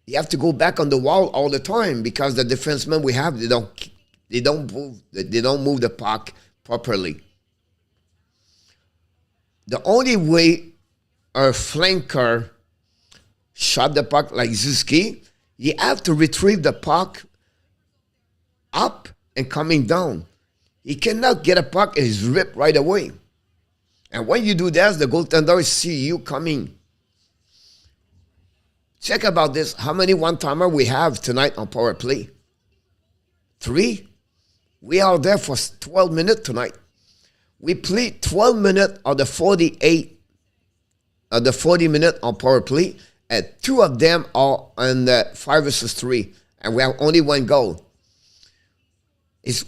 You have to go back on the wall all the time because the defensemen we have, they don't move the puck properly. The only way a flanker shot the puck like Suzuki, you have to retrieve the puck up and coming down. He cannot get a puck and he's ripped right away. And when you do that, the goaltender see you coming. Check about this. How many one-timer we have tonight on power play? 3. We are there for 12 minutes tonight. We play 12 minutes of the 48 of the 40 minutes on power play, and 2 of them are on the 5 versus 3, and we have only 1 goal.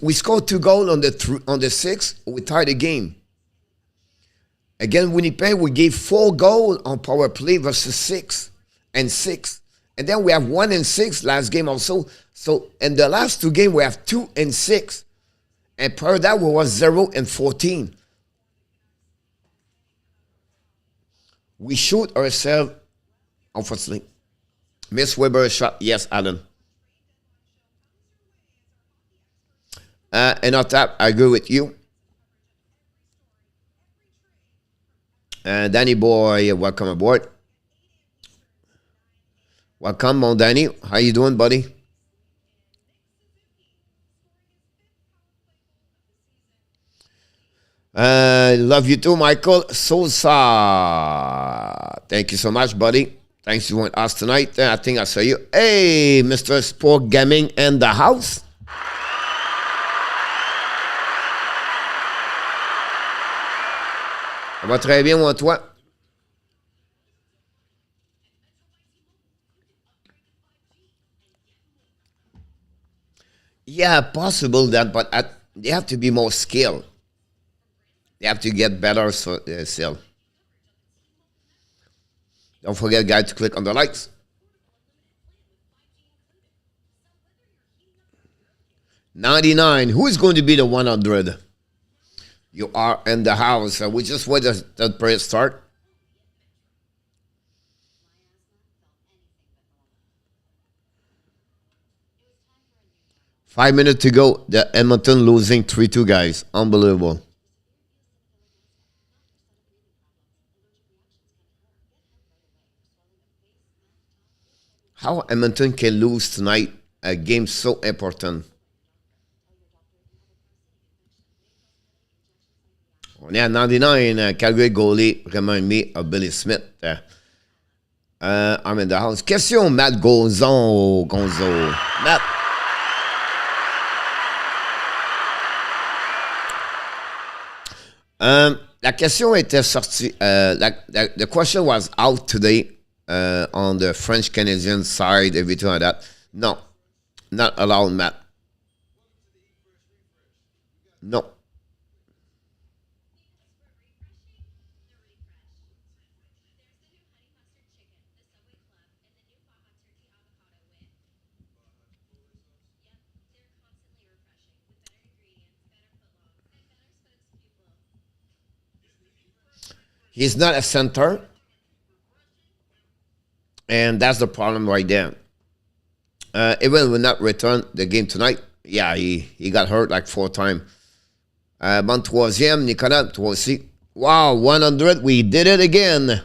We scored 2 goals on the 6. We tied the game. Again, Winnipeg, we gave 4 goals on power play versus 6 and 6. And then we have 1 and 6 last game also. So in the last 2 games, we have 2 and 6. And prior to that, we was 0 and 14. We shoot ourselves, unfortunately. Miss Weber shot. Yes, Alan. And on top, I agree with you. Danny boy, welcome aboard. Welcome, mon Danny. How you doing, buddy? Love you too, Michael Sosa. Thank you so much, buddy. Thanks for joining us tonight. I think I saw you. Hey, Mr. Sport Gaming in the house. Ça va très bien, moi, toi? Yeah, possible that, but they have to be more skilled. They have to get better still. Don't forget, guys, to click on the likes. 99. Who is going to be the 100? You are in the house. We just wait the prayer start. Five minutes to go. The Edmonton losing 3-2, guys. Unbelievable. How Edmonton can lose tonight? A game so important. On est à 99. Calgary goalie remind me of Billy Smith. I'm in the house. Question, Matt Gonzo. Matt. La question était sortie. The question was out today on the French Canadian side, everything like that. No, not allowed, Matt. No. He's not a center. And that's the problem right there. Even will not return the game tonight. Yeah, he got hurt like 4 times. Bon troisième, Nicolas, toi aussi. Wow, 100. We did it again.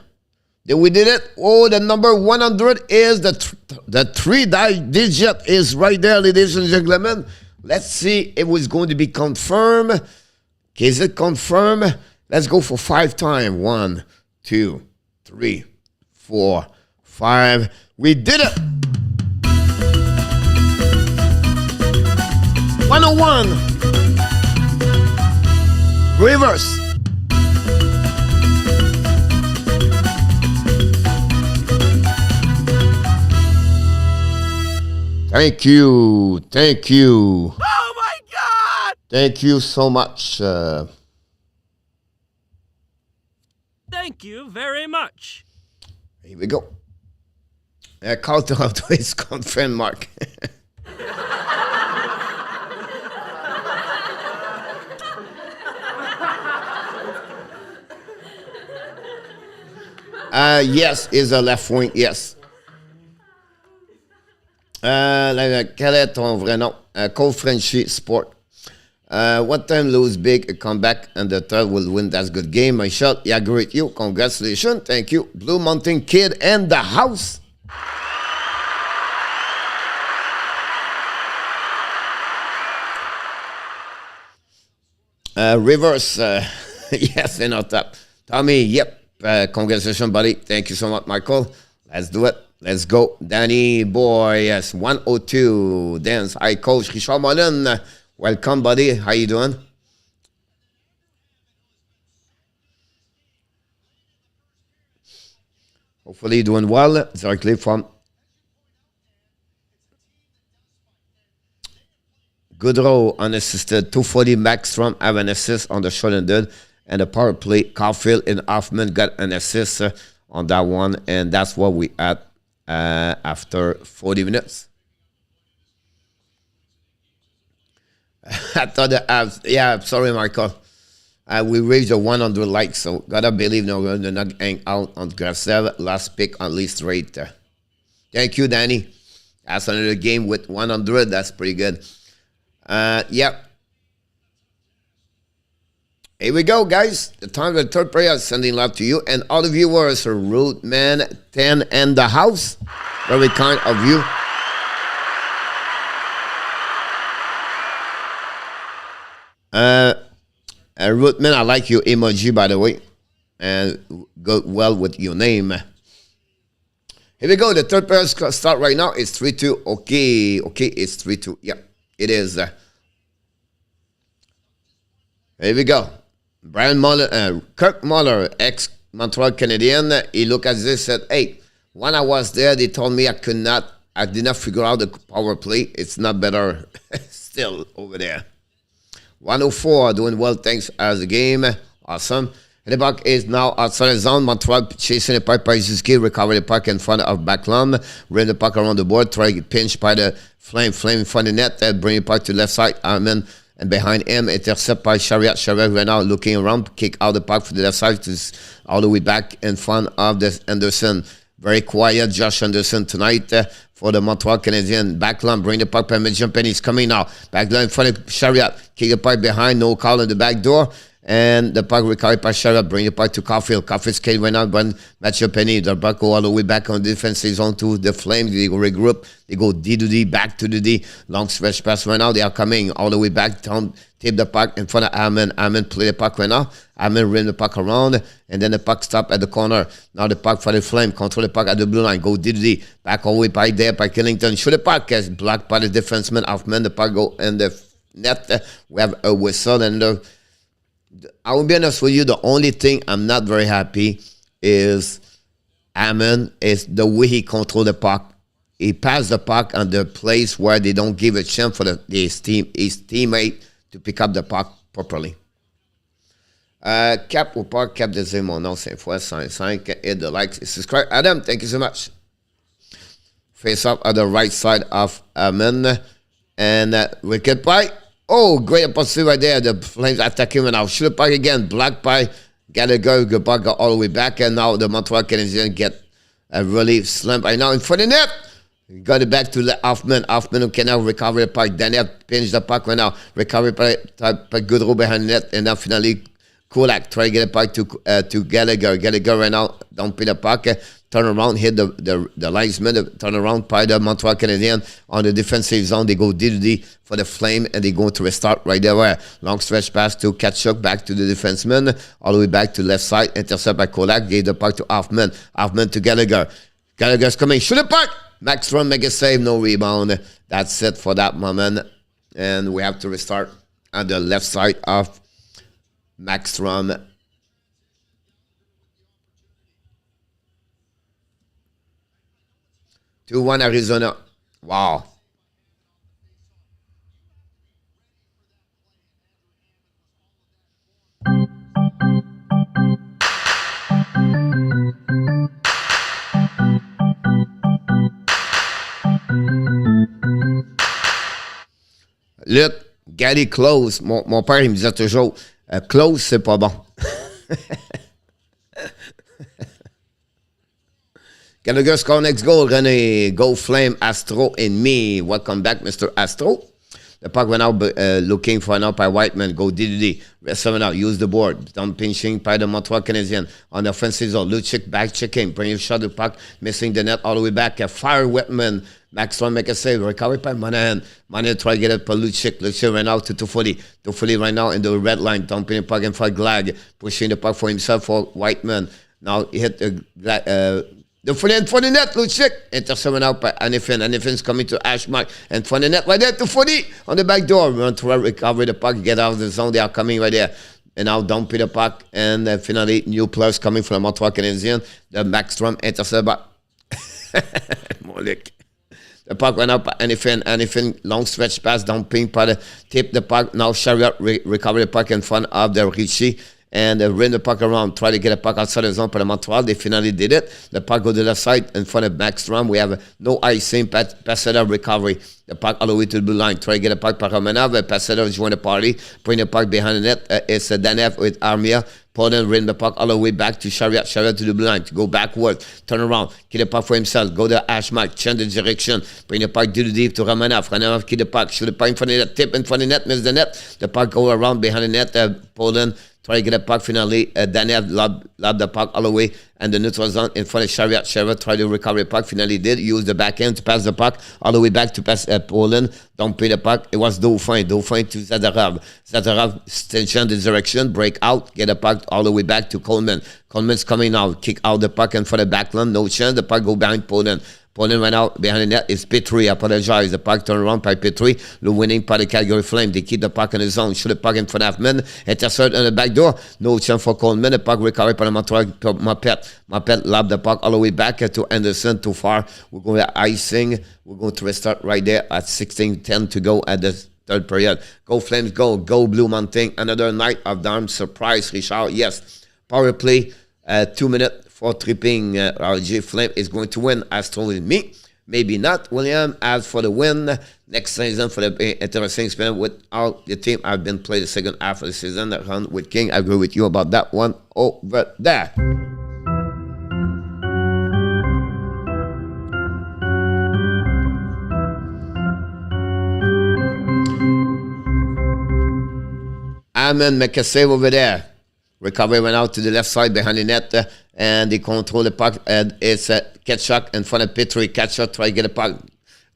We did it. Oh, the number 100 is the 3-digit is right there, ladies and gentlemen. Let's see if it's going to be confirmed. Is it confirmed? Let's go for 5 times. 1, 2, 3, 4, 5. We did it. 101. Reverse. Thank you. Thank you. Oh my God! Thank you so much. Thank you very much. Here we go. Call to have to his confirmed Mark. Yes, is a left wing, yes. Quel est ton vrai nom? Cole Frenchy Sport. One time lose big, a comeback, and the third will win. That's good game. My shot. Yeah, great. You. Congratulations. Thank you. Blue Mountain Kid and the house. Reverse. Yes, and on top. Tommy, yep. Congratulations, buddy. Thank you so much, Michael. Let's do it. Let's go. Danny boy, yes. 102. Dance. Hi, Coach Richard Mullen. Welcome, buddy. How you doing? Hopefully doing well. Directly from Gaudreau, unassisted. 240 Markstrom have an assist on the shot and did. And the power play, Caulfield and Hoffman got an assist on that one. And that's what we had after 40 minutes. I thought that, yeah, sorry, Michael. We reached the 100 likes, so gotta believe no we're not hang out on Grasev. Last pick on least rate. Thank you, Danny. That's another game with 100. That's pretty good. Yep. Here we go, guys. The time of the third prayer is sending love to you and all the viewers. Rootman 10 and the house. Very kind of you. Rootman, I like your emoji, by the way. And go well with your name. Here we go. The third prayer start right now. It's 3-2. Okay, it's 3-2. Yeah, it is. Here we go. Brian Muller, Kirk Muller, ex-Montreal Canadiens, he looked at this and said, hey, when I was there, they told me I did not figure out the power play. It's not better still over there. 104, doing well, thanks as a game. Awesome. And the puck is now outside the zone. Montreal chasing the puck by Suzuki. Recover the puck in front of Backlund. Bring the puck around the board. Try to get pinched by the Flame. Flame in front of the net. Bring the puck to the left side. Hammond. And behind him, intercept by Chiarot. Chiarot right now looking around. Kick out the puck for the left side. All the way back in front of the Anderson. Very quiet Josh Anderson tonight for the Montreal Canadiens. Backlund, bring the puck by Mangiapane. He's coming now. Backlund in front of Chiarot. Kick the puck behind. No call in the back door. And the puck recovered by Chiarot. Bring the puck to Caulfield. Caulfield skating right now. But Mangiapane. The puck go all the way back on the defensive zone to the Flames. They go regroup. They go D to D, back to the D. Long stretch pass right now. They are coming all the way back down. Tip the puck in front of Hammond. Hammond play the puck right now. Hammond rim the puck around. And then the puck stop at the corner. Now the puck for the Flame. Control the puck at the blue line. Go D to D. Back all the way by there by Killington. Shoot the puck. As blocked by the defenseman. Hoffman. The puck go in the net. We have a whistle. And I will be honest with you. The only thing I'm not very happy is Hammond is the way he control the puck. He passed the puck on the place where they don't give a chance for his teammate to pick up the puck properly. Cap ou pas cap de dire mon nom 5 fois 5 hit the likes subscribe. Adam, thank you so much. Face up at the right side of Hammond and wicket by. Oh, great opportunity right there. The Flames attacking him now. Shoot the puck again. Blocked by Gallagher. The puck go all the way back. And now the Montreal Canadiens get a really slam right now in front of the net. He got it back to Hoffman. Hoffman who can now recover the puck. Daniel pinch the puck right now. Recover by Gaudreau behind the net. And now finally Kulak try to get it back to Gallagher. Gallagher right now don't pay the puck. Turn around, hit the linesman, turn around by the Montreal Canadiens on the defensive zone. They go D for the Flame, and they go to restart right there. Where long stretch pass to Kachuk, back to the defenseman, all the way back to left side, intercept by Kulak, gave the puck to Hoffman. Hoffman to Gallagher. Gallagher's coming, shoot the puck! Markstrom make a save, no rebound. That's it for that moment. And we have to restart on the left side of Markstrom. 2-1 Arizona. Wow. Look, Gary close. Mon père, il me disait toujours, close, c'est pas bon. Gallagher score next goal. René, go Flame, Astro, and me. Welcome back, Mr. Astro. The puck went out looking for an out by Whiteman. Go DDD. Rest of it out. Use the board. Down pinching by the Montreal Canadiens. On the offensive zone. Lucic back checking. Bring your shot the puck. Missing the net all the way back. Fire Whitman. Markstrom make a save. Recovered by Monahan. Monahan try to get it for Lucic. Lucic ran out to Toffoli. Toffoli right now in the red line. Dumping the puck in front of Glag. Pushing the puck for himself for Whiteman. Now he hit the full end for the net, Lucic. Intercepted out by Anifin. Anifin's coming to Ashmark. And for the net right there to Fody on the back door. We want to recover the puck, get out of the zone. They are coming right there. And now dumping the puck. And finally, new players coming from the Montreal Canadiens. The Markstrom intercepted by Molik. The puck went up by Anifin. Anifin, long stretch pass, dumping by the tip the puck. Now Chiarot recover the puck in front of the Richie. And ran the puck around, try to get a puck outside the zone for the Montreal. They finally did it. The puck go to the left side in front of Markstrom. We have no icing, Paseda recovery. The puck all the way to the blue line. Try to get a puck by Romanov. Paseda join the party. Bring the puck behind the net. It's Danev with Armia. Poland ran the puck all the way back to Chiarot. Chiarot to the blue line. To go backward. Turn around. Get the puck for himself. Go to Ashmark. Change the direction. Bring the puck to the deep to Romanov. Romanov keep the puck. Shoot the puck in front of the net. Tip in front of the net. Miss the net. The puck go around behind the net. Poland try to get a puck finally. Daniel lobbed the puck all the way. And the neutral zone in front of Chiarot. Chiarot tried to recover the puck. Finally did. Use the backhand to pass the puck all the way back to pass Poland. Don't pay the puck. It was Dauphin. Dauphin to Zadarav. Zadarav change the direction. Break out. Get the puck all the way back to Coleman. Coleman's coming out. Kick out the puck in front of Backlund. No chance. The puck go behind Poland. Poland went out behind the net. It's Petrie. I apologize. The puck turned around by Petrie. The winning by the Calgary Flames. They keep the puck in the zone. Shoot the puck in front of Hammond. Intercept on the back door. No chance for Coleman. The puck recovered by the Montreal. Mapet lobbed the puck all the way back to Anderson. Too far. We're going to icing. We're going to restart right there at 16:10 to go at the third period. Go Flames, go. Go Blue Mountain. Another night of damn surprise, Richard. Yes. power play, 2 minutes for tripping. RJ Flame is going to win, as told me. Maybe not, William. As for the win, next season for the interesting experience without the team, I've been played the second half of the season. That run with King, I agree with you about that one over there. Hammond make a save over there. Recovery went out to the left side behind the net, and they control the puck. And it's a Ketchuk in front of Petrie. Ketchuk try to get a puck.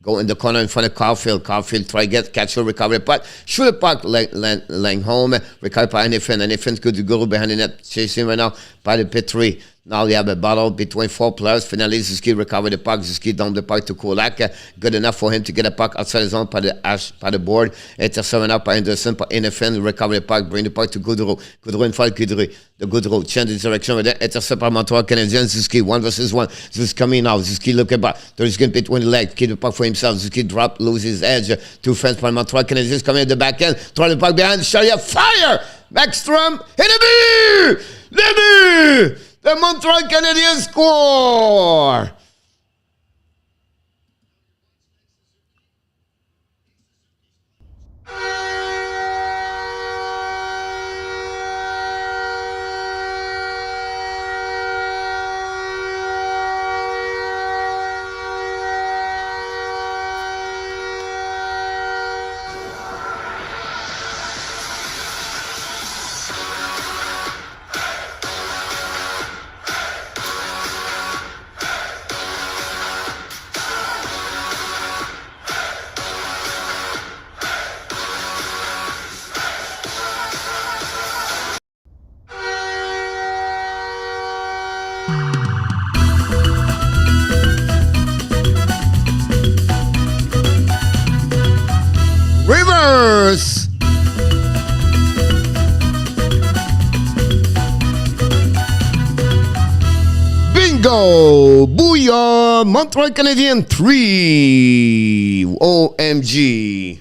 Go in the corner in front of Caulfield. Caulfield try to get Ketchuk, recover the puck. Shoot the puck, Lindholm. Recover by Anyfin. Anyfin's good to go behind the net. Chasing right now by the Petrie. Now they have a battle between 4 players. Finally, Suzuki recover the puck. Suzuki down the puck to Kulak. Good enough for him to get a puck outside his own by the board. It's 7 up by Anderson. By Anyfin, recover the puck. Bring the puck to Gaudreau. Gaudreau in front of Gaudreau. The Gaudreau change the direction with it. It's a by Montreal Canadiens. Suzuki 1 versus 1. Suzuki coming now. Suzuki looking back. There's going between the legs. Keep the puck for himself. Suzuki drop, lose his edge. 2 fans by Montreal Canadiens coming at the back end. Throw the puck behind. Chiarot, fire! Markstrom hit the beer! The beer! The Montreal Canadiens score! Reverse! Bingo! Booyah! Montreal Canadiens 3! OMG!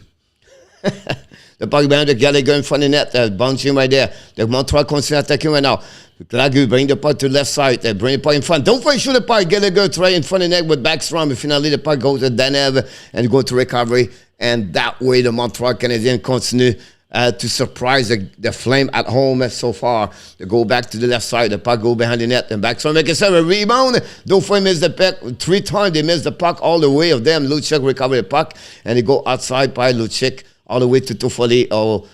The puck behind the Gallagher in front of the net. Bouncing right there. The Montreal constantly attacking right now. Gallagher bring the puck to the left side. They bring the puck in front. Don't fight, shoot the puck. Gallagher try in front of the net with Markstrom. And finally the puck goes to Danev and go to recovery. And that way the Montreal Canadiens continue to surprise the Flame at home so far. They go back to the left side. The puck go behind the net. And Markstrom make a rebound. Dauphin miss the puck 3 times. They miss the puck all the way of them. Lucic recover the puck. And they go outside by Lucic all the way to Toffoli or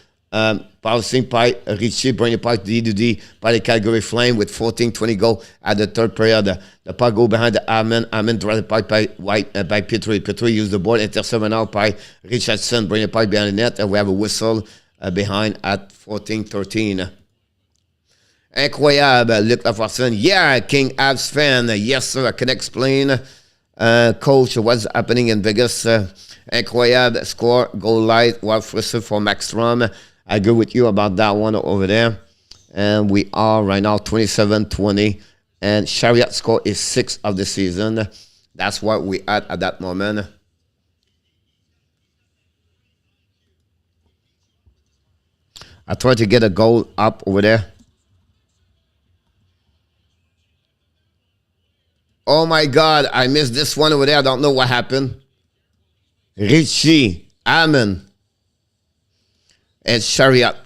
passing by Richie, bring the puck D2D by the Calgary Flames with 14-20 goal at the third period. The puck go behind the Hammond. Hammond draw the puck by Petrie. Petrie use the ball. Intercept now by Richardson. Bring the puck behind the net. And we have a whistle behind at 14-13. Incroyable. Luc Laforcine. Yeah, King Avs fan. Yes, sir. I can explain. Coach, what's happening in Vegas? Incroyable. Score. Goal light. Well, first for Markstrom. I agree with you about that one over there. And we are right now 27-20. And Chiarot score is 6 of the season. That's what we at that moment. I tried to get a goal up over there. Oh my God, I missed this one over there. I don't know what happened. Richie, Hammond, and Chiarot.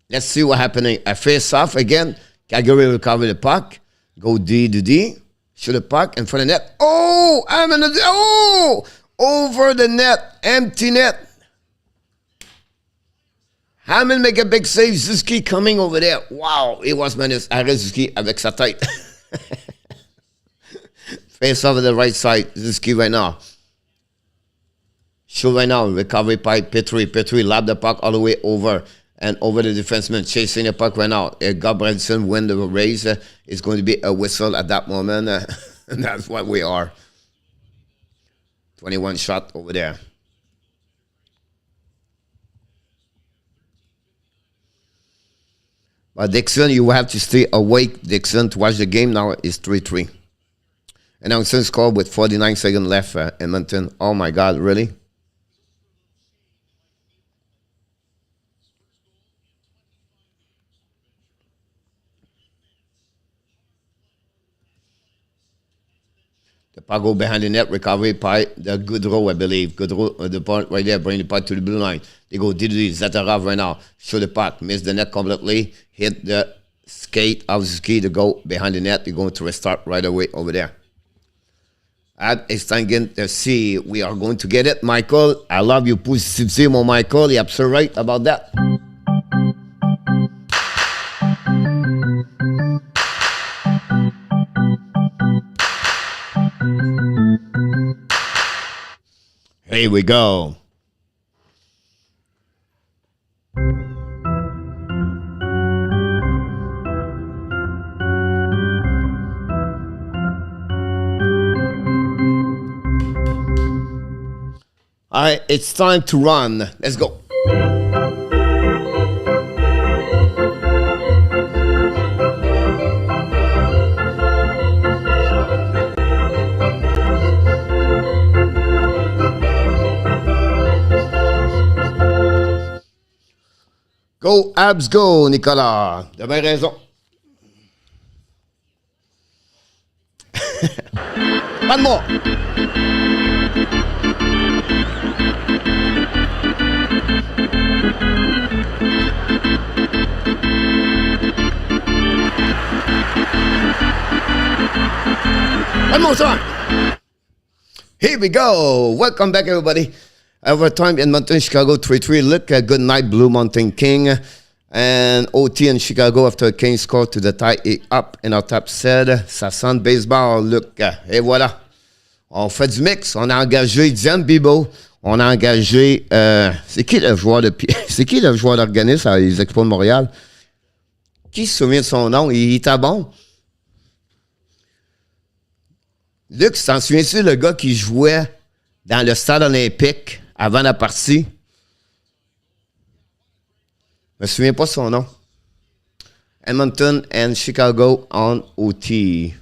Let's see what happening. A face off again. Calgary recover the puck. Go D to D. Shoot the puck in front of the net. Oh, Hammond. Oh, over the net. Empty net. Hammond make a big save. Suzuki coming over there. Wow, it was minus. Arrête Suzuki avec sa tête. Face over the right side. Suzuki right now. Shoot right now. Recovery by Petrie. Petrie lap the puck all the way over. And over the defenseman chasing the puck right now. Gabrielson win the race. It's going to be a whistle at that moment. And that's what we are. 21 shot over there. But Dixon, you have to stay awake, Dixon, to watch the game. Now it's 3-3. And now since scored with 49 seconds left, Edmonton. Oh my God, really? The puck go behind the net, recovery by the Gaudreau, I believe. Gaudreau, the puck right there, bring the puck to the blue line. They go Didi Zatarov right now. Show the puck, miss the net completely, hit the skate of Suzuki to go behind the net. They're going to restart right away over there. It's time again to see. We are going to get it, Michael. I love you, positive, Michael. You're absolutely right about that. Here we go. All right, it's time to run. Let's go. Go, Abs, go, Nicolas. T'as bien raison. Pas de moi. One more time. Here we go. Welcome back, everybody. Overtime in Montreal, Chicago 3-3. Look, good night, Blue Mountain King. And OT in Chicago after King scored to the tie it up in our top set. Ça sent baseball. Look, et voilà. On fait du mix. On a engagé Diane Bibo. On a engagé... c'est qui le joueur de... C'est qui le joueur d'organisme à les Expos de Montréal? Qui se souvient de son nom? Il était bon. Luc, t'en souviens-tu le gars qui jouait dans le stade olympique avant la partie? Je me souviens pas son nom. Edmonton and Chicago on OT.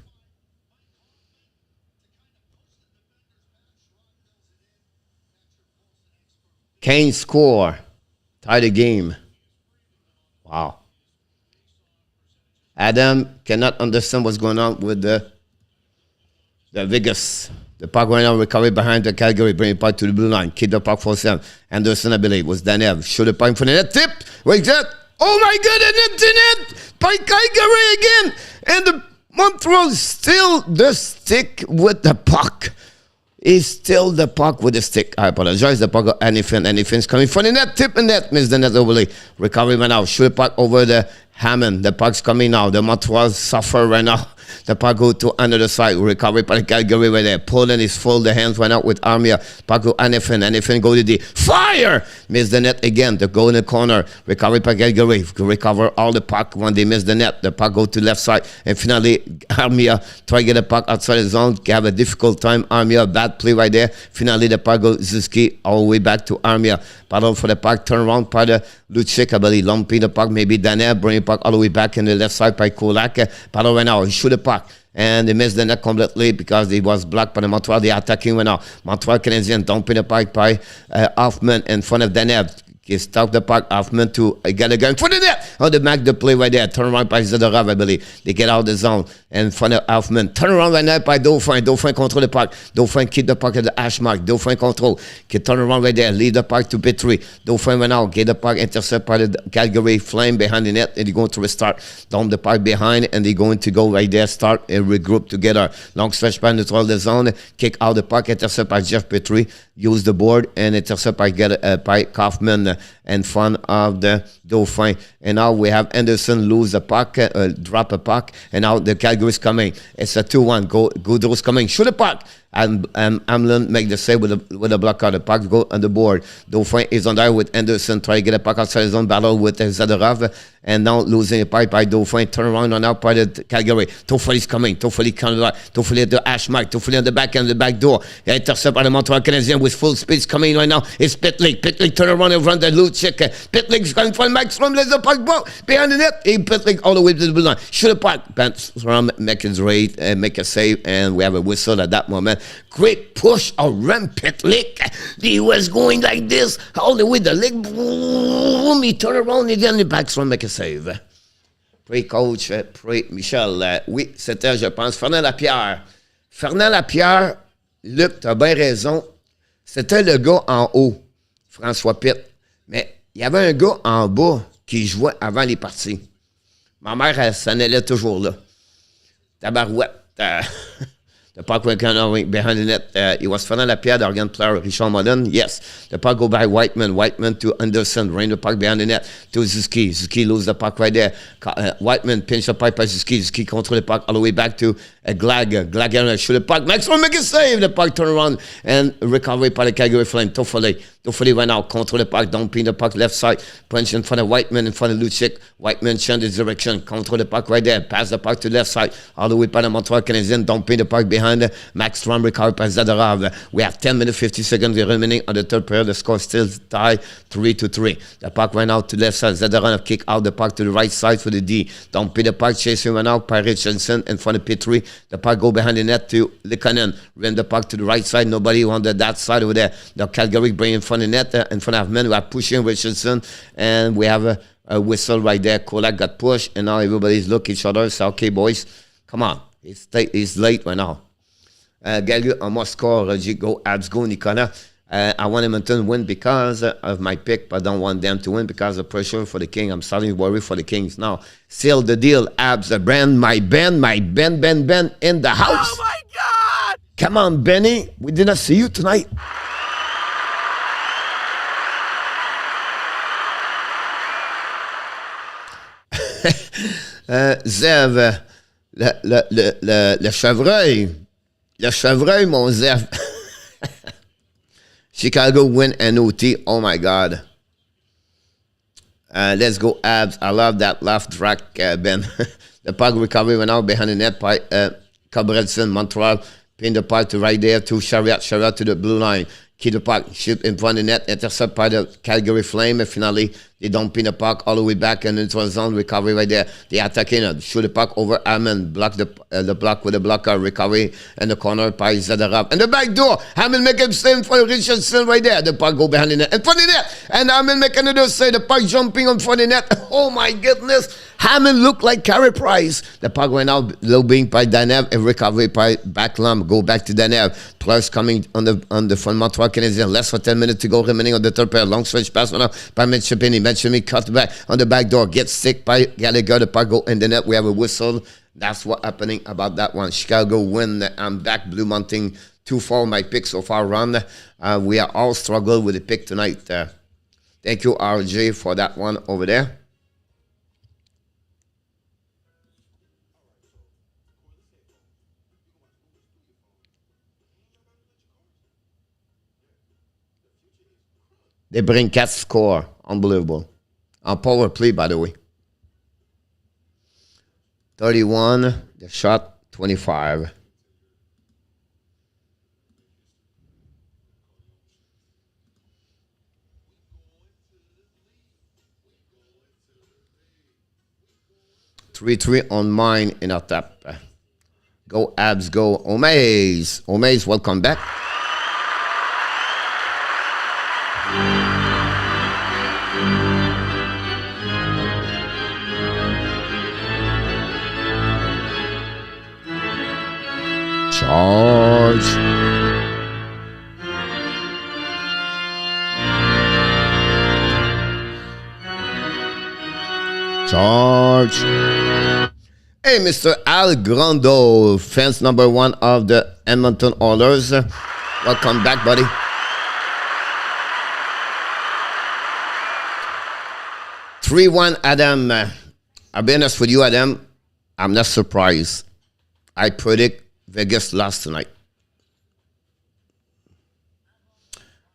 Kane score. Tie the game. Wow. Adam cannot understand what's going on with the Vegas. The puck right now recovery behind the Calgary, bring it back to the blue line. Keep the puck for Sam. Anderson, I believe, was Danev. Show the puck for the net. Tip. Wait, that. Oh my God, an empty net by Calgary again. And the Montreal still the stick with the puck. He's still the puck with the stick. I apologize. The puck got anything's coming for the net. Tip and net. Miss the net overlay. Recovery right now. Show the puck over the Hammond. The puck's coming now. The Montreal suffer right now. The puck go to another side. Recovery by Calgary right there. Poland is full. The hands went out with Armia. Puck go anything go to the fire. Miss the net again. The goal in the corner. Recovery by Calgary. Recover all the puck when they miss the net. The puck go to left side. And finally, Armia try to get the puck outside the zone. Have a difficult time. Armia, bad play right there. Finally, the puck goes Zuski all the way back to Armia. Battle for the puck. Turn around by the Lucic, I believe. Lumping the puck. Maybe Danev. Bring the puck all the way back in the left side by Kolak. Battle right now. He shoot the puck. And they missed the net completely because he was blocked by the Montreal. They are attacking right now. Montreal Canadiens dumping the puck by Hoffman in front of Danev. He stopped the puck. Hoffman to get a gun for the net. On the back, the play right there. Turn around by Zadorov, I believe. They get out of the zone in front of Hoffman. Turn around right now by Dauphin. Dauphin control the puck. Dauphin keep the puck at the hash mark. Dauphin control. Can turn around right there. Lead the puck to Petrie. Dauphin right now. Get the puck intercept by the Calgary Flame behind the net. And they're going to restart. Dump the puck behind. And they're going to go right there. Start and regroup together. Long stretch by neutral the zone. Kick out the puck. Intercept by Jeff Petrie. Use the board. And intercept by Kaufman in front of the Dauphin. And now we have Anderson lose the puck, drop a puck, and now the Calgary's coming. It's a 2-1. Gaudreau's coming. Shoot the puck. And Hammond make the save with a block out. The puck go on the board. Dauphin is on there with Anderson. Try to get a puck outside his own battle with Zadorov. And now losing a puck by Dauphin. Turn around on out by the Calgary. Toffoli's coming. Toffoli coming back. Toffoli at the hash mark. Toffoli on the back end, the back door. Intercept by the Montreal Canadiens with full speed coming right now. It's Pitlick. Pitlick turn around in front of the Lucic. Pitlick's going for Markstrom. Let the puck go behind the net. Pitlick all the way to the blue line. Shoot a puck. Markstrom make his rate and make a save. And we have a whistle at that moment. Great push around Pitlick. He was going like this all the way the leg. Boom, he turned around and then the Markstrom make a save. Pray coach, pray Michel. Oui, c'était, je pense, Fernand Lapierre. Fernand Lapierre, Luc, t'as bien raison. C'était le gars en haut, François Pitt. Mais il y avait un gars en bas qui jouait avant les parties. Ma mère, elle s'en allait toujours là. Tabarouette. The puck went behind the net. It was Fernand Lapierre, the Argent player, Richard Modern. Yes. The puck go by Whiteman. Whiteman to Anderson. Rain the puck behind the net to Suzuki. Suzuki lose the puck right there. Whiteman pinch the puck by Suzuki. Suzuki control the puck all the way back to Glag. Glag shoot the puck. Maxwell make a save. The puck turn around and recovery by the Calgary Flames. Toffoli went out. Control the puck. Dumping the puck left side. Punch in front of Whiteman, in front of Lucic. Whiteman change the direction. Control the puck right there. Pass the puck to left side. All the way by the Montreal Canadiens. Dumping the puck behind Markstrom, recovered by Zadorov. We have 10 minutes, 50 seconds remaining on the third period. The score still tied 3-3. The puck went out to left side. Zadorov kick out the puck to the right side for the D. Dumping the puck. Chasing went out by Richardson in front of Petrie. The puck go behind the net to Likanen. Ran the puck to the right side. Nobody on that side over there. The Calgary bring in front of the net. In front of men. We are pushing Richardson. And we have a whistle right there. Kolak got pushed. And now everybody's looking at each other. So, okay, boys. Come on. It's late right now. Gallagher almost score. Go Abs, go Nicola. I want Edmonton to win because of my pick, but I don't want them to win because of pressure for the King. I'm starting to worry for the Kings now. Seal the deal. Abs, the brand, my Ben in the house. Oh my God! Come on, Benny. We did not see you tonight. Zev, le chevreuil. Le chevreuil, mon Zef. Chicago win an OT. Oh, my God. Let's go, Abs. I love that laugh track, Ben. The puck recovery went out behind the net by Cabredson, Montreal. Pin the puck to right there to Chiarot. Chiarot to the blue line. Keep the puck, shoot in front of the net, intercept by the Calgary Flames. And finally, they don't pin the puck all the way back and into a zone recovery right there. They attack in, shoot the puck over Hammond, block the block with the blocker, recovery in the corner by Zadorov. And the back door, Hammond make him save for Richardson right there. The puck go behind the net, in front of the net. And Hammond make another save, the puck jumping on front of the net. Oh my goodness. Hammond looked like Carey Price. The puck went out, low being by Danev, and recovery by Backlum. Go back to Danev. Plus coming on the front Montreal Canadiens. Less than 10 minutes to go remaining on the third pair. Long stretch pass now by Mangiapane. Mangiapane cut back on the back door. Gets stick by Gallagher. The puck go in the net. We have a whistle. That's what happening about that one. Chicago win. I'm back. Blue Mountain 2-4. My pick so far run. We are all struggle with the pick tonight. Thank you, RJ, for that one over there. They bring Cat score. Unbelievable. On power play, by the way. 31. The shot, 25. Three on mine in our tap. Go Abs, go Omaze. Omaze, welcome back. Charge. Charge. Hey, Mr. Al Grando, fans number 1 of the Edmonton Oilers. Welcome back, buddy. (3-1) Adam. I'll be honest with you, Adam. I'm not surprised. I predict Vegas lost tonight.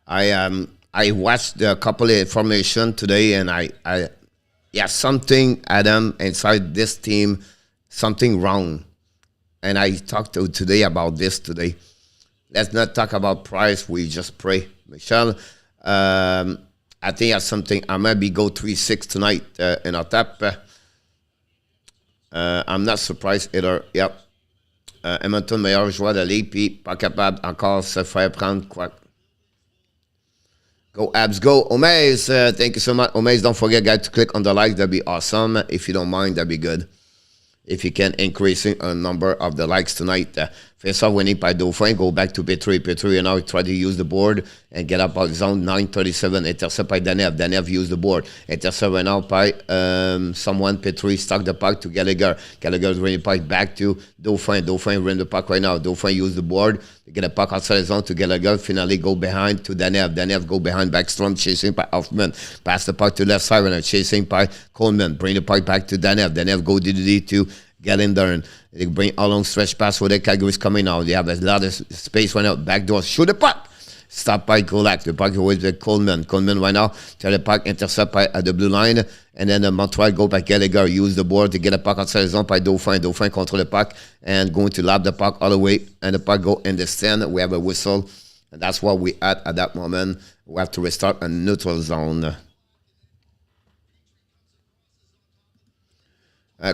I watched a couple of information today, and I something, Adam, inside this team, something wrong. And I talked to today about this today. Let's not talk about price. We just pray. Michelle, I think that's something. I might be go 3-6 tonight in our tap. I'm not surprised either. Yep. Edmonton, meilleur joueur de la ligue, puis pas capable encore se faire prendre quoi. Go Abs, go. Omaze, thank you so much. Omaze, don't forget, guys, to click on the like. That'd be awesome. If you don't mind, that'd be good. If you can increasing a number of the likes tonight. Face-off winning by Dauphin. Go back to Petrie. Petrie now try to use the board and get up out zone 9:37. Intercept by Danev. Danev used the board. Intercept right now by someone. Petrie stuck the puck to Gallagher. Gallagher's running the puck back to Dauphin. Dauphin ran the puck right now. Dauphin used the board to get a puck outside the zone to Gallagher. Finally go behind to Danev. Danev go behind Markstrom. Chasing by Hoffman. Pass the puck to left side right now. Chasing by Coleman. Bring the puck back to Danev. Danev go DDD to Gallagher. They bring a long stretch pass where the Calgary's coming out. They have a lot of space right now. Back door. Shoot the puck. Stop by Kolak. The puck always with Coleman. Coleman right now. Tell the puck intercept by at the blue line. And then Montreal go by Gallagher. Use the board to get a puck outside the zone by Dauphin. Dauphin control the puck and going to lob the puck all the way. And the puck go in the stand. We have a whistle. And that's what we at that moment. We have to restart a neutral zone.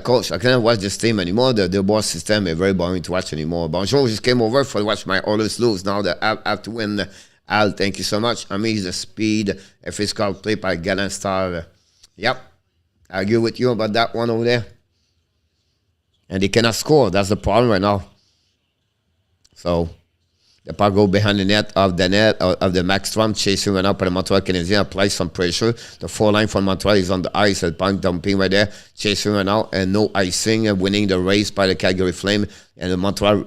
Coach, I cannot watch this team anymore. The board system is very boring to watch anymore. Bonjour, just came over for to watch my Oilers lose. Now that I have to win. Al, thank you so much. I mean, the speed, a physical play by Gallant Star. Yep, I agree with you about that one over there. And they cannot score. That's the problem right now. So, the puck go behind the net of the Markstrom, chasing right now by the Montreal Canadiens, apply some pressure. The 4 line from Montreal is on the ice, the puck dumping right there, chasing right now, and no icing, winning the race by the Calgary Flames, and the Montreal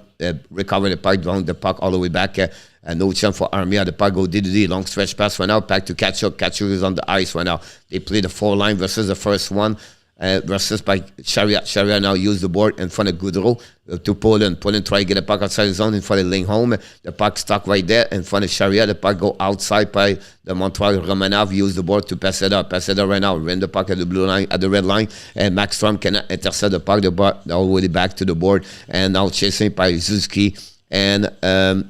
recover the puck, down the puck all the way back, and no chance for Armia. The puck go DDD, long stretch pass right now, back to Chiarot. Chiarot is on the ice right now. They play the 4 line versus the first one. Versus by Chiarot. Chiarot now use the board in front of Gaudreau to Poland. Poland try to get a puck outside the zone in front of Lindholm. The puck stuck right there in front of Chiarot. The puck go outside by the Montreal. Romanov use the board to pass it up. Pass it up right now. Ran the puck at the blue line, at the red line. And Markstrom cannot intercept the puck. The puck all the way back to the board. And now chasing by Suzuki and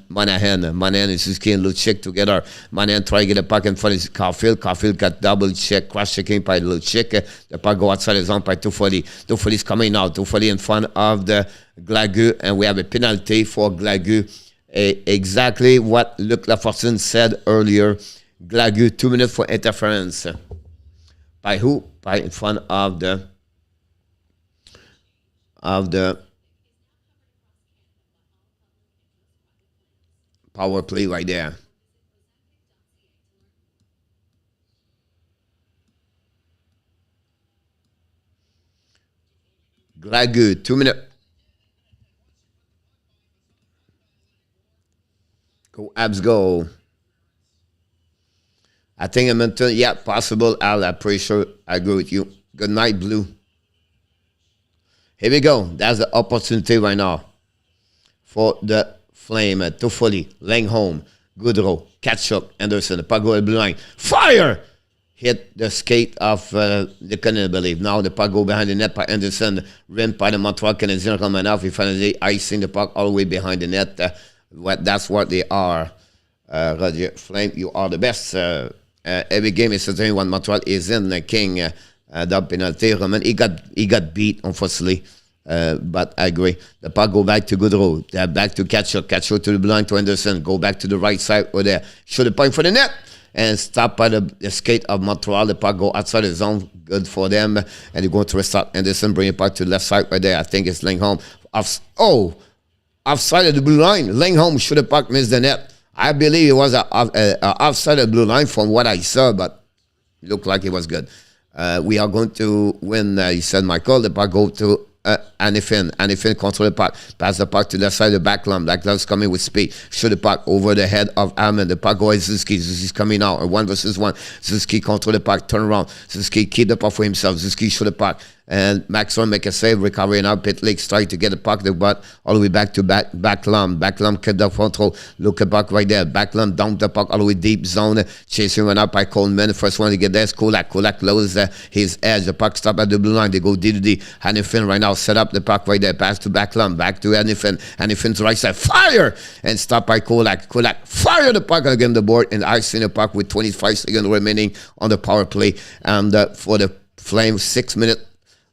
Monahan and Suzuki and Lucic together. Monahan try to get a puck in front of Caulfield. Caulfield got double check, cross checking by Lucic. The puck go outside the zone by Toffoli. Toffoli's coming now. Toffoli in front of the Glagu, and we have a penalty for Glagu. Exactly what Luc Lafortune said earlier. Glagu, 2 minutes for interference. By who? By in front of the power play right there. Glagu, 2 minutes. Go Abs, go. I think Edmonton, yeah, possible. Al, I'm pretty sure I agree with you. Good night, Blue. Here we go. That's the opportunity right now for the Flame, Toffoli, Lindholm, Gaudreau, Chiarot, Anderson, the puck go to the blue line. Fire! Hit the skate of the Canadian, I believe. Now the puck go behind the net by Anderson. Ran by the Montreal Canadiens coming off. He finally icing the puck all the way behind the net. That's what they are. Roger Flame, you are the best. Every game is certainly when Montreal is in the king. That penalty, Roman, he got beat, unfortunately. But I agree. The puck go back to Gaudreau. Back to Chiarot. Chiarot to the blue line to Anderson. Go back to the right side over there. Shoot the puck for the net. And stop by the skate of Montreal. The puck go outside the zone. Good for them. And they're going to restart Anderson. Bring it back to the left side right there. I think it's Lindholm. Offside of the blue line. Lindholm shoot the puck, miss the net. I believe it was offside of the blue line from what I saw, but it looked like it was good. We are going to win, he said, Michael. The puck go to Anifin control the puck. Pass the puck to the side of Backlund. Backlund's coming with speed. Shoot the puck over the head of Hammond. The puck goes Suzuki. Suzuki's coming out. 1 versus 1. Suzuki control the puck. Turn around. Suzuki keep the puck for himself. Suzuki shoot the puck. And Markstrom make a save. Recovery now. Pit Lakes trying to get the puck. The butt all the way back to Backlund. Backlund kept the control. Look at puck right there. Backlund down the puck all the way deep zone. Chasing run up by Coleman. The first one to get there is Kolak. Kolak loses his edge. The puck stop at the blue line. They go DDD. Hannifin right now set up the puck right there. Pass to Backlund. Back to Hannifin. Hannifin's right side. Fire! And stop by Kolak. Kolak fire the puck against the board. And icing the puck with 25 seconds remaining on the power play. And for the Flames, 6 minutes.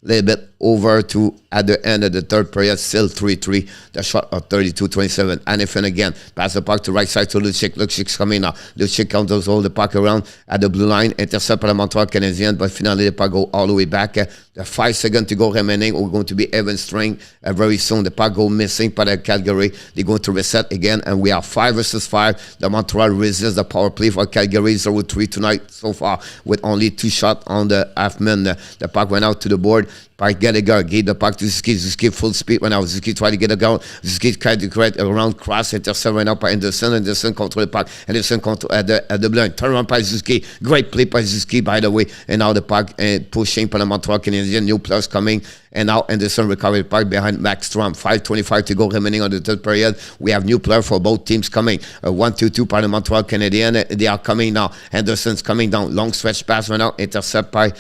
A little bit over to at the end of the third period, still 3-3. The shot of 32-27. Anything again. Pass the puck to right side to Lucic. Lucic's coming now. Lucic counters all the puck around at the blue line. Intercept by the Montreal Canadiens, but finally the puck go all the way back. The 5 seconds to go remaining. We're going to be even string very soon. The puck go missing by the Calgary. They're going to reset again, and we are 5 versus 5. The Montreal resists the power play for Calgary 0-3 tonight so far with only 2 shots on the Hoffman. The puck went out to the board. Pike Gallagher gave the puck to Suzuki. Suzuki full speed right now. Suzuki tried to get it down. Suzuki tried to create around cross. Intercept right now by Anderson. Anderson control the puck. Anderson control at the blind. Turn around by Suzuki. Great play by Suzuki, by the way. And now the puck pushing by the Montreal Canadiens. New players coming. And now Anderson recovered the puck behind Markstrom. 5:25 to go remaining on the third period. We have new players for both teams coming. 1-2-2 by the Montreal Canadiens. They are coming now. Anderson's coming down. Long stretch pass right now. Intercept by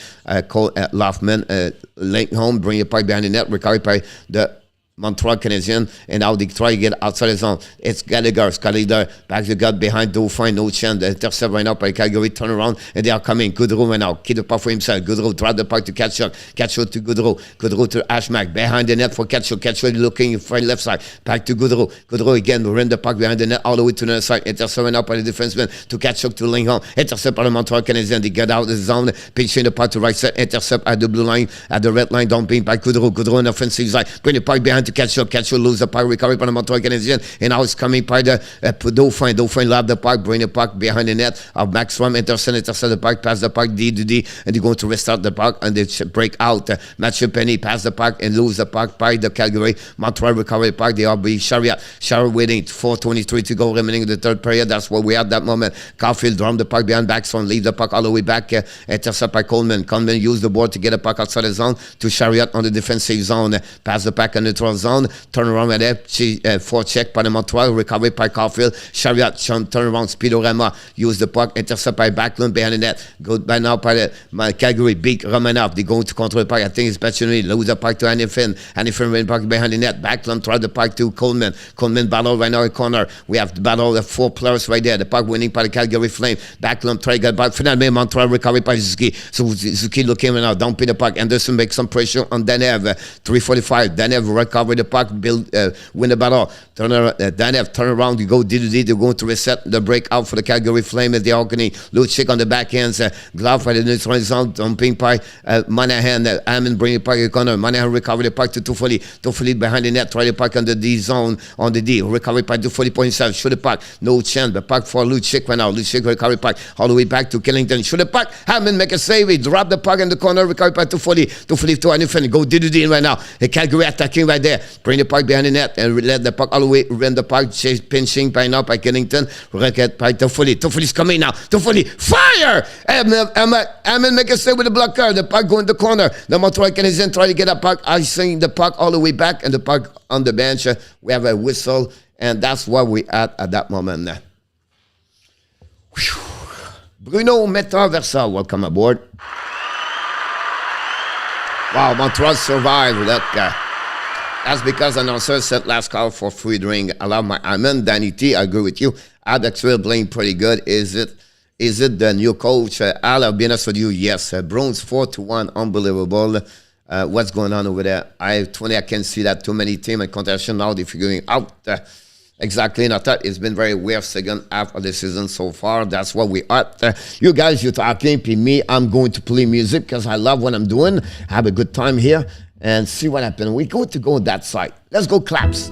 Cole Hoffman. Lindholm bring the puck behind the net. Recovered by the Montreal Canadiens, and now they try to get outside the zone. It's Gallagher. Gallagher back to gut behind Dauphin. No chance. The intercept right now by Calgary. Turn around, and they are coming. Gaudreau right now. Keep the puck for himself. Gaudreau drop the puck to Chiarot. Chiarot to Gaudreau. Gaudreau to Ashmack. Behind the net for Chiarot. Chiarot looking for left side. Back to Gaudreau. Gaudreau again. Run the puck behind the net all the way to the other side. Intercept right now by the defenseman to Chiarot to Lindholm. Intercept by the Montreal Canadiens. They get out of the zone. Pitching the puck to right side. Intercept at the blue line. At the red line. Dumping by Gaudreau. Gaudreau on the offensive side. Bring the puck behind to Chiarot. Chiarot lose the puck. Recovery by the Montreal Canadiens. And now it's coming by the Dauphin. Dauphin love the puck. Bring the puck behind the net of Markstrom. Intercept the puck. Pass the puck D to D. And they're going to restart the puck. And they break out. Matthew Penny pass the puck and lose the puck by the Calgary. Montreal recover the puck. They are being Chiarot. Chiarot waiting. 4:23 to go remaining in the third period. That's what we had that moment. Caulfield drum the puck behind Markstrom. Leave the puck all the way back. Intercept by Coleman. Coleman use the board to get the puck outside the zone to Chiarot on the defensive zone. Pass the puck in the neutral zone. Turn around right there. For check by the Montreal. Recovery by Caulfield. Chiarot turn around. Speedorama. Use the puck. Intercept by Backlund behind the net. Go by now by the Calgary. Big Romanov. They're going to control the puck. I think it's Petchini. Lose the puck to Hannifin. Hannifin went back behind the net. Backlund tried the puck to Coleman. Coleman battle right now in corner. We have the battle of 4 players right there. The puck winning by the Calgary Flames. Backlund try to get back. Finally, Montreal recovered by Suzuki. So Suzuki looking right now. Dumping the puck. Anderson makes some pressure on Danev. 3:45. Danev recover the puck. Win the battle. Danev turn around. You go D2D. They're going to reset the breakout for the Calgary Flames as the Albany. Lucic on the back ends. Glove by the neutral zone. Dumping by Monahan. Hammond bring the puck in the corner. Monahan recover the puck to Toffoli. Toffoli behind the net. Try the puck on the D zone. On the D. Recovery by Toffoli point himself. Shoot the puck. No chance. The puck for Lucic right now. Lucic recovery puck. All the way back to Killington. Shoot the puck. Hammond make a save. He drop the puck in the corner. Recovery by Toffoli. Toffoli to anything. Go D2D right now. The Calgary attacking right there. Bring the puck behind the net and let the puck all the way. Run the puck. Chase pinching by now by Killington. Record by Toffoli. Toffoli's coming now. Toffoli. Fire! Hammond make a save with the blocker. The puck go in the corner. The Montreal Canadiens try to get a puck. I sing the puck all the way back and the puck on the bench. We have a whistle and that's what we at that moment. Whew. Bruno Metaversa, welcome aboard. Wow, Montreal survived. Look, that's because announcer said last call for free drink. I love my Hammond. Danny T, I agree with you. Alex will playing pretty good. Is it the new coach? I'll be honest with you. Yes. Bruins 4-1. Unbelievable. What's going on over there? I can't see that too many teams in contention now. They're figuring out exactly. And I thought it's been very weird second half of the season so far. That's what we are. You guys, you're talking. Me, I'm going to play music because I love what I'm doing. Have a good time here and see what happens. We're going to go on that side. Let's go claps.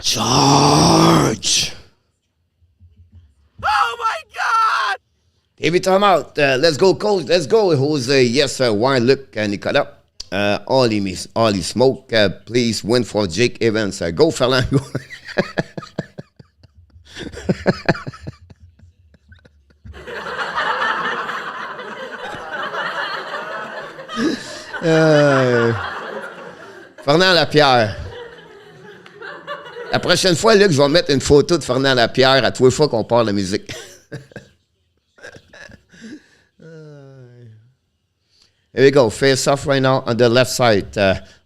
Charge! Oh my God! David, time out. Let's go, coach. Let's go. Who's yes, sir? Why look, Nicola? Ollie Smoke, please win for Jake Evans. Go, Fernand. Go. Fernand Lapierre. La prochaine fois, Luc, je vais mettre une photo de Fernand Lapierre à toutes les fois qu'on parle de musique. Here we go. Face off right now on the left side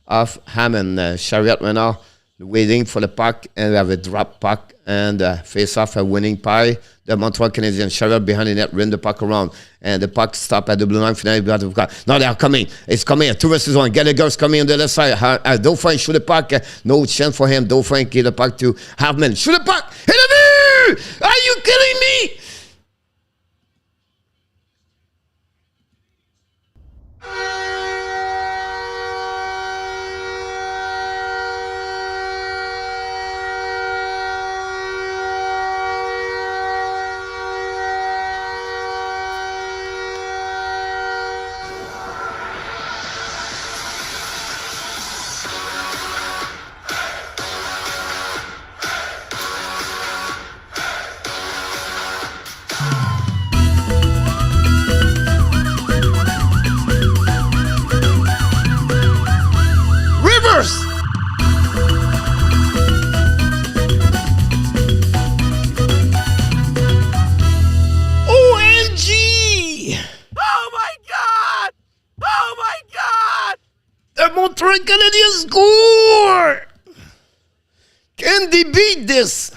of Hammond. Chiarot right now waiting for the puck, and we have a drop puck and face off a winning pie. The Montreal Canadiens. Chiarot behind the net, rim the puck around, and the puck stop at the blue line. Now they are coming. It's coming. 2 versus 1. Gallagher's coming on the left side. Dauphin shoot the puck. No chance for him. Dauphin give the puck to Hoffman. Shoot the puck. Hit the Are you kidding me? Montreal Canadiens score! Can they beat this?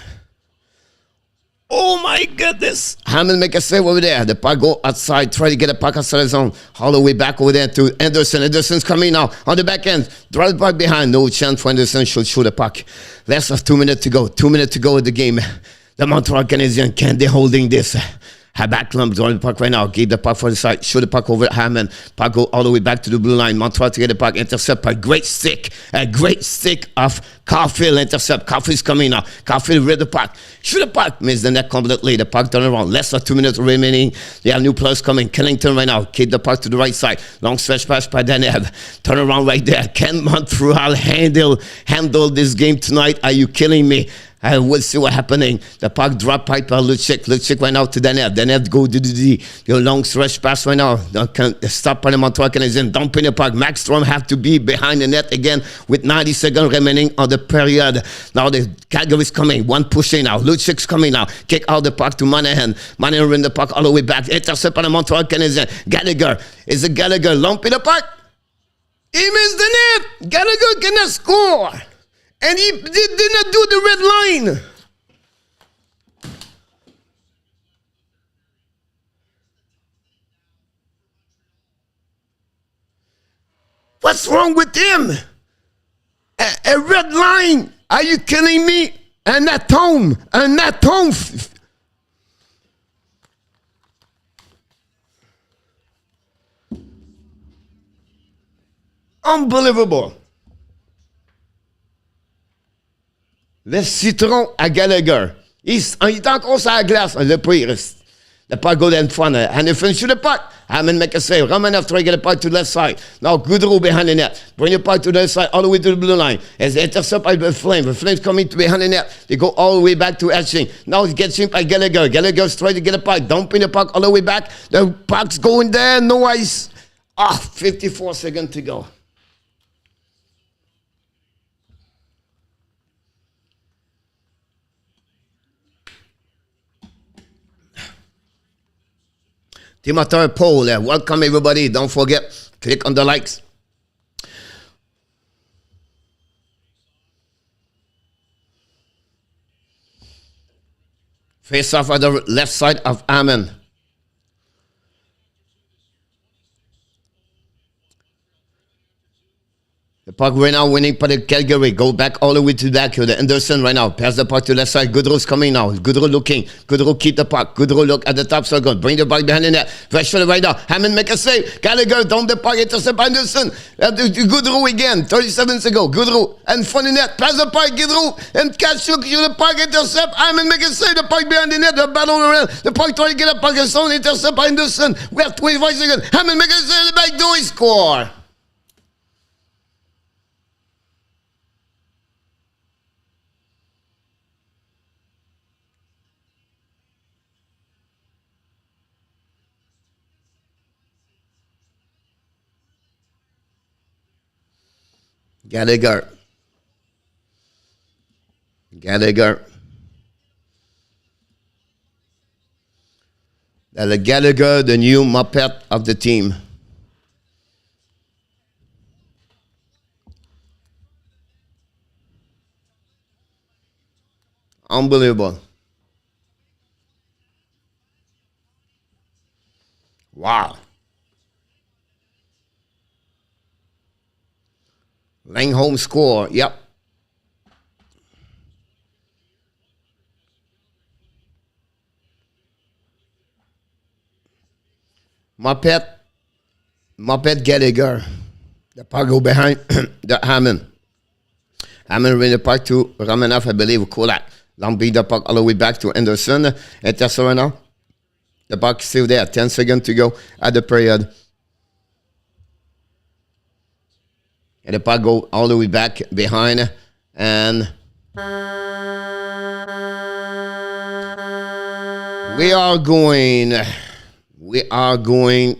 Oh my goodness. Hammond make a save over there. The puck go outside, try to get a puck outside the zone. All the way back over there to Anderson. Anderson's coming now on the back end. Draw the puck behind. No chance for Anderson. Should shoot the puck. Less than 2 minutes to go. 2 minutes to go in the game. The Montreal Canadiens, can they holding this? Backlund drawing the puck right now. Give the puck for the side. Shoot the puck over at Hammond. Puck go all the way back to the blue line. Montreal to get the puck. Intercept by great stick. A great stick of Caulfield. Intercept. Caulfield's coming now. Caulfield read the puck. Shoot the puck. Miss the net completely. The puck turn around. Less than 2 minutes remaining. They have new players coming. Killington right now. Keep the puck to the right side. Long stretch pass by Danev. Turn around right there. Can Montreal handle this game tonight? Are you killing me? I will see what happening. The puck drop pipe by Lucic. Lucic right now to Danev. Danev go to the long stretch pass right now. Stop by the Montreal Canadiens. Dumping the puck. Markstrom have to be behind the net again with 90 seconds remaining on the period. Now the Calgary is coming. One pushing now. Lucic's coming now. Kick out the puck to Monahan. Monahan win the puck all the way back. Intercept by the Montreal Canadiens. Gallagher. Is it Gallagher lumping the puck? He missed the net. Gallagher cannot score. And he did not do the red line. What's wrong with him? A red line. Are you kidding me? An atom. Unbelievable. Le citron à Gallagher. Il est encore sur la glace. Le puck go in front. And they finish the puck. Hammond make a save. Romanov try to get the puck to the left side. Now Gaudreau behind the net. Bring the puck to the left side all the way to the blue line. As they intercept by the Flames. The Flames coming to behind the net. They go all the way back to Etching. Now it gets in by Gallagher. Gallagher's trying to get the puck. Dumping the puck all the way back. The puck's going there. No ice. 54 seconds to go. Timothée Paul, welcome everybody. Don't forget, click on the likes. Face off at the left side of Hammond. The puck right now winning for the Calgary. Go back all the way to the back here. The Anderson right now. Pass the puck to the left side. Gaudreau's coming now. Gaudreau looking. Gaudreau keep the puck. Gaudreau look at the top circle. Bring the puck behind the net. Pressure right now. Hammond make a save. Gallagher down the puck. Intercept Anderson. Gaudreau again. 37 seconds ago. Gaudreau and front of the net. Pass the puck. Gaudreau and catch the puck. Intercept. Hammond make a save. The puck behind the net. The battle around. The puck trying to get a puck. And so intercept Anderson. We have 25 seconds. Hammond make a save. The back door. He score. Gallagher. The Gallagher, the new Muppet of the team. Unbelievable. Wow. Lindholm score. Yep. Muppet Gallagher. The puck go behind the Hammond. Hammond win the puck to Ramanoff, I believe, Kulak. Long beat the puck all the way back to Anderson. And Tesserano. The puck still there. 10 seconds to go at the period. And the puck go all the way back behind. And we are going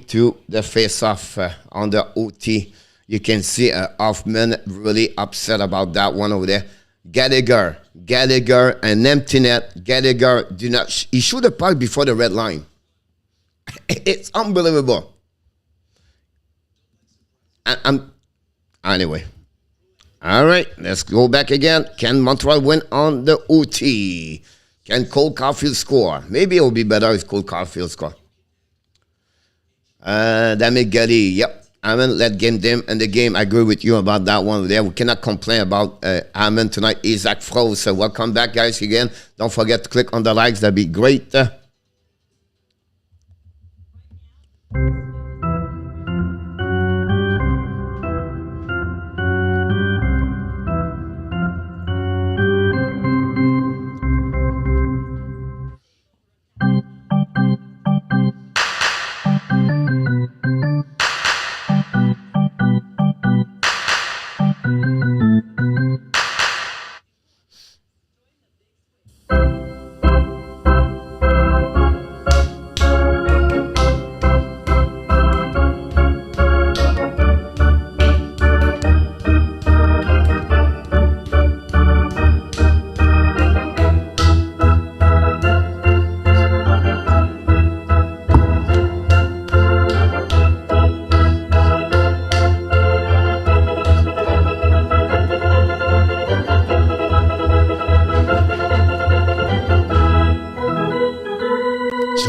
to the face-off on the OT. You can see Hoffman really upset about that one over there. Gallagher, an empty net. Gallagher, he shoot the puck before the red line. It's unbelievable. Anyway. All right, let's go back again. Can Montreal win on the OT? Can Cole Caulfield score? Maybe it will be better if Cole Caulfield score. Damn Gally, yep. Hammond let them in the game. I agree with you about that one there. We cannot complain about Hammond tonight. Isaac Froze. So welcome back, guys, again. Don't forget to click on the likes. That'd be great.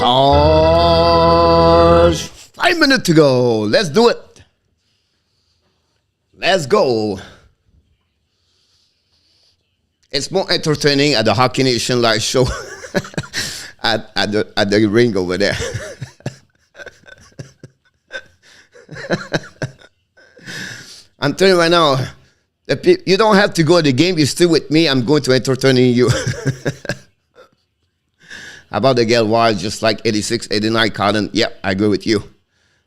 Charge. 5 minutes to go. Let's do it. Let's go. It's more entertaining at the Hockey Nation live show at the ring over there. I'm telling you right now, you don't have to go to the game. You're still with me. I'm going to entertain you. How about the Gale Wild, just like 86, 89 Cotton? Yep, I agree with you.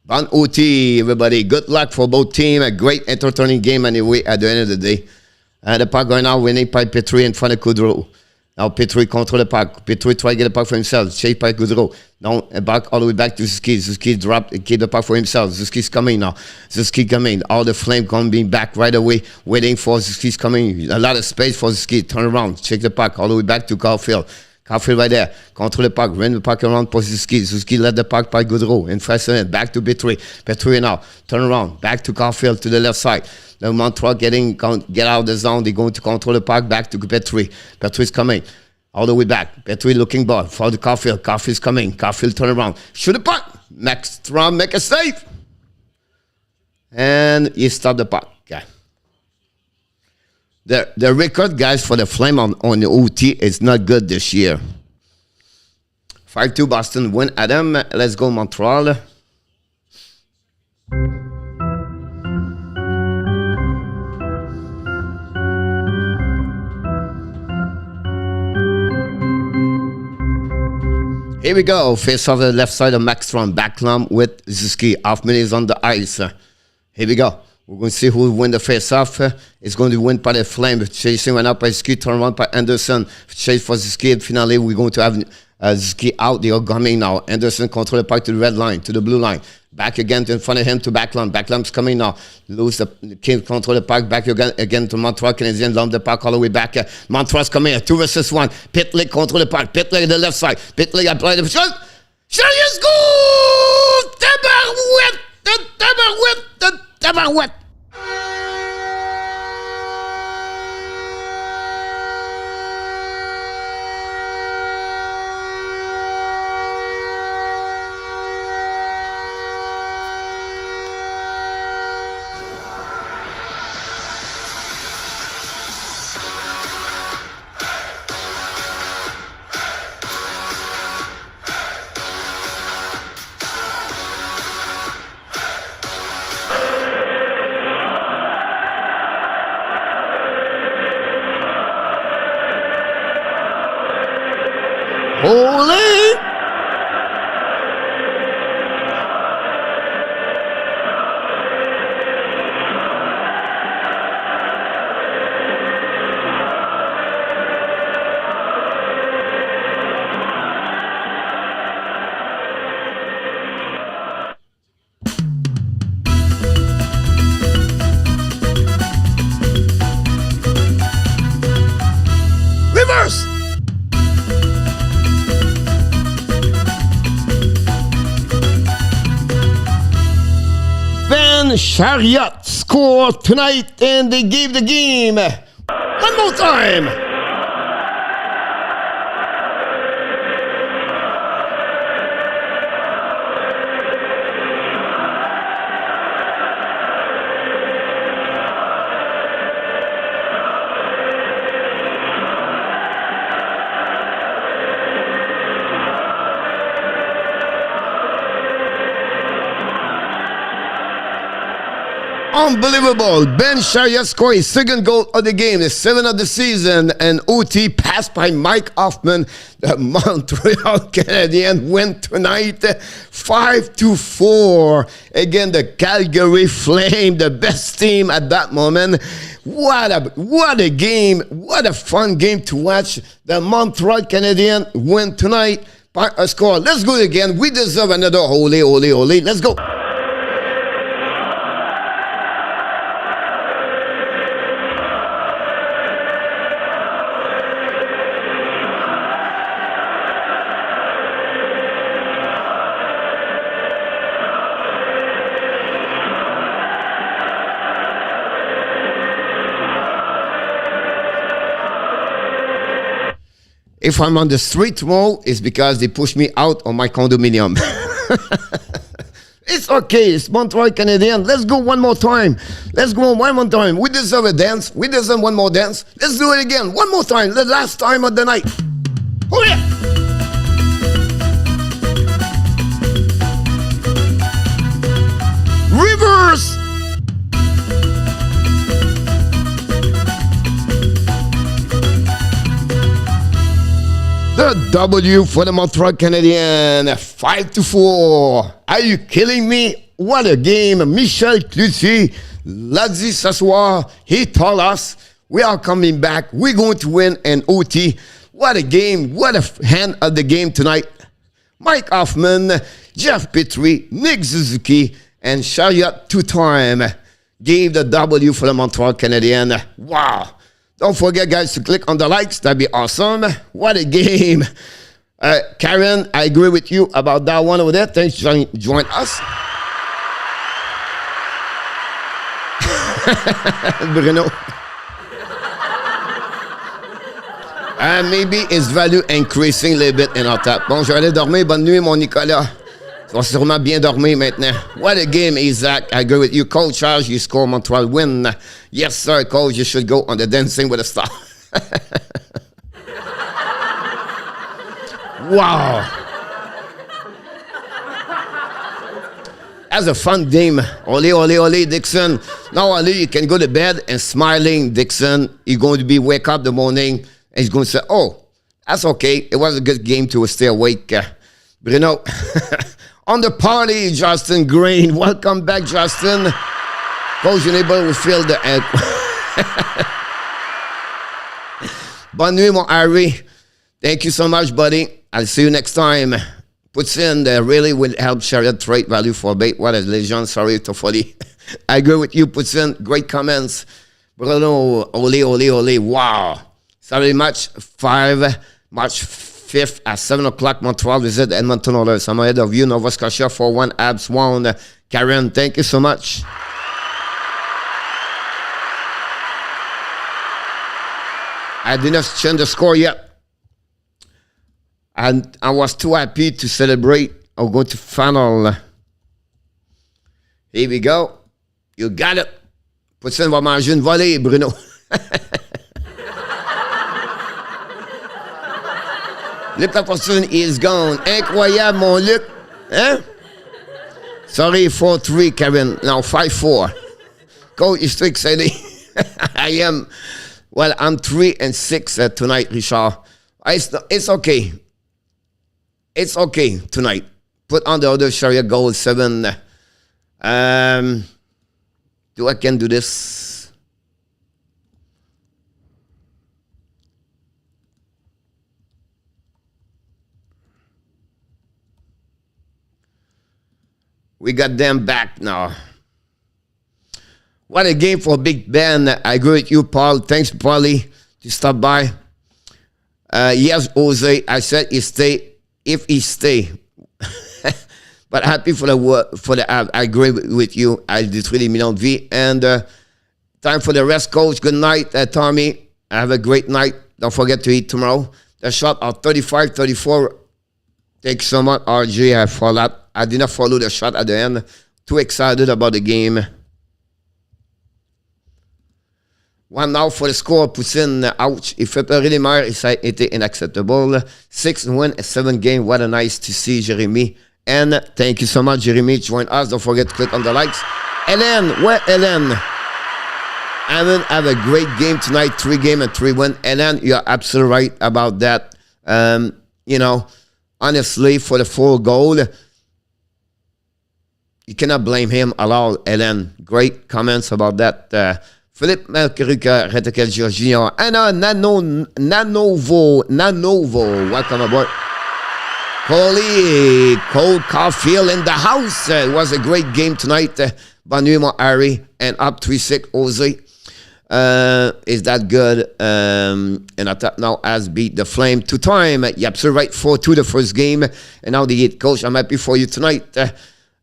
Bon OT, everybody. Good luck for both teams. A great entertaining game anyway at the end of the day. The puck going out, winning by Petrie in front of Gaudreau. Now Petrie control the puck. Petrie try to get the puck for himself. Chased by Gaudreau. Now back all the way back to Suzuki. Suzuki drop, keep the puck for himself. Suzuki's coming now. Suzuki coming. All the flame coming back right away, waiting for Suzuki's coming. A lot of space for Suzuki. Turn around, check the puck all the way back to Caulfield. Caulfield right there. Control the puck. Run the puck around for Suzuki. Suzuki led the puck by Gaudreau. And Fresson back to Petrie. Petrie now. Turn around. Back to Caulfield to the left side. Now Montreal get out of the zone. They're going to control the puck back to Petrie. Petrie's coming. All the way back. Petrie looking ball. For the Caulfield. Caulfield's coming. Caulfield turn around. Shoot the puck. Markstrom make a save. And he stopped the puck. Okay. The record, guys, for the Flame on the OT is not good this year. 5-2 Boston win at them. Let's go Montreal. Here we go. Face off the left side of Markstrom. Backlum with Suzuki. Hoffman is on the ice. Here we go. We're going to see who will win the face-off. It's going to win by the Flame. Chasing one up by Suzuki, turn around by Anderson. Chase for Suzuki. And finally, we're going to have Suzuki out. They are coming now. Anderson control the puck to the red line, to the blue line. Back again in front of him to Backlund. Backlund's coming now. Lose the Kings control the puck. Back again to Montreal Canadiens. Lump the puck all the way back. Montreal's coming. 2 versus 1. Pitlick control the puck. Pitlick the left side. Pitlick applied the shot. Serious goal! Tabarouette! Holy! Reverse! Chiarot scored tonight and they gave the game one more time. Unbelievable. Ben Chiarot scored his second goal of the game, the 7th of the season, and OT passed by Mike Hoffman. The Montreal Canadiens win tonight 5-4 against the Calgary Flames, the best team at that moment. What a game. What a fun game to watch. The Montreal Canadiens win tonight by a score. Let's go again. We deserve another holy. Let's go. If I'm on the street tomorrow, it's because they pushed me out of my condominium. It's okay. It's Montreal Canadiens. Let's go one more time. Let's go one more time. We deserve a dance. We deserve one more dance. Let's do it again. One more time. The last time of the night. Oh, yeah. Reverse. The W for the Montreal Canadiens, 5-4. Are you kidding me? What a game. Michel Cloutier l'a dit ce soir. He told us we are coming back. We're going to win an OT. What a game. What a hand of the game tonight. Mike Hoffman, Jeff Petrie, Nick Suzuki, and Chiarot two-time gave the W for the Montreal Canadiens. Wow. Don't forget, guys, to click on the likes. That'd be awesome. What a game. Karen, I agree with you about that one over there. Thanks for joining us. Bruno. Maybe its value increasing a little bit in our tap. Bon, je vais aller dormir. Bonne nuit, mon Nicolas. Tu vas sûrement bien dormir maintenant. What a game, Isaac. I agree with you. Coach Charles, you score Montreal win. Yes, sir, Coach. You should go on the Dancing with a Star. Wow. That's a fun game. Ole, Dixon. Now, Ole, you can go to bed and smiling, Dixon. You're going to be wake up the morning and he's going to say, oh, that's okay. It was a good game to stay awake. Bruno. On the party, Justin Green. Welcome back, Justin. Coach, your neighbor will feel the egg. Bonne nuit, mon Harry. Thank you so much, buddy. I'll see you next time. puts in really will help Chiarot trade value for bait. What a legend. Sorry to folly. I agree with you. Puts in great comments. Bruno, ole. Wow. Saturday match 5, March 5th at 7 o'clock. Montreal visit Edmonton Oilers. I'm ahead of you. Nova Scotia 4-1. Abs won. Karen, thank you so much. I didn't change the score yet. And I was too happy to celebrate. I'll go to final. Here we go. You got it. Poutine va manger une volée, Bruno. Luc Lafortune is gone. Incroyable, mon Luc. Hein? Sorry, 4-3, Kevin. Now 5-4. Coach is too excited. I am. Well, I'm 3-6 tonight, Richard. It's okay. It's okay tonight. Put on the other Chiarot goal 7. Do I can do this? We got them back now. What a game for Big Ben. I agree with you, Paul. Thanks, Paulie, to stop by. Yes, Jose, I said he stay if he stay. But happy for the I agree with you. I did 3 million V. And time for the rest, coach. Good night, Tommy. Have a great night. Don't forget to eat tomorrow. The shot of 35-34. Thanks so much, RJ. I followed. I did not follow the shot at the end. Too excited about the game. 1 now for the score. Poutine, ouch. Il fait pleurer les mères et ça a été inacceptable. 6 win, 7 game. What a nice to see, Jeremy. And thank you so much, Jeremy. Join us. Don't forget to click on the likes. Hélène, where Hélène? Hammond have a great game tonight. 3 game and 3 win. Hélène, you're absolutely right about that. You know, honestly, for the 4 goal, you cannot blame him at all, Hélène. Great comments about that. Philippe Mercurica, Retakel Junior. Anna Nanovo. Welcome aboard. Holy Cole Caulfield in the house. It was a great game tonight. Bonne nuit, mon Harry. And up 3-6, Jose. Is that good? And attack now has beat the Flame 2 times. You're absolutely right. 4-2 the first game. And now the 8 coach. I'm happy for you tonight.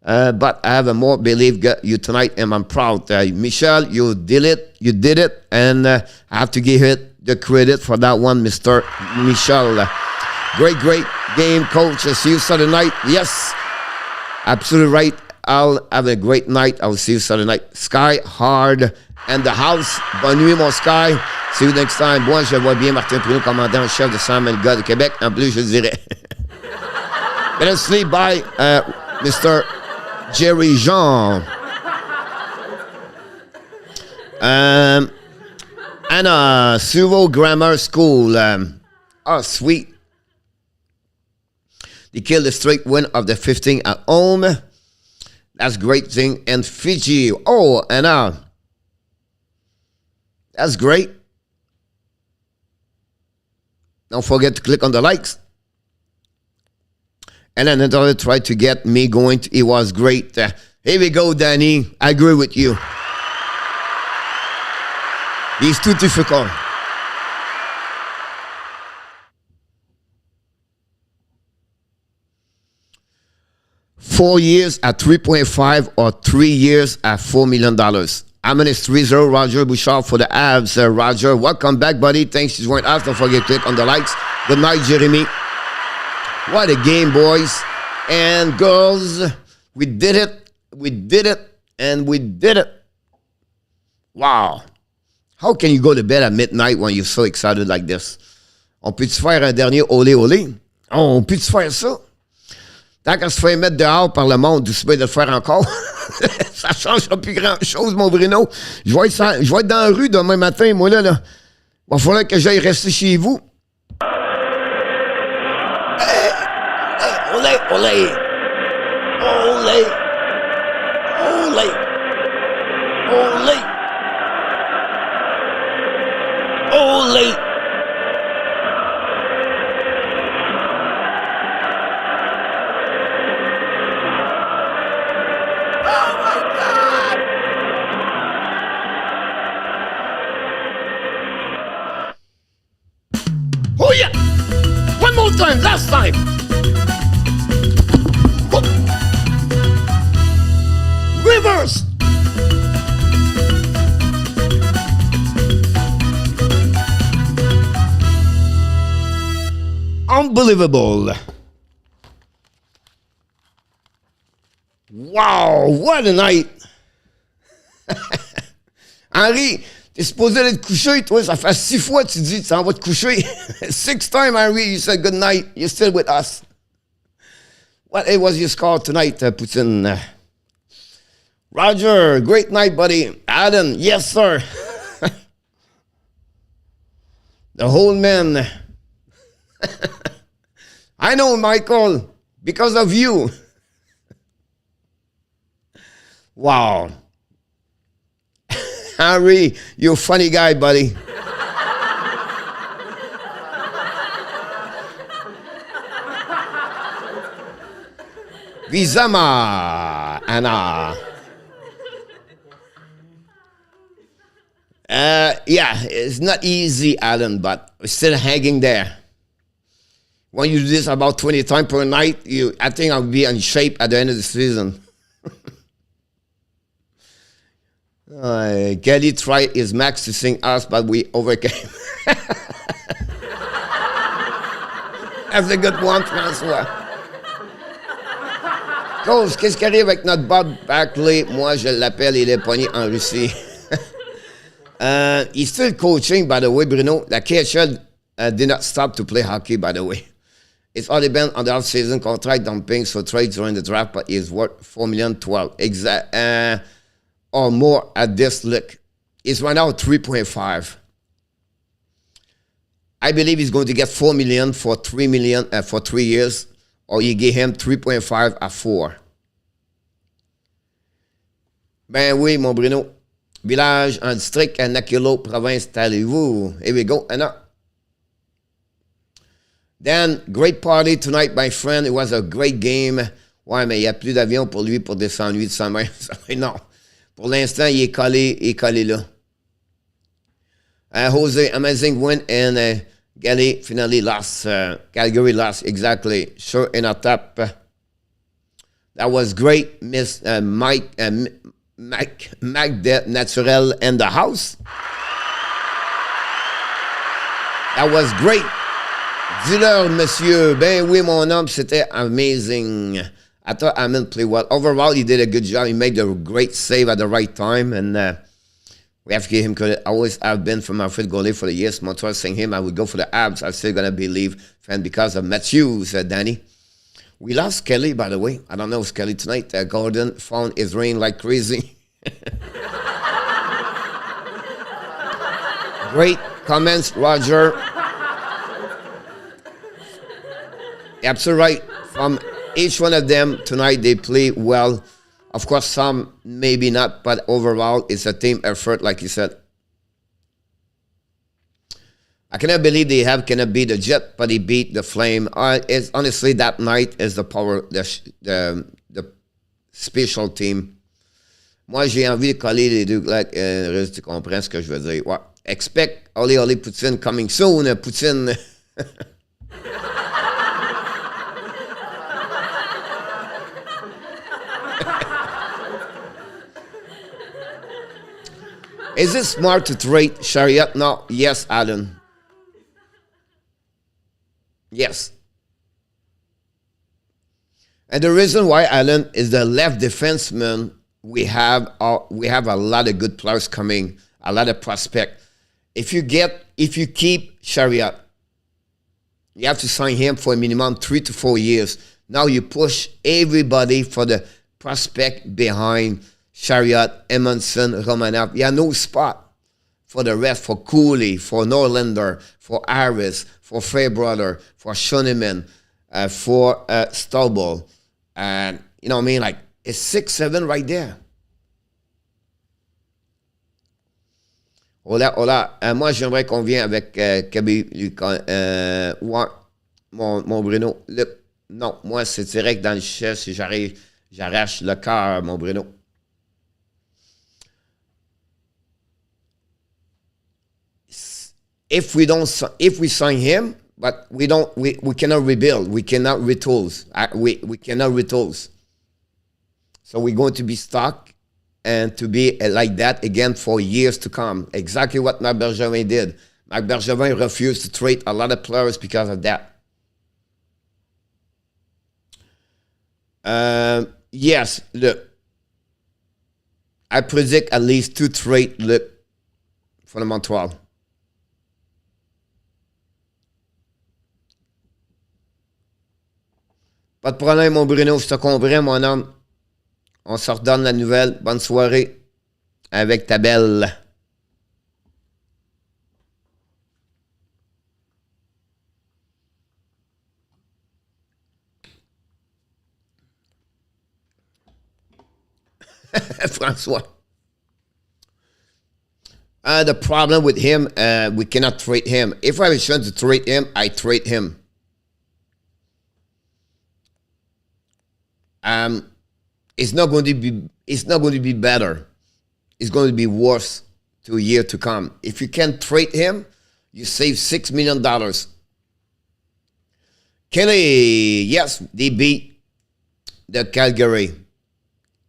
But I have a more belief you tonight, and I'm proud. Michel, you did it, and I have to give it the credit for that one, Mr. Michel. Great game, coach. See you Saturday night. Yes, absolutely right. I'll have a great night. I'll see you Saturday night. Sky Hard and the house. Bonne nuit, mon Sky. See you next time. Moi, je vois bien Martin Pruneau, commandant en chef de 100 000 gars de Québec. En plus, je dirais. Better sleep. Bye, Mr. Jerry Jean. Anna, Suvo Grammar School. Sweet. They killed the straight win of the 15 at home. That's great thing. And Fiji. Oh, Anna. That's great. Don't forget to click on the likes. And then another tried to get me going. It was great. Here we go, Danny. I agree with you. He's too difficult. $4 years at 3.5 or 3 years at $4 million. I'm in 3-0. Roger Bouchard for the Avs. Roger, welcome back, buddy. Thanks for joining us. Don't forget to click on the likes. Good night, Jeremy. What a game, boys and girls. We did it. And we did it. Wow. How can you go to bed at midnight when you're so excited like this? On peut-tu faire un dernier olé olé? Oh, on peut-tu faire ça? Tant qu'à se faire mettre dehors par le monde, tu peux de le faire encore. Ça ne changera plus grand-chose, mon Bruno. Je vais être dans la rue demain matin, moi, là. Il va falloir que j'aille rester chez vous. Olé, olé. Olé. Olé. Olé. Olé. Oh yeah! One more time, last time! Oh. Reverse! Unbelievable! Wow, what a night! Henry, t'es supposé être couché, toi, ça fait 6 fois que tu dis que tu s'en vas te coucher. 6 times, Henry, you said good night. You're still with us. What was your score tonight, Putin? Roger, great night, buddy. Adam, yes, sir. The whole man. I know, Michael, because of you. Wow. Henry, you're a funny guy, buddy. Vizama, Anna. Yeah, it's not easy, Alan, but we're still hanging there. When you do this about 20 times per night, I think I'll be in shape at the end of the season. Kelly tried his max to sing us, but we overcame. That's a good one, François. Coach, qu'est-ce qui arrive avec notre Bob Barkley? Moi, je l'appelle, il est pogné en Russie. He's still coaching, by the way, Bruno. The KHL did not stop to play hockey, by the way. It's only been on the off-season contract dumping, so trades during the draft, but he's worth $4,012,000 exact, or more at this look. He's right now 3.5. I believe he's going to get $4 million for $3 million for 3 years, or you give him 3.5 at 4. Ben oui, mon Bruno. Village en district à Nakilo, province, allez-vous? Here we go, Anna. Then, great party tonight, my friend. It was a great game. Ouais, mais il n'y a plus d'avion pour lui pour descendre lui de sa main. Non. Pour l'instant, il est collé là. Jose, amazing win, and Gally finally lost. Calgary lost, exactly. Sure, in a tap. That was great, Miss Mike Naturel in the house. That was great. Dis-leur, monsieur. Ben oui, mon homme, c'était amazing. I thought Hammond played well. Overall, he did a good job. He made a great save at the right time, and we have to give him credit. I always have been for my favorite goalie for the years. Montreal saying him, I would go for the Abs. I'm still going to believe, and because of Matthews, Danny. We lost Kelly, by the way. I don't know if Kelly tonight. Gordon found his ring like crazy. Great comments, Roger. Absolutely right. From each one of them tonight, they play well. Of course, some maybe not, but overall, it's a team effort, like you said. I cannot believe cannot beat the Jet, but he beat the Flame. It's honestly, that night is the power, the special team. Moi, j'ai envie de coller les deux. Tu comprends ce que je veux dire. Ouais. Expect Ole Poutine coming soon, Poutine. Is it smart to trade Chiarot? No. Yes, Alan. Yes. And the reason why, Alan, is the left defenseman. We have a lot of good players coming, a lot of prospect. If you keep Chiarot, you have to sign him for a minimum 3 to 4 years. Now you push everybody for the prospect behind Chiarot, Edmondson, Romanov. You have no spot for the rest, for Cooley, for Norlander, for Harris, for Fairbrother, for Schoenemann, for Stubble. And, you know what I mean? Like, it's 6-7 right there. Hola. Moi, j'aimerais qu'on vienne avec mon Bruno. Non, moi, c'est direct dans le chest. Si j'arrache le cœur, mon Bruno. if we sign him, but we cannot rebuild. We cannot retools. We cannot retools. So we're going to be stuck and to be like that again for years to come. Exactly what Marc Bergevin did. Marc Bergevin refused to trade a lot of players because of that. Yes, look. I predict at least 2 trades, look, for the Montreal. Pas de problème, mon Bruno, je te comprends, mon homme. On se redonne la nouvelle. Bonne soirée avec ta belle. François. The problem with him, we cannot trade him. If I was trying to trade him, I trade him. It's not going to be better. It's going to be worse to a year to come. If you can trade him, you save $6 million. Kelly, yes, they beat the Calgary.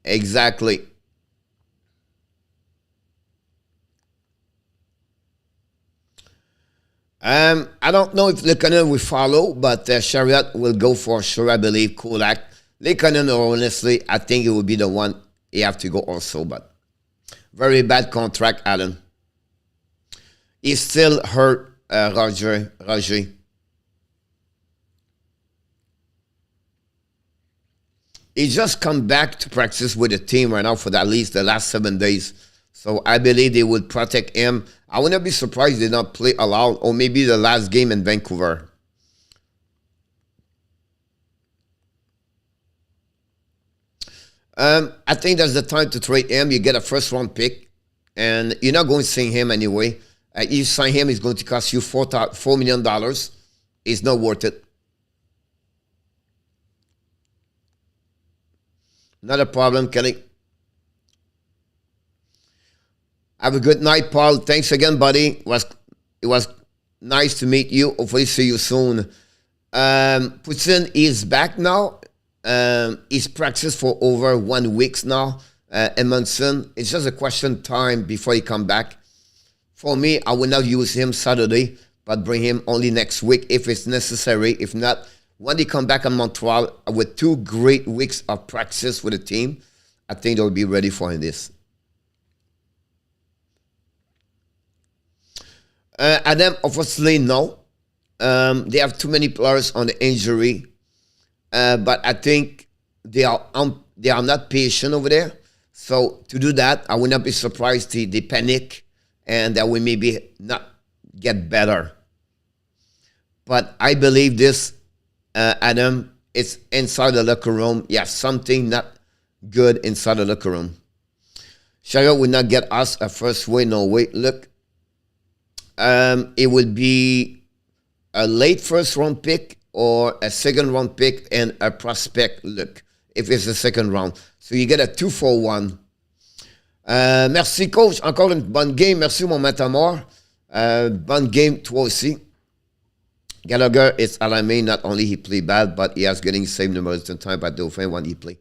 Exactly. I don't know if Lekonen will follow, but Chiarot will go for sure, I believe. Kulak. Lekonen, honestly, I think it will be the one he have to go also, but very bad contract, Alan. He's still hurt, Roger. He just come back to practice with the team right now for at least the last 7 days. So I believe they will protect him. I would not be surprised they not play allowed, or maybe the last game in Vancouver. I think that's the time to trade him. You get a first-round pick, and you're not going to sign him anyway. You sign him, it's going to cost you $4 million. It's not worth it. Not a problem, Kelly. Have a good night, Paul. Thanks again, buddy. It was nice to meet you. Hopefully see you soon. Poutine is back now. He's practiced for over 1 week now. Edmondson. It's just a question of time before he come back. For me, I will not use him Saturday, but bring him only next week if it's necessary. If not, when they come back in Montreal with 2 great weeks of practice with the team, I think they'll be ready for this. Adam, obviously, no. They have too many players on the injury. But I think they are not patient over there. So to do that, I would not be surprised they panic and that we maybe not get better. But I believe this, Adam, it's inside the locker room. Yeah, something not good inside the locker room. Chiarot will not get us a first win. No way. Look, it will be a late first round pick or a second round pick and a prospect look if it's a second round. So you get a 2-for-1. Merci, coach. Encore une bonne game. Merci, mon matamor. Bonne game, toi aussi. Gallagher is alarming. Not only he play bad, but he has getting same numbers in time by Dauphin when he play.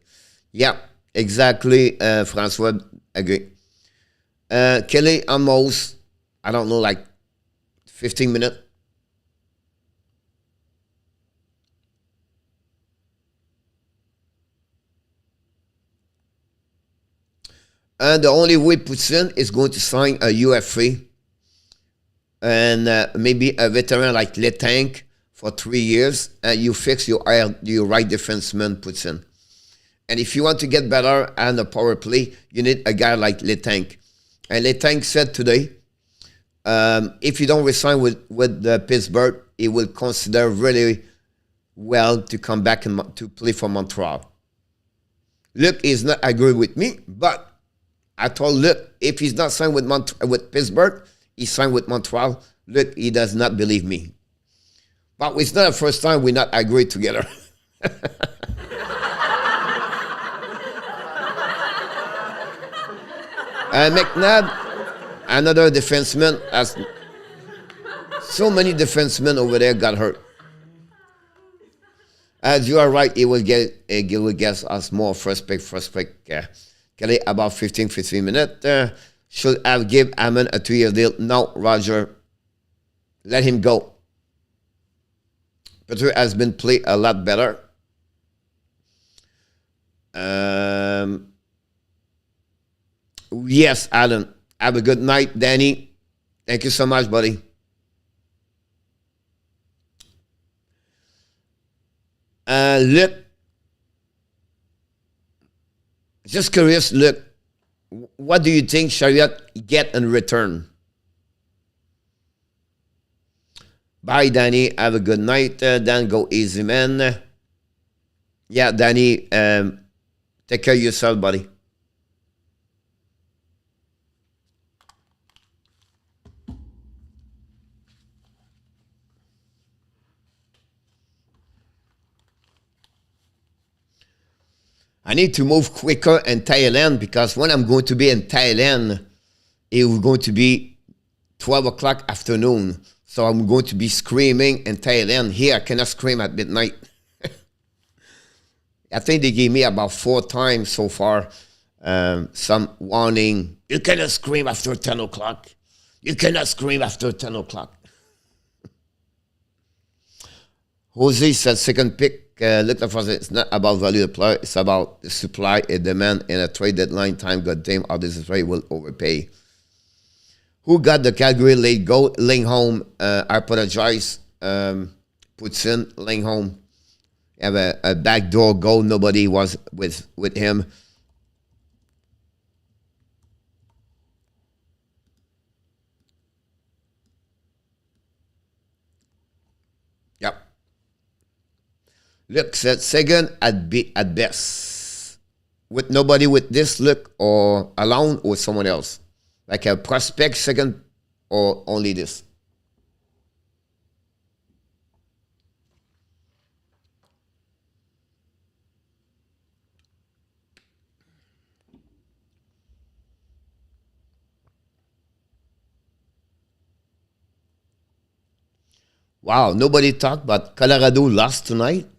Yeah, exactly. François, agree. Kelly, almost, I don't know, like 15 minutes. And the only way Poutine is going to sign a UFA and maybe a veteran like Letang for 3 years, and you fix your right defenseman Poutine. And if you want to get better on the power play, you need a guy like Letang. And Letang said today, if you don't resign with Pittsburgh, he will consider really well to come back and to play for Montreal. Luke is not agree with me, but I told Luke, if he's not signed with Pittsburgh, he signed with Montreal. Luke, he does not believe me. But it's not the first time we not agree together. McNabb, another defenseman, has So many defensemen over there got hurt. As you are right, he will get us more first pick. Kelly, about 15 minutes. Should have give Hammond a 2-year deal. No, Roger. Let him go. Petr has been played a lot better. Yes, Alan. Have a good night, Danny. Thank you so much, buddy. Look, just curious, look, what do you think Chiarot get in return? Bye, Danny. Have a good night. Dan, go easy, man. Yeah, Danny, take care of yourself, buddy. I need to move quicker in Thailand because when I'm going to be in Thailand, it will going to be 12 o'clock afternoon. So I'm going to be screaming in Thailand. Here, I cannot scream at midnight. I think they gave me about 4 times so far some warning. You cannot scream after 10 o'clock. You cannot scream after 10 o'clock. Jose said second pick. Look, it's not about value of the player. It's about the supply and demand in a trade deadline time. God damn, how this trade will overpay. Who got the Calgary late goal? Lindholm. I apologize. Puts in Lindholm. Have a backdoor goal. Nobody was with him. Yep. Look, said second at best. With nobody with this look or alone or someone else. Like a prospect second or only this. Wow, nobody talked about Colorado lost tonight.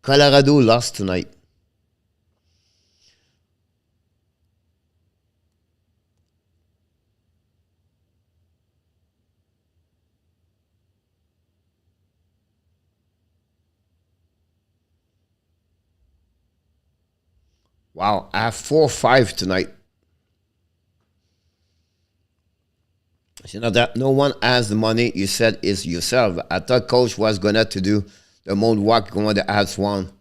Colorado lost tonight. Wow, I have 4-5 tonight. You know that no one has the money. You said is yourself. I thought coach was gonna to do the mold walk going to add one.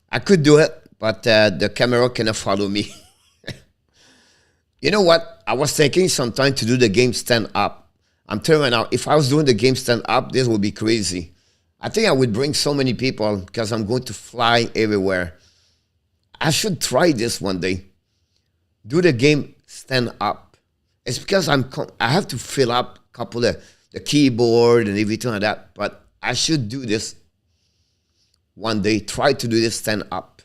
I could do it, but the camera cannot follow me. You know what? I was thinking sometime to do the game stand up. I'm telling you now, if I was doing the game stand up, this would be crazy. I think I would bring so many people because I'm going to fly everywhere. I should try this one day. Do the game stand up. It's because I have to fill up a couple of the keyboard and everything like that. But I should do this one day. Try to do this stand up.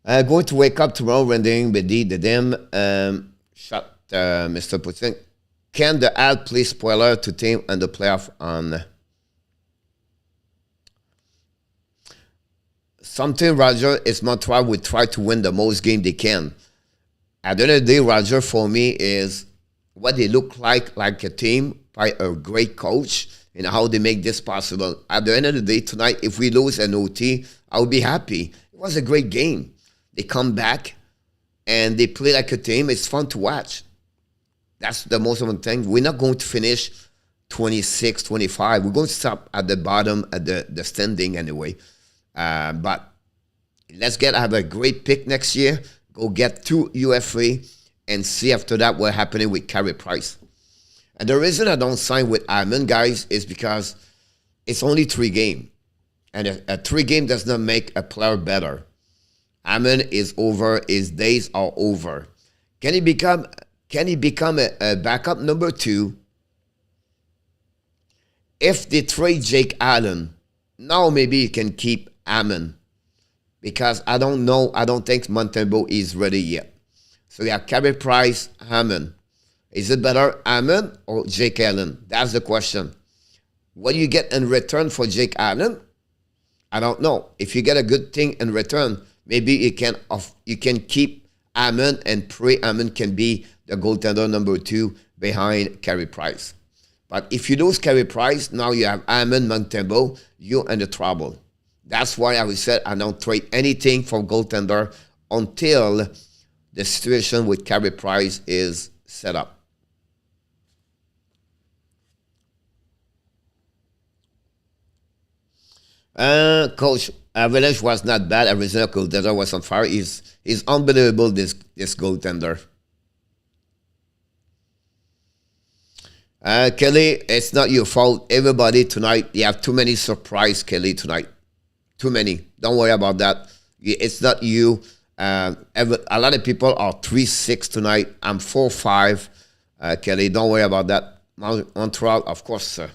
Going to wake up tomorrow rendering the them shot Mr. Putin. Can the ad please spoiler to team and the playoff on something, Roger, is Montreal would try to win the most game they can. At the end of the day, Roger, for me, is what they look like a team by a great coach and how they make this possible. At the end of the day, tonight, if we lose an OT, I'll be happy. It was a great game. They come back and they play like a team. It's fun to watch. That's the most important thing. We're not going to finish 26, 25. We're going to stop at the bottom at the standing anyway. But let's have a great pick next year. Go get 2 UFA and see after that what's happening with Carey Price. And the reason I don't sign with Hammond, guys, is because it's only 3 games. And a 3 game does not make a player better. Hammond is over. His days are over. Can he become a backup number 2? If they trade Jake Allen, now maybe you can keep Hammond. Because I don't know. I don't think Montebo is ready yet. So you have Carey Price, Hammond. Is it better Hammond or Jake Allen? That's the question. What do you get in return for Jake Allen? I don't know. If you get a good thing in return, maybe you can keep Hammond and pray Hammond can be the goaltender number 2 behind Carey Price. But if you lose Carey Price, now you have Hammond, Montembeault, you're in the trouble. That's why I said I don't trade anything for goaltender until the situation with Carey Price is set up. Coach, Avalanche was not bad. Arizona goaltender was on fire. He's unbelievable, this goaltender. Kelly, it's not your fault. Everybody tonight, you have too many surprise, Kelly, tonight. Too many. Don't worry about that. It's not you. A lot of people are 3-6 tonight. I'm 4-5. Kelly, don't worry about that. Montreal, of course, sir.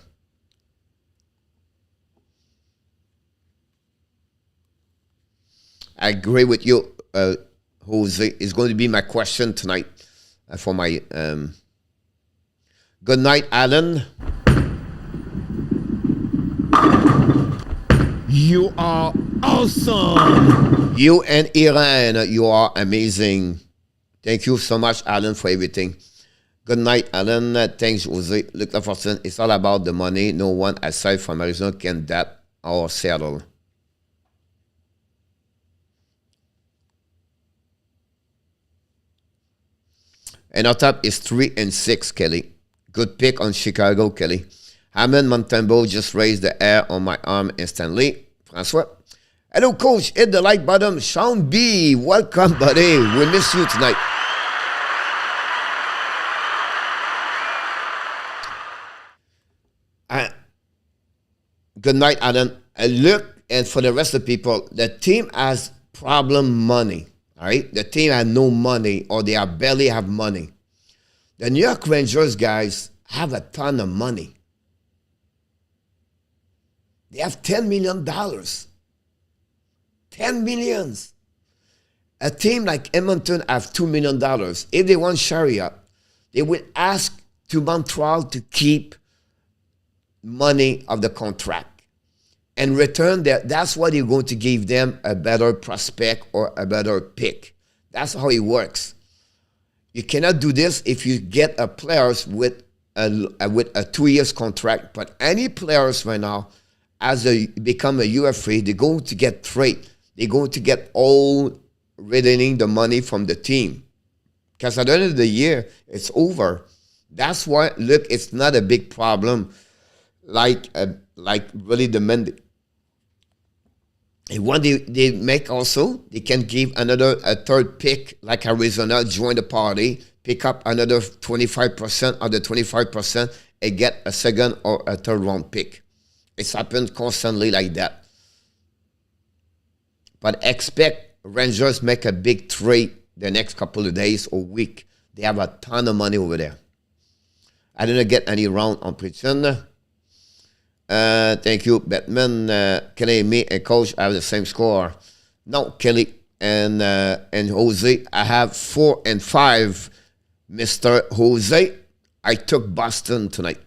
I agree with you, Jose. Is going to be my question tonight for my... Good night, Alan. You are awesome. You and Iran, you are amazing. Thank you so much, Alan, for everything. Good night, Alan. Thanks, Jose. Look, Fortune, it's all about the money. No one aside from Arizona can that or settle. And on top is 3-6, Kelly. Good pick on Chicago, Kelly. Hammond, Montembeault just raised the hair on my arm instantly. François. Hello, Coach. Hit the like button. Sean B. Welcome, buddy. We miss you tonight. Good night, Alan. Look, and for the rest of the people, the team has problem money. All right? The team has no money or they barely have money. The New York Rangers guys have a ton of money. They have $10 million. $10 million. A team like Edmonton have $2 million. If they want Chiarot, they will ask to Montreal to keep money of the contract. In return, that's why they're going to give them a better prospect or a better pick. That's how it works. You cannot do this if you get a players with a 2 years contract. But any players right now, as they become a UFA, they're going to get trade. They're going to get all redeeming the money from the team. Because at the end of the year, it's over. That's why, look, it's not a big problem like really demanding. And what they make also, they can give a third pick, like Arizona, join the party, pick up another 25% of the 25% and get a second or a third round pick. It's happened constantly like that. But expect Rangers make a big trade the next couple of days or week. They have a ton of money over there. I didn't get any round on prediction. Thank you, Batman. Kelly, me, and Coach have the same score. No, Kelly and Jose, I have 4 and 5. Mr. Jose, I took Boston tonight.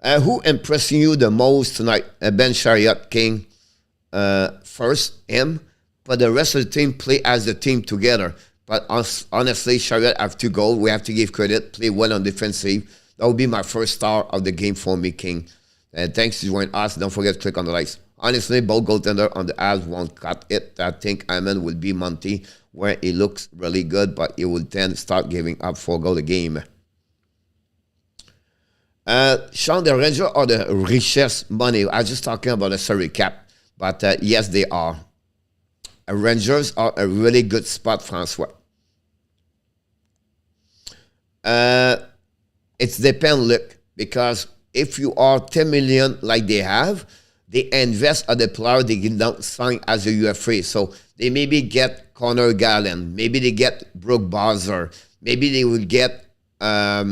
Who impressing you the most tonight? Ben Chiarot, King, first, him. But the rest of the team play as a team together. But honestly, Chiarot have 2 goals. We have to give credit. Play well on defensive. That would be my first star of the game for me, King. Thanks to join us. Don't forget to click on the likes. Honestly, both goaltender on the Avs won't cut it. I think Hammond will be Monty, where he looks really good, but he will then start giving up 4 goals a game. Sean, the Rangers are the richest money. I was just talking about a salary cap, but yes, they are. Rangers are a really good spot, François. It's depend, look, because if you are 10 million like they have, they invest at the player they don't sign as a UFA. So they maybe get Connor Gallen, maybe they get Brooke Bowser, maybe they will get, I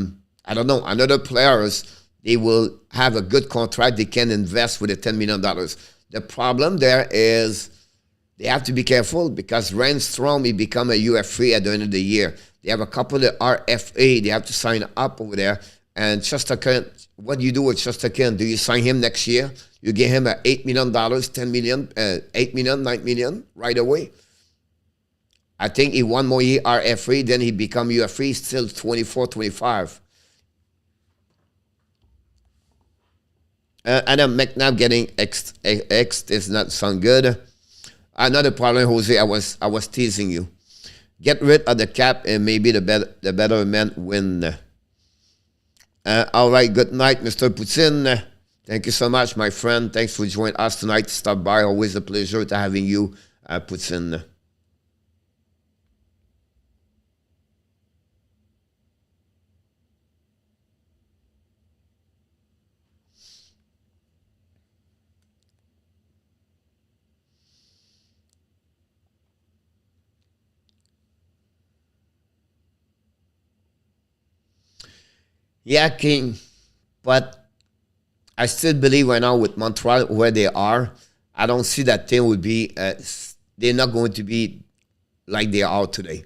don't know, another players. They will have a good contract they can invest with the $10 million. The problem there is They have to be careful because Randstrom, he become a UFA at the end of the year. They have a couple of RFA. They have to sign up over there. And Shostakin, what do you do with Shostakin? Do you sign him next year? You give him $8 million, $10 million, $8 million, $9 million right away. I think he 1 more year RFA, then he become UFA. He's still 24, 25. Adam McNabb getting X does not sound good. Another problem, Jose, I was teasing you. Get rid of the cap and maybe the better men win. All right, good night, Mr. Putin. Thank you so much, my friend. Thanks for joining us tonight. Stop by. Always a pleasure to having you, Putin. Yeah, King, but I still believe right now with Montreal where they are, I don't see that team would be, they're not going to be like they are today.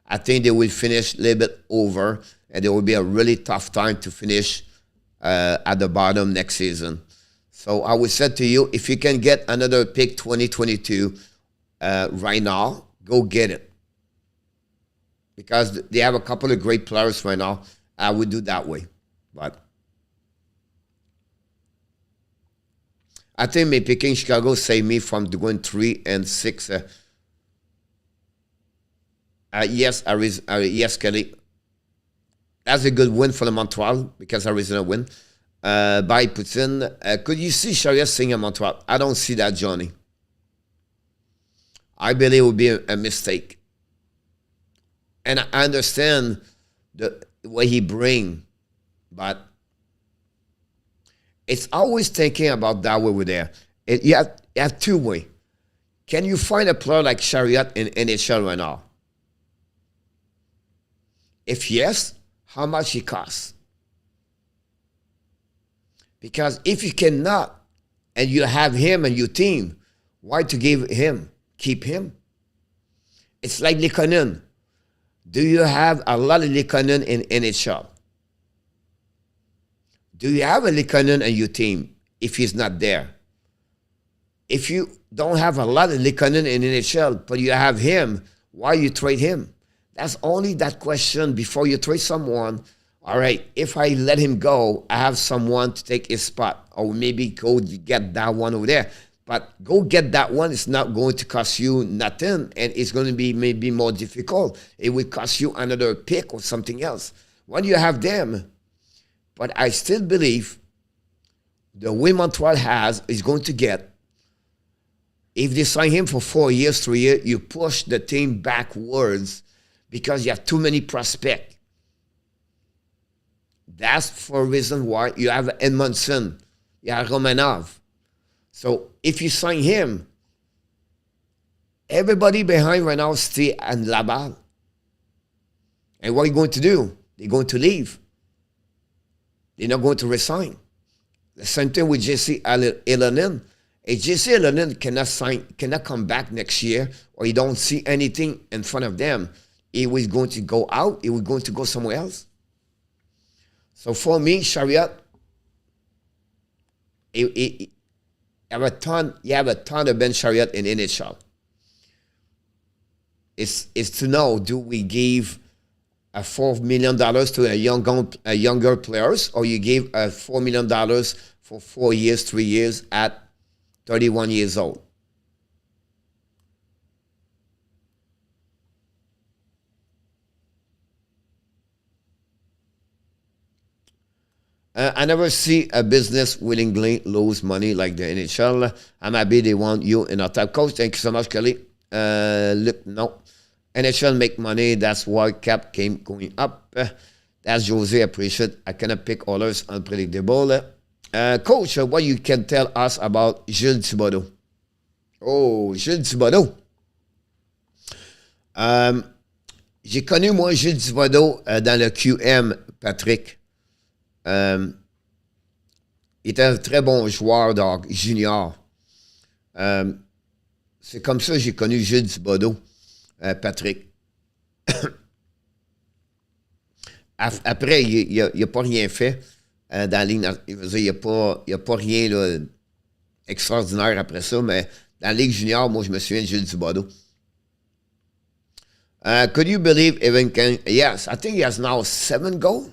I think they will finish a little bit over, and there will be a really tough time to finish at the bottom next season. So I would say to you, if you can get another pick 2022 right now, go get it. Because they have a couple of great players right now. I would do that way. But I think me picking Chicago saved me from going 3-6. Yes, Kelly. That's a good win for the Montreal because Arizona win. By Putin. Could you see Chiarot sing in Montreal? I don't see that, Johnny. I believe it would be a mistake. And I understand the way he bring, but it's always thinking about that way over there. You have two ways. Can you find a player like Chiarot in NHL right now? If yes, how much it costs? Because if you cannot, and you have him and your team, why to keep him? It's like Likonen. Do you have a lot of Likonen in NHL? Do you have a Likonen in your team if he's not there? If you don't have a lot of Likonen in NHL, but you have him, why you trade him? That's only that question before you trade someone. All right, if I let him go, I have someone to take his spot, or maybe go get that one over there. But go get that one. It's not going to cost you nothing, and it's going to be maybe more difficult. It will cost you another pick or something else. When you have them, but I still believe the way Montreal is going to get, if they sign him for 4 years, 3 years, you push the team backwards because you have too many prospects. That's for a reason why you have Edmondson, you have Romanov. So if you sign him, everybody behind right now stay at Laval. And what are you going to do? They're going to leave. They're not going to resign. The same thing with J.C. Elonen. If J.C. Elonen cannot come back next year, or you don't see anything in front of them, he was going to go out, he was going to go somewhere else. So for me, Chiarot, you have a ton of Ben Chiarot in NHL. It's to know, do we give a $4 million to a younger players, or you give a $4 million for 4 years, 3 years at 31 years old? I never see a business willingly lose money like the NHL. I'm happy they want you in our top coach. Thank you so much, Kelly. Look, no. NHL make money. That's why cap came going up. That's Jose appreciate. I cannot pick others unpredictable. Coach, what you can tell us about Gilles Thibodeau? Oh, Gilles Thibodeau. J'ai connu, moi, Gilles Thibodeau dans le QM, Patrick. Il était un très bon joueur junior. C'est comme ça que j'ai connu Gilles Thibodeau, Patrick. Après, il n'a pas rien fait dans la Ligue. Il n'y a pas rien là, extraordinaire après ça, mais dans la Ligue junior, moi, je me souviens de Gilles Thibodeau. Could you believe Evan King? Yes, I think he has now 7 goals.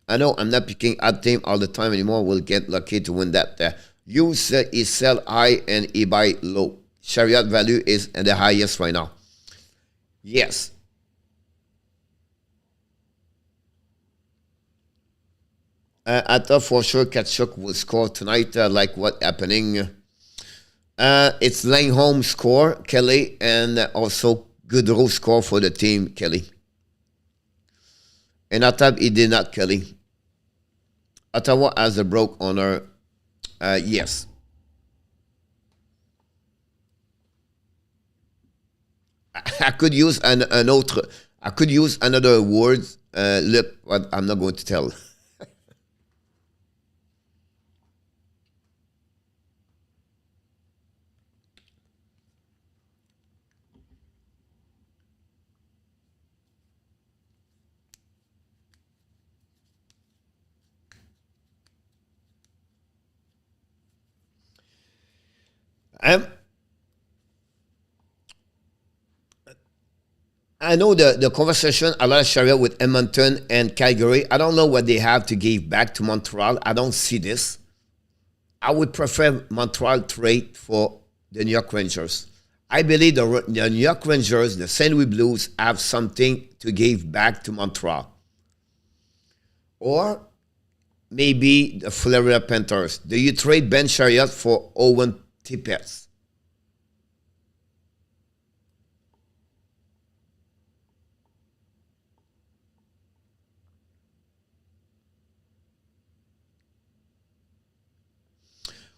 I know I'm not picking up team all the time anymore. We'll get lucky to win that. You said he sell high and he buy low. Chiarot value is at the highest right now. Yes. I thought for sure Kachuk will score tonight. Like what happening? It's Lindholm score, Kelly, and also Gaudreau score for the team, Kelly. And I thought he did not, Kelly. Ottawa has a broke owner. Yes. I could use I could use another word, but I'm not going to tell. I know the conversation, a lot of Chiarot with Edmonton and Calgary. I don't know what they have to give back to Montreal. I don't see this. I would prefer Montreal trade for the New York Rangers. I believe the New York Rangers, the St. Louis Blues, have something to give back to Montreal. Or maybe the Florida Panthers. Do you trade Ben Chiarot for Owen Tippett?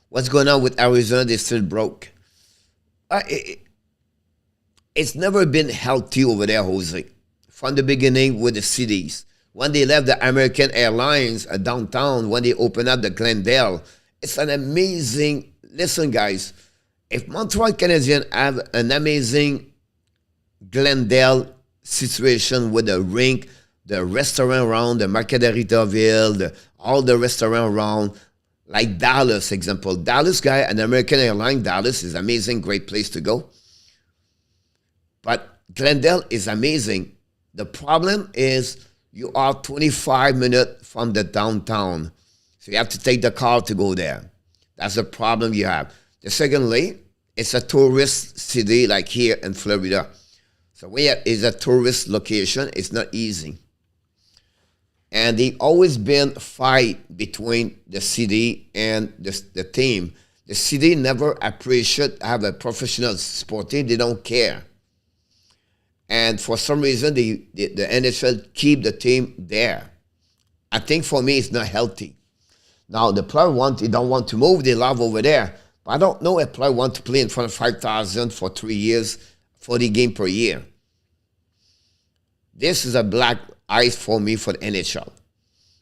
What's going on with Arizona? They still broke. It's never been healthy over there, Jose. From the beginning with the cities. When they left the American Airlines downtown, when they opened up the Glendale, it's an amazing... Listen, guys, if Montreal Canadiens have an amazing Glendale situation with the rink, the restaurant around, the Market de Ritaville, all the restaurant around, like Dallas, example. Dallas guy, an American airline, Dallas is amazing, great place to go. But Glendale is amazing. The problem is you are 25 minutes from the downtown. So you have to take the car to go there. That's the problem you have. The secondly, it's a tourist city like here in Florida. So when it's a tourist location, it's not easy. And they always been a fight between the city and the team. The city never appreciate have a professional sport team. They don't care. And for some reason, the NHL keep the team there. I think for me, it's not healthy. Now, the player they don't want to move. They love over there. But I don't know if player want to play in front of 5,000 for 3 years, 40 games per year. This is a black ice for me for the NHL.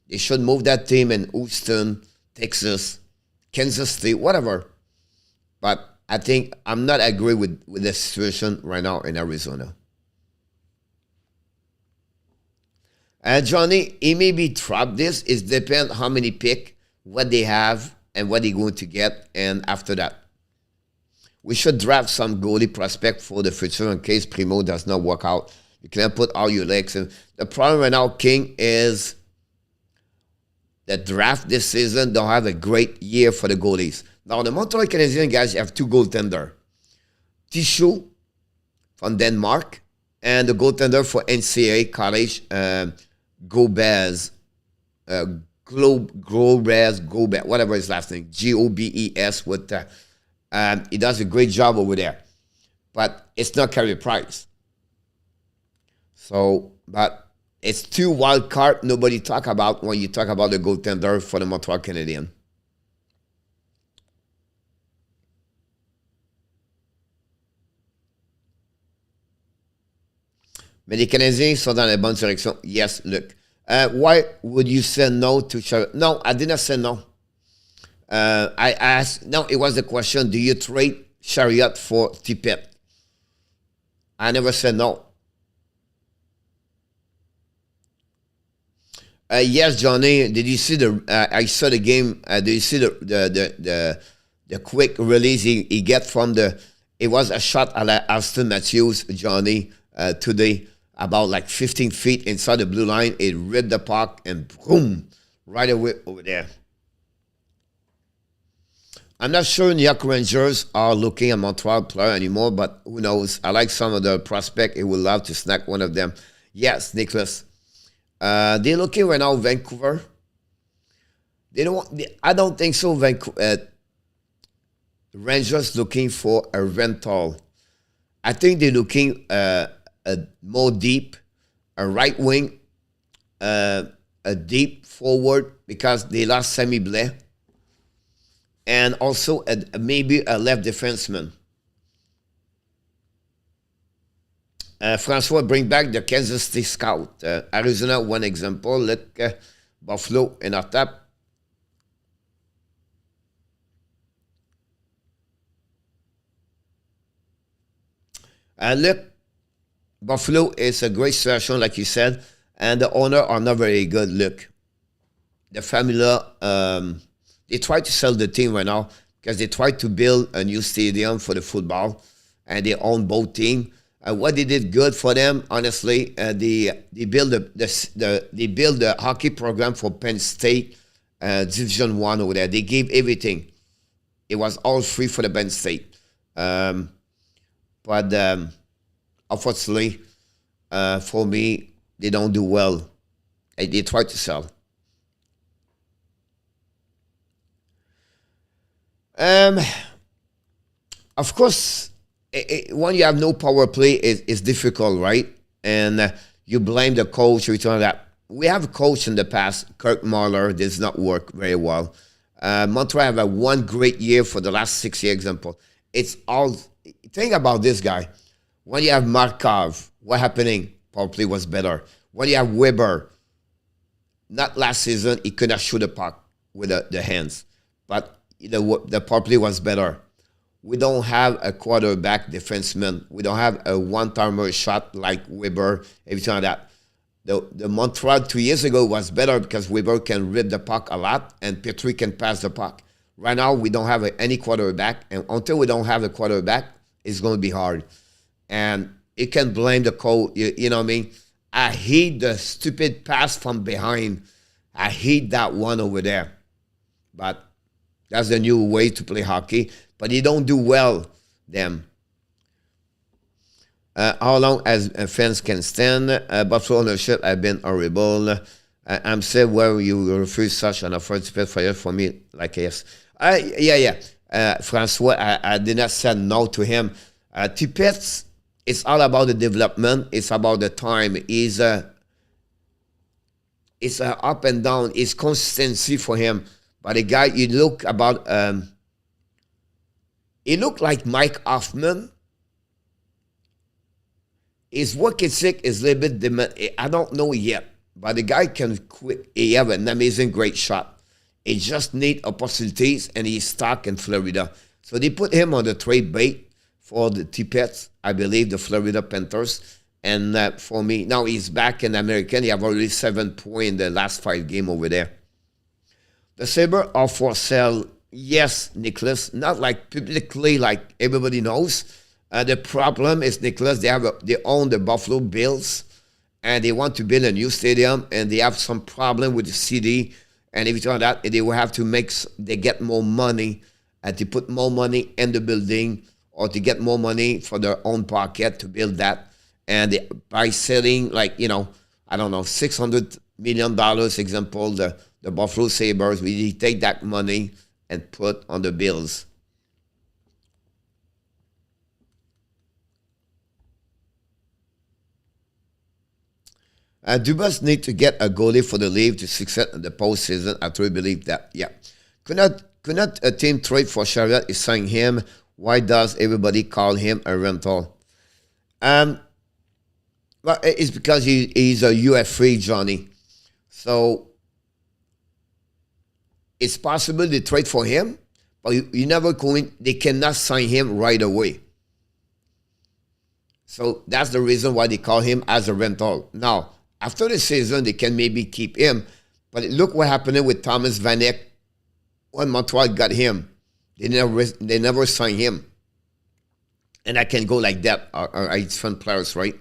They should move that team in Houston, Texas, Kansas City, whatever. But I think I'm not agree with the situation right now in Arizona. Johnny, he may be trapped this. It depends how many pick, what they have, and what they're going to get, and after that. We should draft some goalie prospect for the future in case Primo does not work out. You can't put all your legs in. The problem right now, King, is the draft this season don't have a great year for the goalies. Now, the Montreal Canadiens guys have 2 goaltenders. Tishu from Denmark and the goaltender for NCAA college, Gobez, Gobez, whatever his last name, Gobes. He does a great job over there. But it's not Carey Price. So, but it's 2 wild card nobody talk about when you talk about the goaltender for the Montreal Canadiens. Mais les Canadiens sont dans la bonne direction. Yes, look. Why would you say no to Chiarot? No, I did not say no. I asked, no, it was the question, do you trade Chiarot for Tippett. I never said no. Yes, Johnny. Did you see the? I saw the game. Did you see the quick release he get from the? It was a shot at Austin Matthews, Johnny, today, about like 15 feet inside the blue line. It ripped the puck and boom, right away over there. I'm not sure New York Rangers are looking at Montreal player anymore, but who knows? I like some of the prospect. It would love to snag one of them. Yes, Nicholas. They're looking right now Vancouver. They don't want. I don't think so. Vancouver Rangers looking for a rental. I think they're looking a more deep, a right wing, a deep forward because they lost Sammy Blais, and also maybe a left defenseman. Francois bring back the Kansas City scout. Arizona, one example. Look, Buffalo in our top. Look, Buffalo is a great situation, like you said, and the owner are not very good. Look, the family, they try to sell the team right now because they try to build a new stadium for the football, and they own both teams. What they did good for them, honestly, they build the hockey program for Penn State, Division One over there. They gave everything. It was all free for the Penn State. But unfortunately, for me, they don't do well. They try to sell. Of course, when you have no power play, it's difficult, right? And you blame the coach or something like that. We have a coach in the past, Kirk Muller, does not work very well. Montreal have a one great year for the last 6 years, example. It's all, think about this guy. When you have Markov, what happening? Power play was better. When you have Weber, not last season, he could not shoot a puck with the hands. But the power play was better. We don't have a quarterback defenseman. We don't have a one-timer shot like Weber, everything like that. The Montreal 2 years ago was better because Weber can rip the puck a lot and Petrie can pass the puck. Right now, we don't have any quarterback, and until we don't have a quarterback, it's going to be hard. And you can blame the coach, you know what I mean? I hate the stupid pass from behind. I hate that one over there. But that's the new way to play hockey. But he don't do well, them. How long as fans can stand? Buffalo ownership have been horrible. I'm sad where you refuse such an offer to pay for me, like yes. Francois, I did not say no to him. Tippett, it's all about the development. It's about the time. It's up and down. It's consistency for him. But the guy, you look about... he looked like Mike Hoffman. His work ethic is a little bit, I don't know yet, but the guy can quit. He have an amazing, great shot. He just need opportunities, and he's stuck in Florida. So they put him on the trade bait for the Tippett, I believe, the Florida Panthers. And for me, now he's back in American. He have already 7 points in the last 5 games over there. The Sabres are for sale. Yes, Nicholas, not like publicly like everybody knows. The problem is, Nicholas, they own the Buffalo Bills, and they want to build a new stadium, and they have some problem with the city, and everything like that. They will have to they get more money, and to put more money in the building, or to get more money for their own pocket to build that. And by selling, like, I don't know, $600 million, example, the Buffalo Sabres, we take that money and put on the Bills. Dubas need to get a goalie for the league to succeed in the postseason. I truly believe that. Yeah. Could not a team trade for Chiarot is signing him? Why does everybody call him a rental? Well, it's because he's a UF free, Johnny. So it's possible they trade for him, but you never going. They cannot sign him right away. So that's the reason why they call him as a rental. Now, after the season, they can maybe keep him. But look what happened with Thomas Vanek when Montreal got him. They never signed him. And I can go like that. It's fun players, right?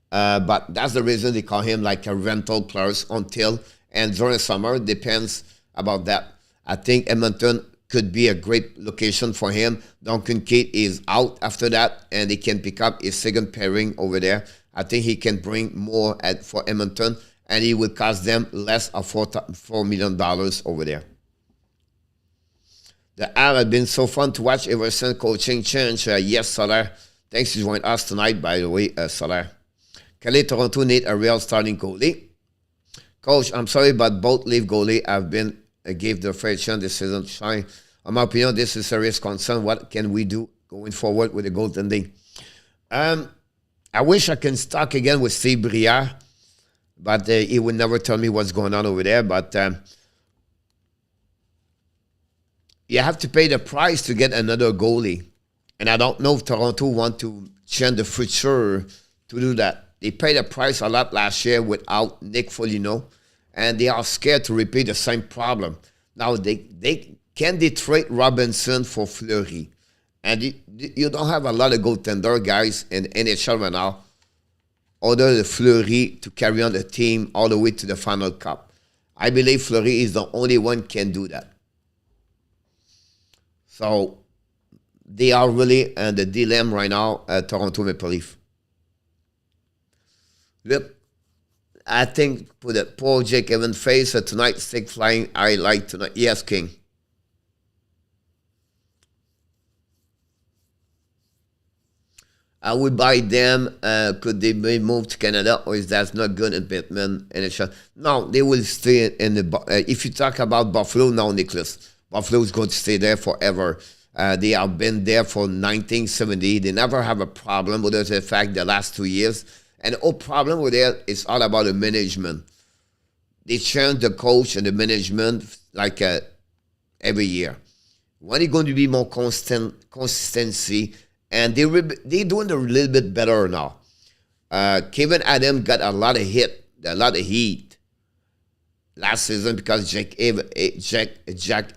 But that's the reason they call him like a rental players until, and during the summer, depends about that. I think Edmonton could be a great location for him. Duncan Keith is out after that, and they can pick up his second pairing over there. I think he can bring more for Edmonton, and he will cost them less of $4 million over there. The ad has been so fun to watch ever since coaching change. Yes, Soler. Thanks for joining us tonight, by the way, Soler. Calais, Toronto need a real starting goalie. Coach, I'm sorry, but both leave goalie have been gave their fair chance this season to shine. In my opinion, this is a serious concern. What can we do going forward with the goaltending? I wish I can talk again with Steve Brière, but he would never tell me what's going on over there. But you have to pay the price to get another goalie. And I don't know if Toronto want to change the future to do that. They paid the price a lot last year without Nick Foligno, and they are scared to repeat the same problem. Now, they can trade Robinson for Fleury. And you don't have a lot of goaltender guys in NHL right now, other than Fleury to carry on the team all the way to the final cup. I believe Fleury is the only one can do that. So they are really in the dilemma right now at Toronto Maple Leaf. Look, I think for the poor Jake Evans face tonight, stick flying, I like tonight. Yes, King. I would buy them. Could they be moved to Canada, or is that not good in Pittman? No, they will stay in the. If you talk about Buffalo now, Nicholas, Buffalo is going to stay there forever. They have been there for 1970. They never have a problem with the fact the last 2 years. And the whole problem with it is all about the management. They change the coach and the management like every year. When are going to be more consistency? And they're doing a little bit better now. Kevin Adams got a lot of heat last season because Jack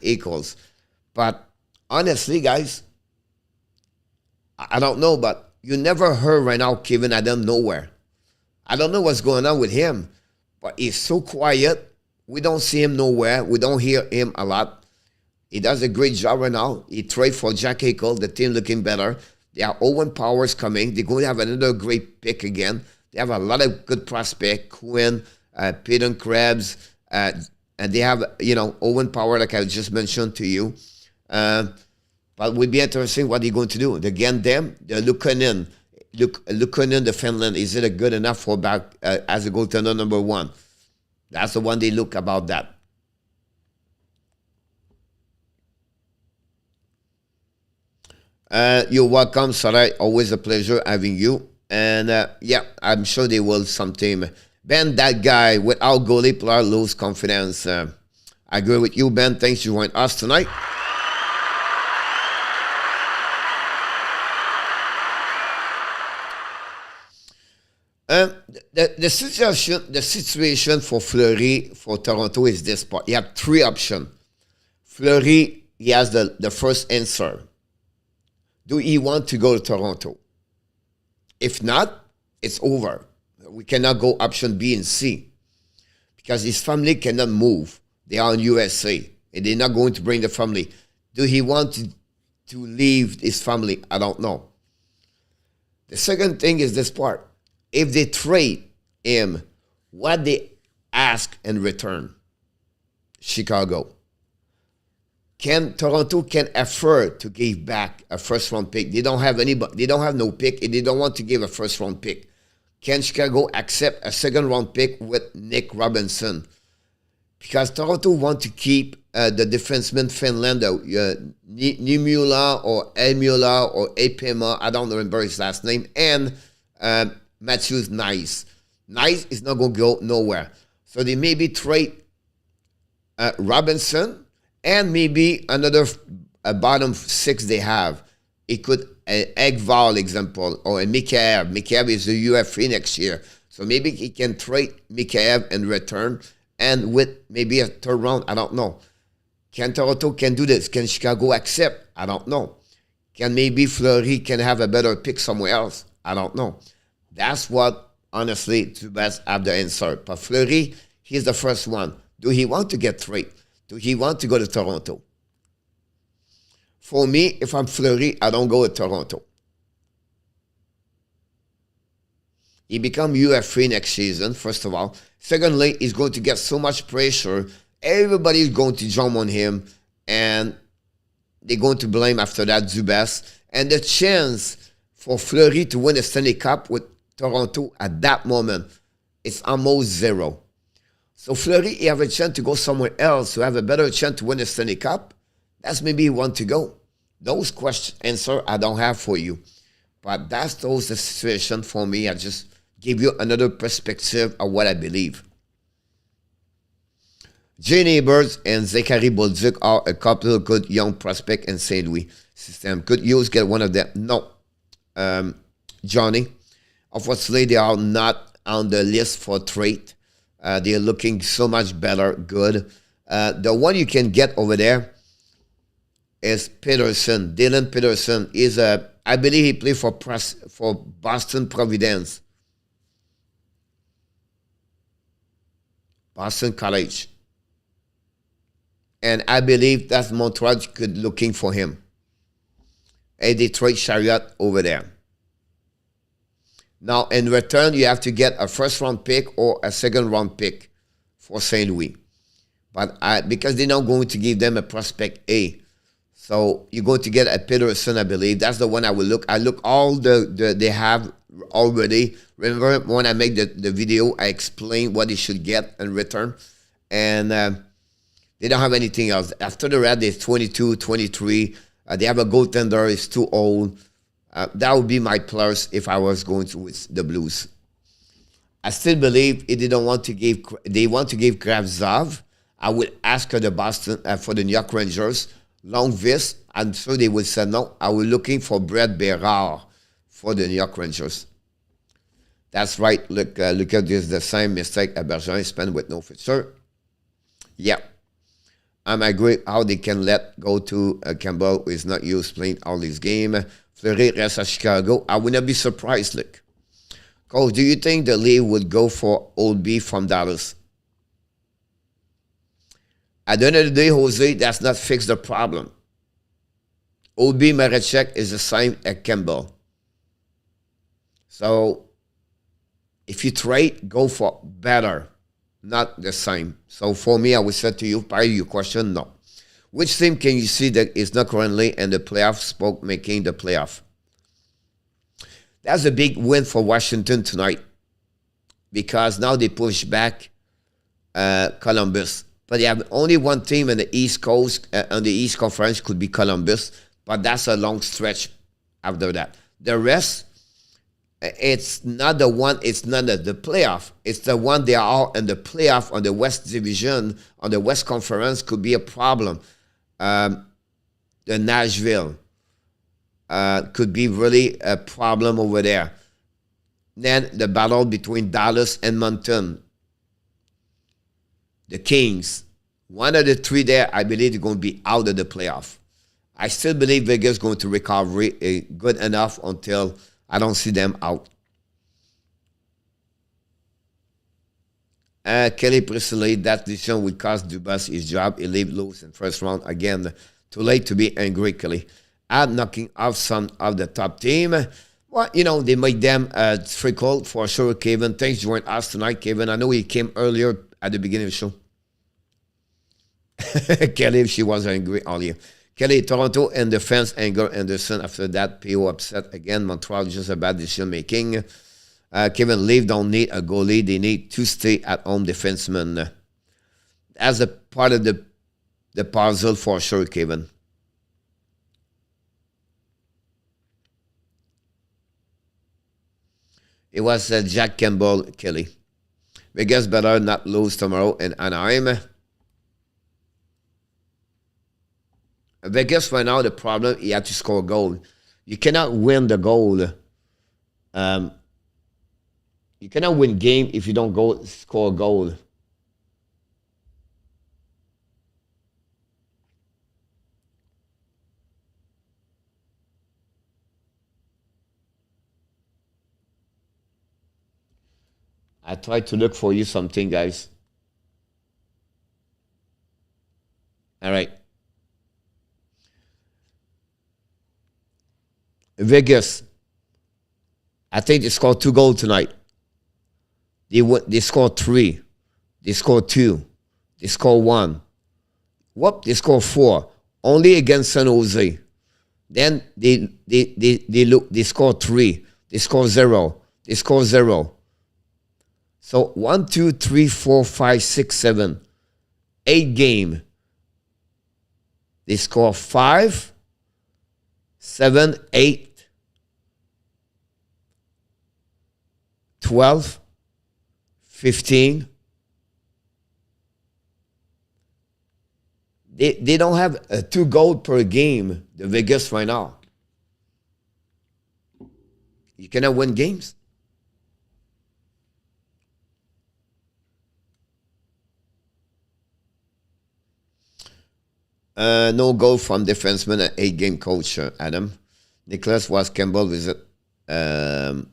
Eichels. But honestly, guys, I don't know, but you never heard right now Kevin Adams nowhere. I don't know what's going on with him, but he's so quiet. We don't see him nowhere. We don't hear him a lot. He does a great job right now. He traded for Jack Eichel, the team looking better. They are Owen Powers coming. They're going to have another great pick again. They have a lot of good prospects, Quinn, Peyton Krebs, and they have, Owen Power, like I just mentioned to you. But it would be interesting what they're going to do. Again, they're Luukkonen, the Finland, is it a good enough for back as a goaltender number one? That's the one they look about that. You're welcome, Sarah. Always a pleasure having you. And I'm sure they will sometime. Ben, that guy without goalie player lose confidence. I agree with you, Ben. Thanks for joining us tonight. The situation for Fleury for Toronto is this part. You have three options. Fleury, he has the first answer. Do he want to go to Toronto? If not, it's over. We cannot go option B and C because his family cannot move. They are in USA and they're not going to bring the family. Do he want to leave his family? I don't know. The second thing is this part. If they trade him, what they ask in return? Chicago. Toronto can afford to give back a first round pick? They don't have anybody. They don't have no pick, and they don't want to give a first round pick. Can Chicago accept a second round pick with Nick Robinson? Because Toronto want to keep the defenseman Finlander, Nimula or Emula or Epema, I don't remember his last name, and Matthews Nice. Nice is not going to go nowhere. So they maybe trade Robinson and maybe another a bottom six they have. It could, Ekval example, or a Mikheyev. Mikheyev is a UFA next year. So maybe he can trade Mikheyev in return, and with maybe a third round, I don't know. Can Toronto can do this? Can Chicago accept? I don't know. Can maybe Fleury can have a better pick somewhere else? I don't know. That's what, honestly, Dubas have the answer. But Fleury, he's the first one. Do he want to get traded? Do he want to go to Toronto? For me, if I'm Fleury, I don't go to Toronto. He become UFA next season, first of all. Secondly, he's going to get so much pressure. Everybody is going to jump on him, and they're going to blame after that Dubas. And the chance for Fleury to win a Stanley Cup with Toronto at that moment is almost zero. So Fleury, he have a chance to go somewhere else to have a better chance to win a Stanley Cup. That's maybe he want to go. Those answer I don't have for you. But that's the situation for me. I just give you another perspective of what I believe. Jay Neighbors and Zachary Bolduc are a couple of good young prospects in St. Louis system. Could use get one of them? No. Johnny. Unfortunately, they are not on the list for trade. They're looking so much better, good. The one you can get over there is Peterson. Dylan Peterson is I believe he played for Boston Providence. Boston College. And I believe that Montreal could looking for him. A Detroit Chiarot over there. Now, in return, you have to get a first-round pick or a second-round pick for St. Louis. But because they're not going to give them a prospect A. So you're going to get a Peterson, I believe. That's the one I will look. I look all they have already. Remember when I make the video, I explained what they should get in return. And they don't have anything else. After the red, they're 22, 23. They have a goaltender. It's too old. That would be my plus if I was going to with the Blues. I still believe if they want to give Kravtsov, I would ask the Boston for the New York Rangers. Longvis, I'm sure they would say no. I was looking for Brett Berard for the New York Rangers. That's right. Look at this. The same mistake Bergeron spent with no future. Yeah. I'm agree how they can let go to Campbell, who is not used playing all this game. Fleury rests at Chicago. I would not be surprised, look. Coach, do you think the league would go for Old B from Dallas? At the end of the day, Jose, that's not fix the problem. Old B Marechek is the same as Campbell. So, if you trade, go for better, not the same. So, for me, I would say to you, by your question, no. Which team can you see that is not currently in the playoff spot making the playoff? That's a big win for Washington tonight because now they push back Columbus. But they have only one team in the East Coast, on the East Conference could be Columbus, but that's a long stretch after that. The rest, it's not the one, it's not the playoff. It's the one they are in the playoff on the West Division, on the West Conference could be a problem. The Nashville could be really a problem over there. Then the battle between Dallas and Edmonton. The Kings. One of the three there, I believe, are going to be out of the playoff. I still believe Vegas is going to recover good enough until I don't see them out. Kelly personally, that decision would cost Dubas his job. He leave loose in first round. Again, too late to be angry, Kelly. I'm knocking off some of the top team. Well, they make them trickle for sure, Kevin. Thanks for joining us tonight, Kevin. I know he came earlier at the beginning of the show. Kelly, she was angry earlier. Kelly, Toronto and the fans anger Anderson after that. PO upset again. Montreal just a bad decision making. Kevin Leaf don't need a goalie. They need to stay at home defenseman. As a part of the puzzle for sure, Kevin. It was Jack Campbell, Kelly. Vegas better not lose tomorrow in Anaheim. Vegas right now, the problem, you have to score a goal. You cannot win the goal. You cannot win game if you don't go score a goal. I tried to look for you something, guys. All right. Vegas. I think they scored 2 goals tonight. They scored 3. They scored 2. They scored 1. Whoop, they scored 4. Only against San Jose. Then they scored 3. They scored 0. They scored 0. So 1, 2, 3, 4, 5, 6, 7, 8 game. They score 5, 7, 8, 12, 15. They don't have 2 goals per game, the Vegas right now. You cannot win games. No goal from defenseman and 8-game coach, Adam. Nicholas was Campbell visit Montreal.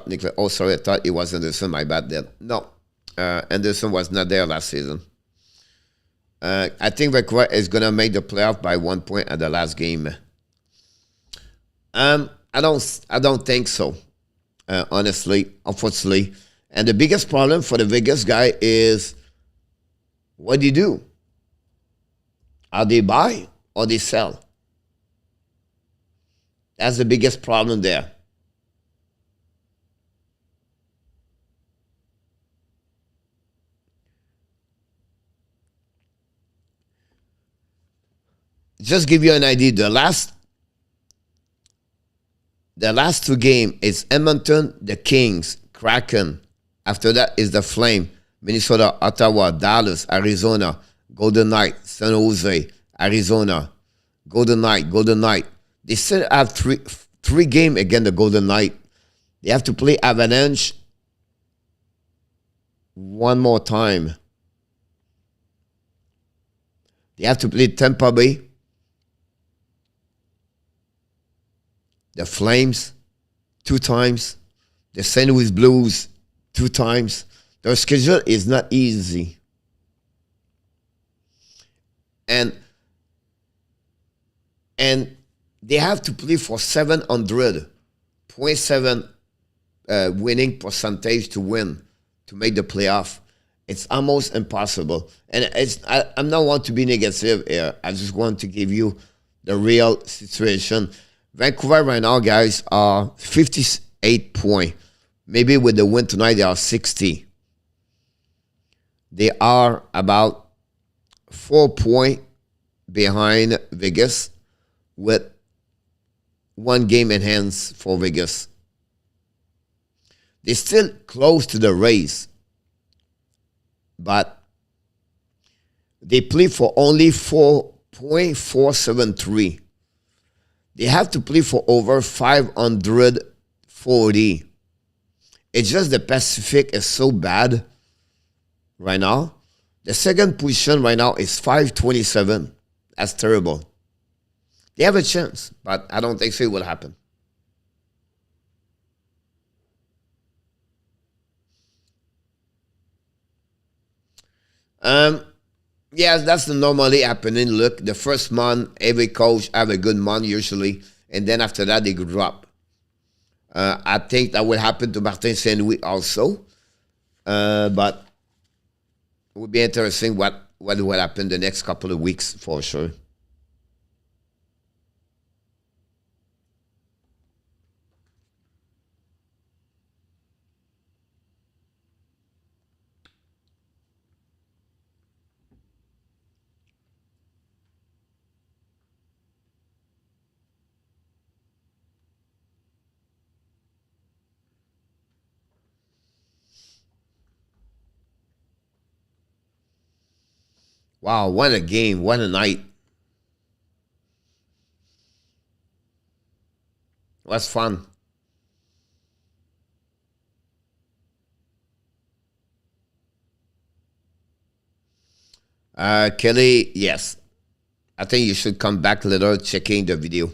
Nicholas, oh, sorry, I thought it was Anderson. My bad there. No, Anderson was not there last season. I think Vancouver is going to make the playoff by 1 point at the last game. I don't think so, honestly, unfortunately. And the biggest problem for the Vegas guy is, what do you do? Are they buy or they sell? That's the biggest problem there. Just give you an idea. The last 2 games is Edmonton, the Kings, Kraken. After that is the Flame, Minnesota, Ottawa, Dallas, Arizona, Golden Knight, San Jose, Arizona, Golden Knight. They still have three games against the Golden Knight. They have to play Avalanche one more time. They have to play Tampa Bay, the Flames 2 times, the St. Louis Blues 2 times. Their schedule is not easy. And they have to play for 700.7 winning percentage to win, to make the playoff. It's almost impossible. And I'm not want to be negative here. I just want to give you the real situation. Vancouver right now, guys, are 58 points. Maybe with the win tonight, they are 60. They are about 4 points behind Vegas, with 1 game in hands for Vegas. They're still close to the race, but they play for only 4.473. They have to play for over 540. It's just the Pacific is so bad right now. The second position right now is 527. That's terrible. They have a chance, but I don't think so it will happen. Yeah, that's the normally happening. Look, the first month, every coach have a good month usually, and then after that, they could drop. I think that will happen to Martin Saint-Louis also, but it would be interesting what will happen the next couple of weeks for sure. Wow, what a game, what a night. Was fun. Kelly, yes. I think you should come back later checking the video.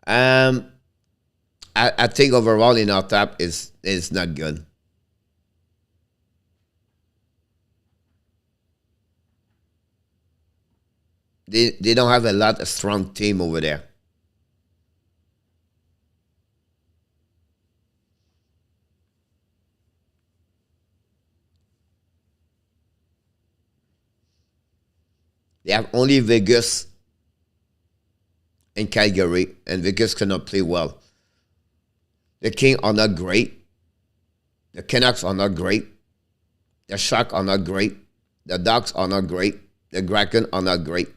I think overall in our top is not good. They don't have a lot of strong team over there. They have only Vegas and Calgary, and Vegas cannot play well. The Kings are not great. The Canucks are not great. The Sharks are not great. The Ducks are not great. The Kraken are not great.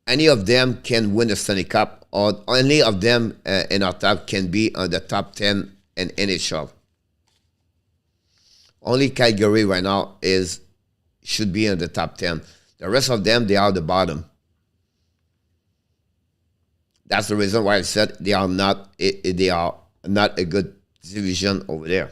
Any of them can win the Stanley Cup, or any of them in our top can be on the top 10 in NHL. Only Calgary right now should be in the top 10. The rest of them, they are the bottom. That's the reason why I said they are not a good division over there.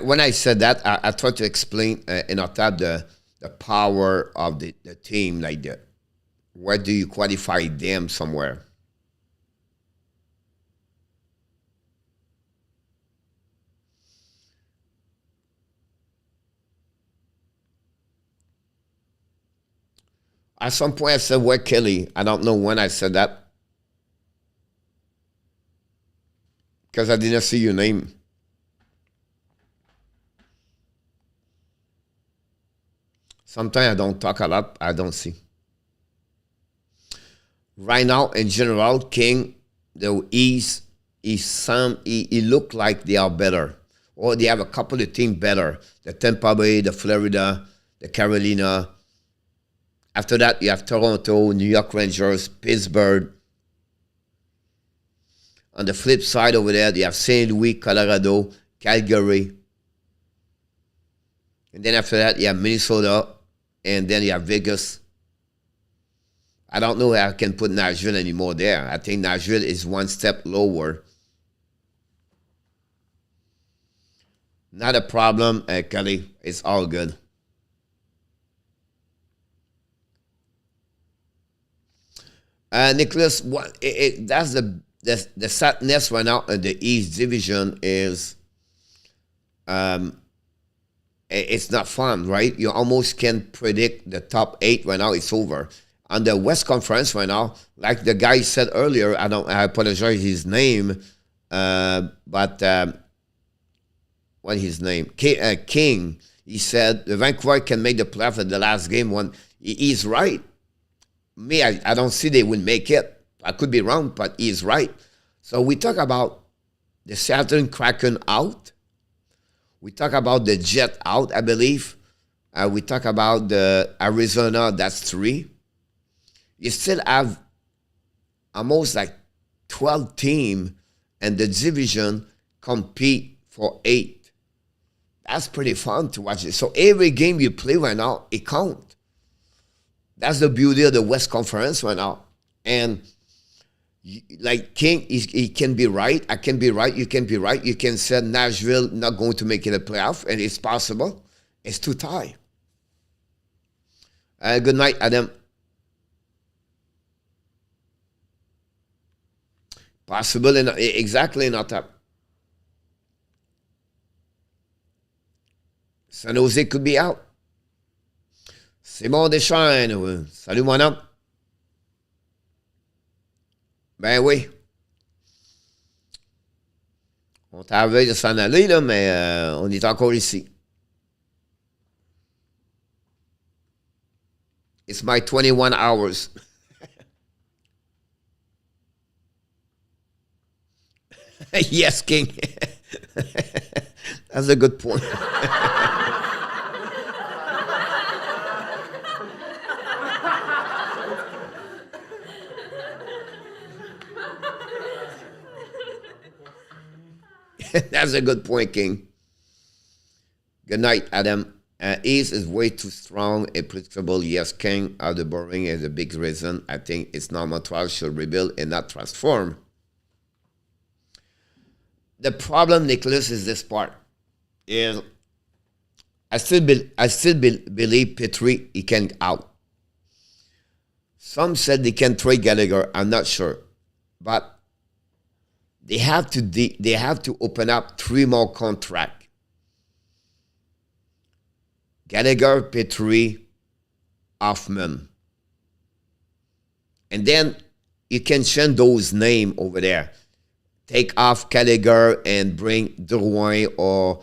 When I said that, I tried to explain in our tab the power of the team, like that. Where do you qualify them somewhere? At some point I said, where Kelly? I don't know when I said that. Because I didn't see your name. Sometimes I don't talk a lot, I don't see. Right now, in general, King, the East, he look like they are better. Or they have a couple of teams better. The Tampa Bay, the Florida, the Carolina. After that, you have Toronto, New York Rangers, Pittsburgh. On the flip side over there, you have St. Louis, Colorado, Calgary. And then after that, you have Minnesota. And then you have Vegas. I don't know if I can put Nashville anymore there. I think Nashville is one step lower. Not a problem, Kelly. It's all good. Nicholas, that's the sadness right now in the East Division is it's not fun, right? You almost can predict the top 8 right now. It's over. On the West Conference right now, like the guy said earlier, I apologize his name, but what his name? King. He said the Vancouver can make the playoff at the last game. He's right. Me, I don't see they will make it. I could be wrong, but he's right. So we talk about the Seattle Kraken out. We talk about the Jet out, I believe. We talk about the Arizona, that's 3. You still have almost like 12 teams and the division compete for 8. That's pretty fun to watch it. So every game you play right now, it counts. That's the beauty of the West Conference right now. And like King, he can be right. I can be right. You can be right. You can say Nashville not going to make it a playoff, and it's possible. It's too tight. Good night, Adam. Possible, exactly not up. San Jose could be out. Simon Deschênes, salut mon homme. Ben oui. On t'a veille de s'en aller, là, mais on est encore ici. It's my 21 hours. Yes, King. That's a good point. That's a good point, King. Good night, Adam. East is way too strong and predictable. Yes, King. The boring is a big reason. I think it's now Montreal should rebuild and not transform. The problem, Nicholas, is this part. Is I still believe Petrie, he can out. Some said they can trade Gallagher. I'm not sure, but they have to open up 3 more contracts. Gallagher, Petrie, Hoffman. And then you can change those names over there. Take off Gallagher and bring Drouin or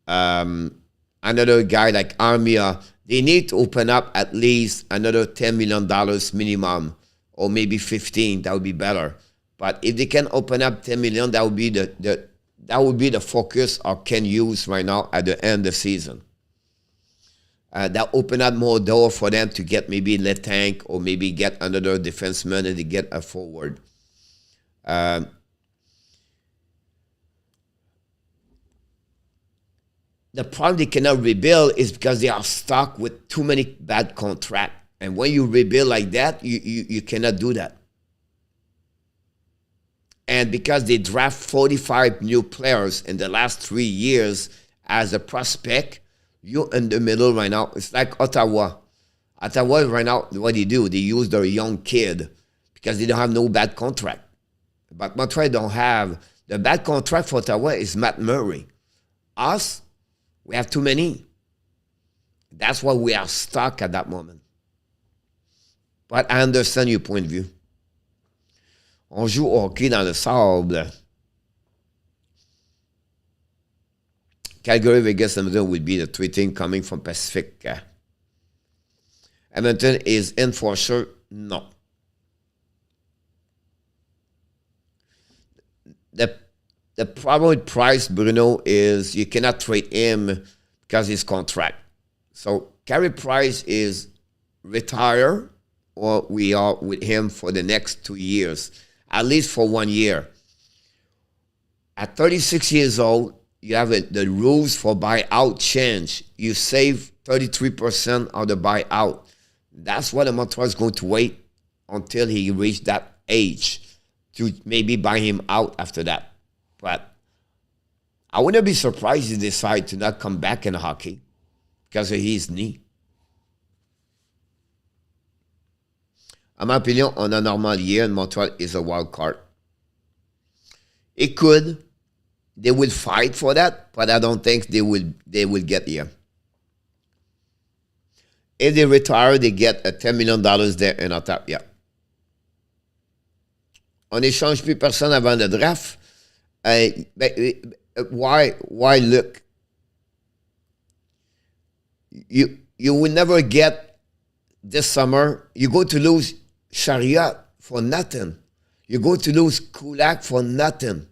another guy like Armia. They need to open up at least another $10 million minimum, or maybe 15. That would be better. But if they can open up 10 million, that would be the focus I can use right now at the end of the season. That open up more door for them to get maybe Letang or maybe get another defenseman and to get a forward. The problem they cannot rebuild is because they are stuck with too many bad contracts. And when you rebuild like that, you cannot do that. And because they draft 45 new players in the last 3 years as a prospect, you're in the middle right now. It's like Ottawa. Ottawa right now, what they do, they use their young kid because they don't have no bad contract. But Montreal don't have. The bad contract for Ottawa is Matt Murray. Us, we have too many. That's why we are stuck at that moment. But I understand your point of view. On joue au hockey dans le sable. Calgary, Vegas, Edmonton would be the 3 teams coming from Pacific. Edmonton is in for sure? No. The problem with Price, Bruno, is you cannot trade him because his contract. So Carey Price is retired, or we are with him for the next 2 years, at least for 1 year. At 36 years old, you have the rules for buyout change. You save 33% of the buyout. That's what the Montreal is going to wait until he reaches that age to maybe buy him out after that. But I wouldn't be surprised if he decide to not come back in hockey because of his knee. À ma opinion, on a normal year, and Montreal is a wild card. It could. They will fight for that, but I don't think they will get here. If they retire, they get a $10 million there in our top. Yeah. On n'échange plus personne avant le draft. Why look? You will never get this summer. You go to lose Chiarot for nothing. You go to lose Kulak for nothing.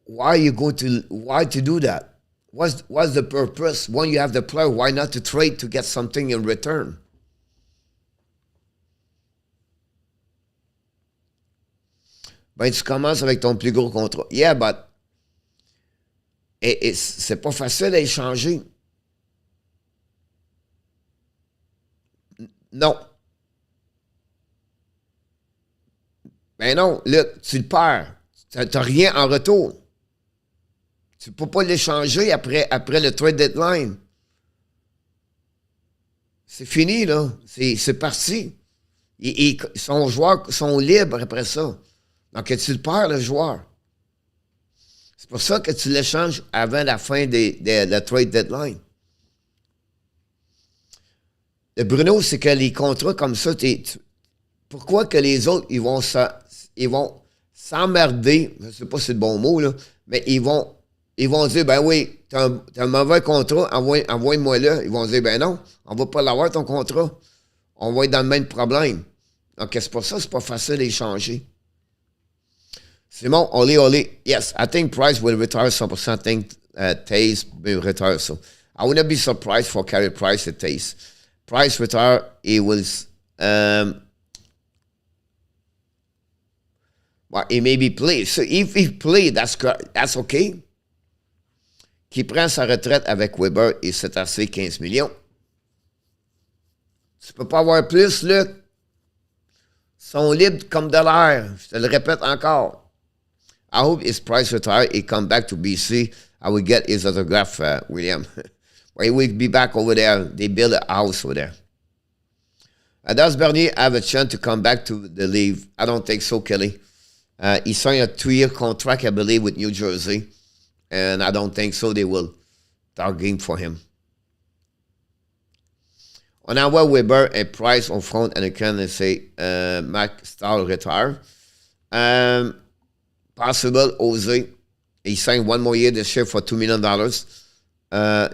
Why to do that? What's the purpose? When you have the player, why not to trade to get something in return? Ben, tu commences avec ton plus gros contrat. Yeah, but c'est pas facile à échanger. Non. Ben non, look, tu le perds. Tu n'as rien en retour. Tu ne peux pas l'échanger après le trade deadline. C'est fini, là. C'est parti. Son joueurs sont libres après ça. Donc, tu le perds, le joueur. C'est pour ça que tu l'échanges avant la fin de la trade deadline. Le Bruno, c'est que les contrats comme ça, pourquoi que les autres, ils vont s'emmerder, je ne sais pas si c'est le bon mot, là, mais ils vont dire, ben oui, t'as un mauvais contrat, envoie-moi là. Ils vont dire, ben non, on va pas l'avoir ton contrat. On va être dans le même problème. Donc, c'est pour ça que c'est pas facile d'échanger. Simon, olé. Yes, I think Price will retire 100%. I think Taze will retire. So I wouldn't be surprised for Carey Price at Taze. Price retire, he was... Well, he maybe play. So if he play, that's okay. Qui prend sa retraite avec Weber et c'est assez 15 millions. Tu peux pas avoir plus, Luc. Ils sont libres comme de l'air. Je te le répète encore. I hope his Price retire. He come back to BC. I will get his autograph, William. He will be back over there. They build a house over there. Does Bernier have a chance to come back to the league? I don't think so, Kelly. He signed a 2-year contract, I believe, with New Jersey. And I don't think so. They will target for him. On envoie Weber et Price au front and can say Mac Stahl retire. Possible, Jose. He signed 1 more year this year for $2 million.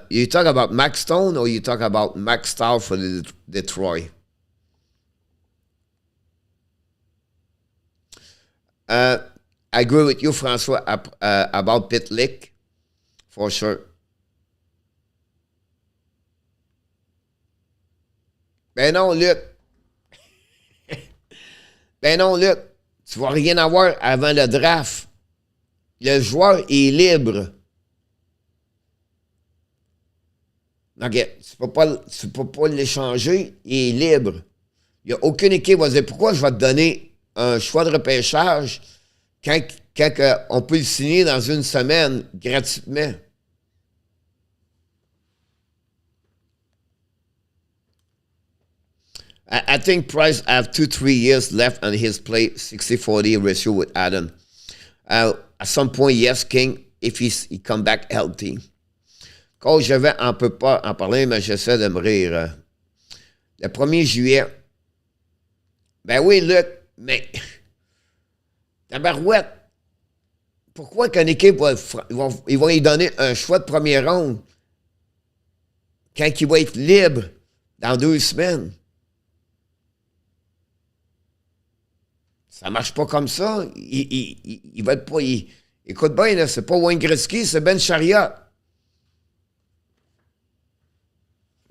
You talk about Max Stone or you talk about Max Stahl for the Detroit? I agree with you, François, about Pitlick, for sure. Ben non, Luc. Ben non, Luc. Tu vas rien avoir avant le draft. Le joueur est libre. OK. Tu peux pas l'échanger. Il est libre. Il n'y a aucune équipe qui va dire pourquoi je vais te donner un choix de repêchage quand on peut le signer dans une semaine gratuitement. I think Price have 2-3 years left on his play 60-40 ratio with Adam. At some point, yes, King, if he come back healthy. Quand je vais on peut pas en parler, mais j'essaie de me rire. Le 1er juillet. Ben oui, Luc, mais tabarouette. Pourquoi qu'une équipe ils vont lui donner un choix de première ronde quand il va être libre dans 2 semaines? Ça marche pas comme ça. Il va être pas... écoute bien, là, c'est pas Wayne Gretzky, c'est Ben Chiarot.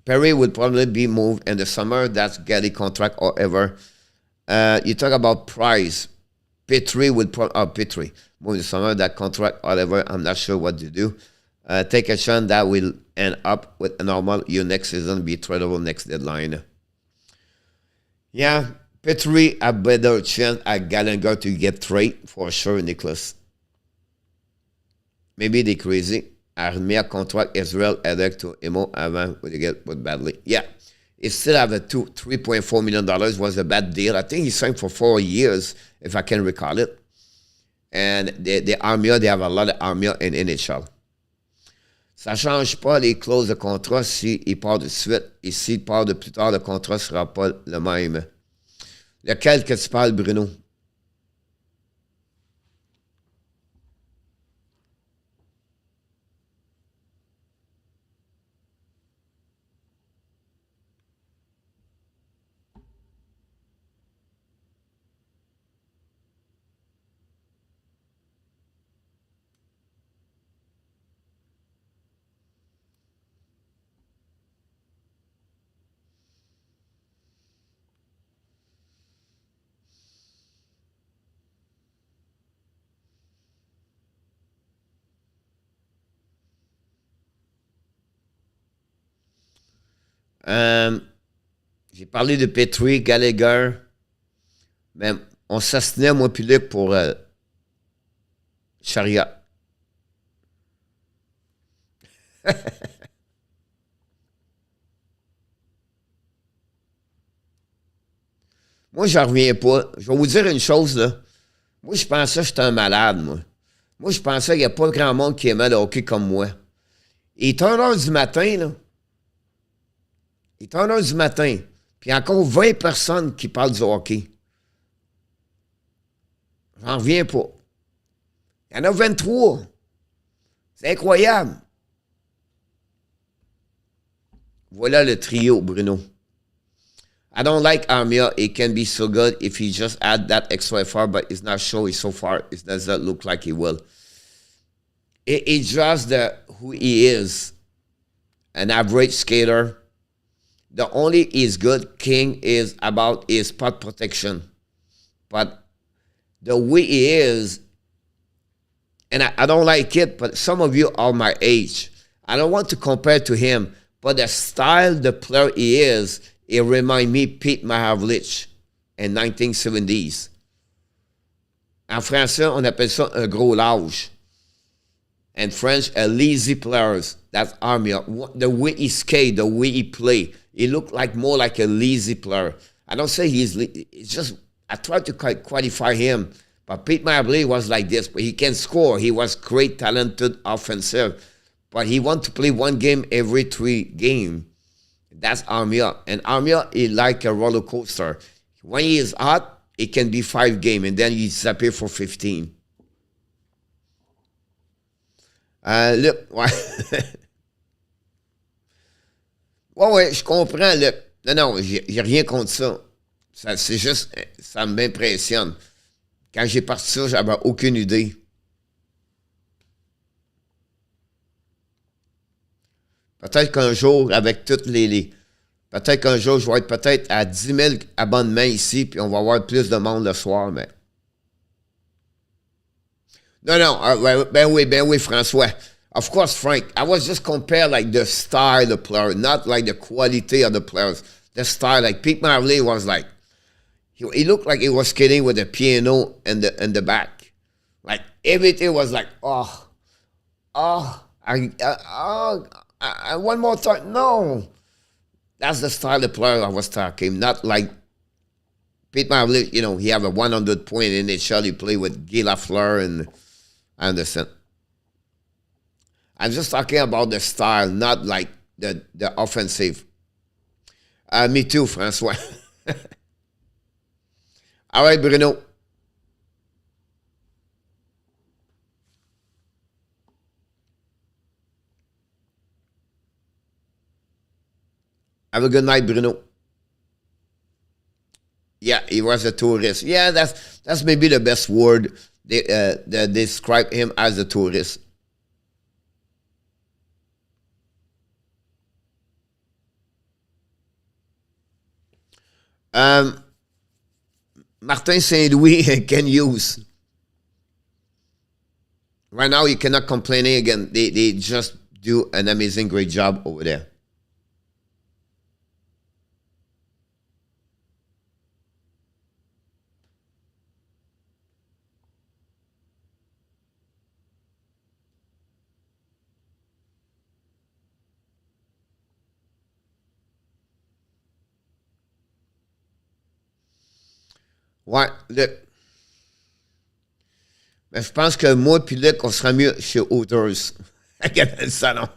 Perry would probably be moved in the summer. That's getting contract or ever. You talk about Price. Petrie would Petrie move in the summer. That contract or ever. I'm not sure what to do. Take a chance that will end up with a normal year next season. Be tradable next deadline. Yeah. Petrie a better chance at Gallagher to get trade for sure, Nicholas. Maybe they crazy. Armia contract Israel Edek to Emo avant when they get put badly. Yeah. He still have a $3.4 million was a bad deal. I think he signed for 4 years, if I can recall it. And the Armia, they have a lot of Armia in NHL. Ça ne change pas les clauses de contrat s'il part de suite. Et s'il part de plus tard, le contrat ne sera pas le même. Lequel que tu parles, Bruno? J'ai parlé de Petrie, Gallagher, mais on s'assinait, moi puis Luc, pour Chiarot. Moi, j'en reviens pas. Je vais vous dire une chose, là. Moi, je pensais que j'étais un malade, moi. Moi, je pensais qu'il n'y a pas grand monde qui aimait le hockey comme moi. Il est 1h du matin, là. Il est 1h du matin. Puis il y a encore 20 personnes qui parlent du hockey. J'en reviens pas. Il y en a 23. C'est incroyable. Voilà le trio, Bruno. I don't like Armia. It can be so good if he just add that extra effort, but it's not showing so far. It doesn't look like he will. It's just who he is. An average skater. The only is good King is about his puck protection. But the way he is, and I don't like it, but some of you are my age. I don't want to compare to him, but the style, the player he is, it reminds me Pete Maravlich in 1970s. En français, on appelle ça un gros lâche. In French, a lazy players. That's Armia. The way he skate, the way he play, he looked like more like a lazy player. I don't say it's just, I tried to qualify him, but Pete Maravlich was like this, but he can score. He was great, talented, offensive, but he want to play one game every 3 games. That's Armia. And Armia is like a roller coaster. When he is hot, it can be 5 games, and then he disappear for 15. Look, ouais. Ouais, je comprends, Luc. Non, j'ai rien contre ça. C'est juste, ça m'impressionne. Quand j'ai parti ça, j'avais aucune idée. Peut-être qu'un jour, avec toutes peut-être qu'un jour, je vais être peut-être à 10 000 abonnements ici, puis on va avoir plus de monde le soir, mais... Non, ben oui, François. Of course, Frank, I was just comparing like the style of the player, not like the quality of the players. The style, like Pete Maravlich was like, he looked like he was skating with a piano in the back. Like everything was like, one more time. No. That's the style of player I was talking, not like Pete Maravlich, he have a 100 point in it. He play with Guy Lafleur and Anderson. I'm just talking about the style, not like the offensive. Me too, François. All right, Bruno. Have a good night, Bruno. Yeah, he was a tourist. Yeah, that's maybe the best word. They describe him as a tourist. Martin Saint-Louis can use. Right now, you cannot complain again. They just do an amazing, great job over there. Ouais, Luc. Mais je pense que moi puis Luc, on sera mieux chez Authors. Regardez le salon.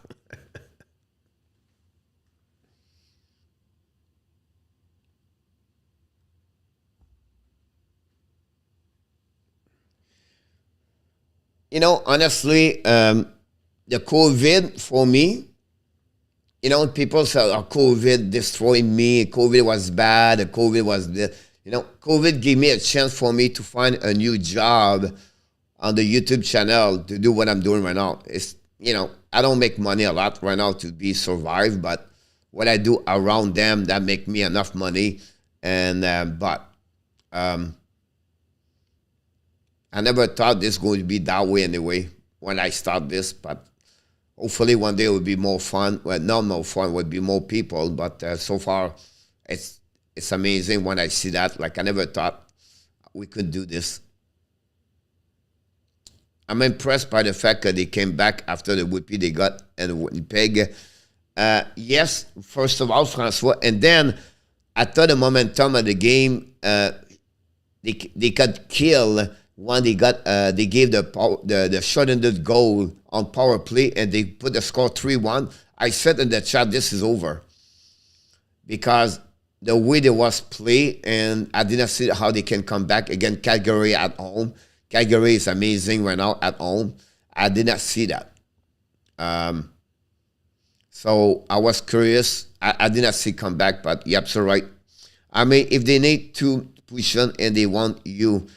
Honestly, the COVID for me, people say, oh, COVID destroyed me. COVID was bad. COVID was this. COVID gave me a chance for me to find a new job on the YouTube channel to do what I'm doing right now. It's, I don't make money a lot right now to be survived, but what I do around them, that make me enough money. And, I never thought this was going to be that way anyway when I start this, but hopefully one day it will be more fun. Well, not more fun, would be more people, but so far it's amazing when I see that. Like, I never thought we could do this. I'm impressed by the fact that they came back after the whoopee they got in Winnipeg. Yes, first of all, François, and then I thought the momentum of the game, they got killed when they gave the short-ended goal on power play, and they put the score 3-1. I said in the chat, this is over. Because the way they was played, and I didn't see how they can come back again. Calgary at home. Calgary is amazing right now at home. I did not see that. So I was curious. I did not see come back, but you're absolutely right. I mean, if they need 2 positions and they want you,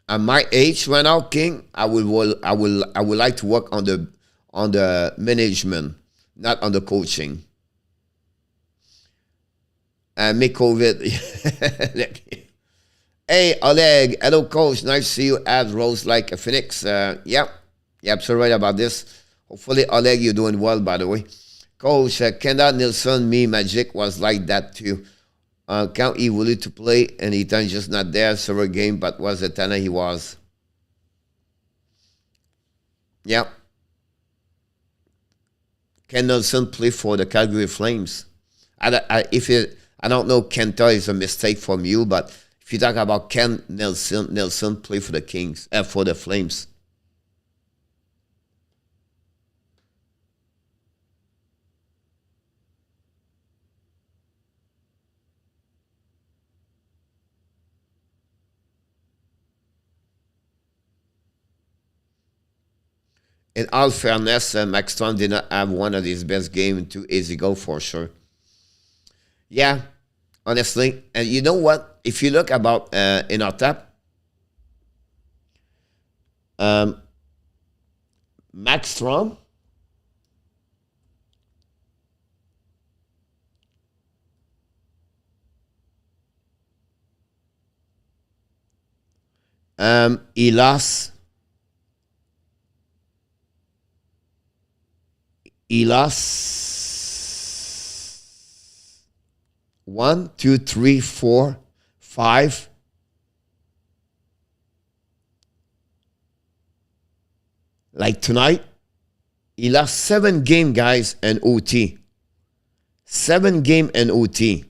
at my age right now, King, I would like to work on the management, not on the coaching. Make COVID. Hey, Oleg. Hello, coach. Nice to see you. Abs rose like a phoenix. Yep. You're absolutely right about this. Hopefully, Oleg, you're doing well, by the way. Coach, Kendall Nilsson, me, Magic was like that too. Count he willing to play, and he time just not there. Several game, but was the talent he was. Yep. Ken Nelson play for the Calgary Flames. I don't know, Kenta is a mistake from you, but if you talk about Ken Nelson play for the Kings, for the Flames. In all fairness, Markstrom did not have one of his best games 2 years ago for sure. Yeah, honestly. And you know what? If you look about in our top, Markstrom, he lost. He lost 1, 2, 3, 4, 5. Like tonight, he lost 7 game, guys, and OT. 7 game and OT.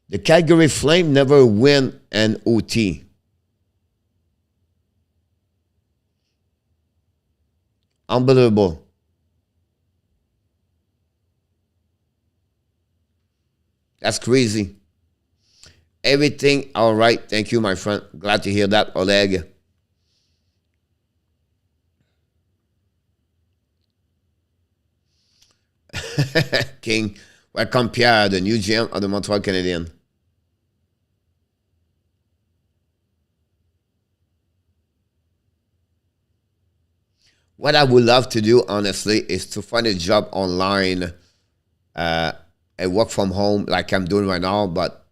The Calgary Flames never win an OT. Unbelievable. That's crazy. Everything all right. Thank you, my friend. Glad to hear that, Oleg. King. Welcome, Pierre, the new GM of the Montreal Canadiens. What I would love to do, honestly, is to find a job online and work from home like I'm doing right now, but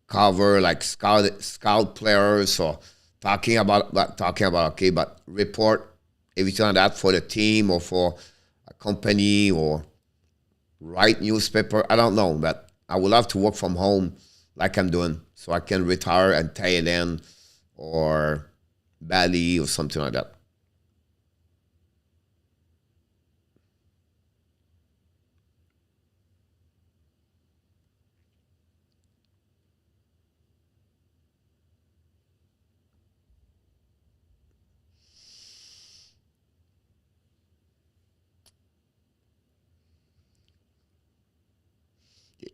cover like scout players or talking about okay, but report everything like that for the team or for a company or write newspaper. I don't know, but I would love to work from home like I'm doing so I can retire in Thailand or Bali or something like that.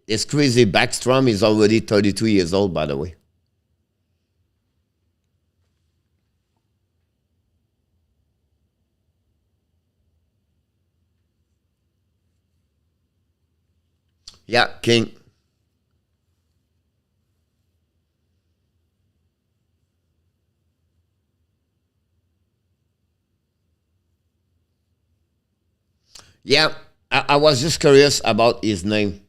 It's crazy. Markstrom is already 32 years old, by the way. Yeah, King. Yeah, I was just curious about his name.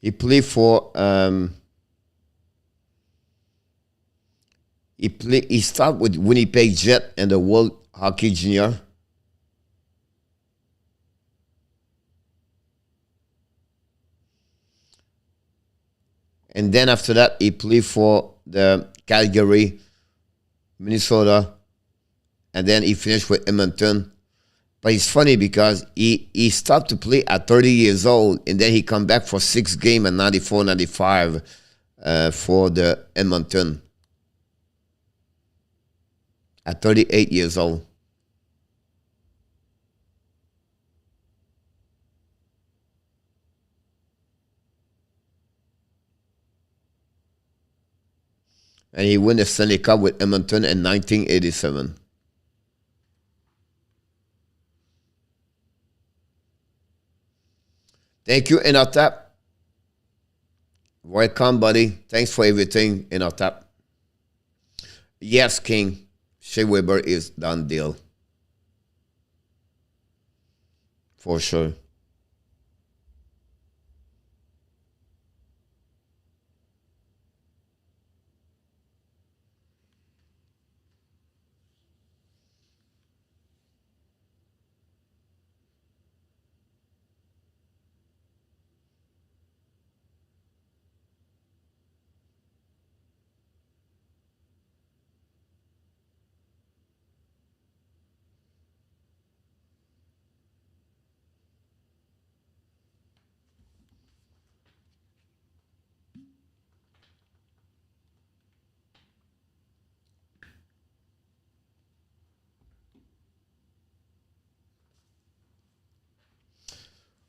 He played for he started with Winnipeg Jet and the World Hockey Junior. And then after that, he played for the Calgary, Minnesota, and then he finished with Edmonton. But it's funny because he stopped to play at 30 years old, and then he come back for 6 games in 94, 95 for the Edmonton at 38 years old. And he won the Stanley Cup with Edmonton in 1987. Thank you, Inotap. Welcome, buddy. Thanks for everything, Inotap. Yes, King. Shea Weber is done deal. For sure.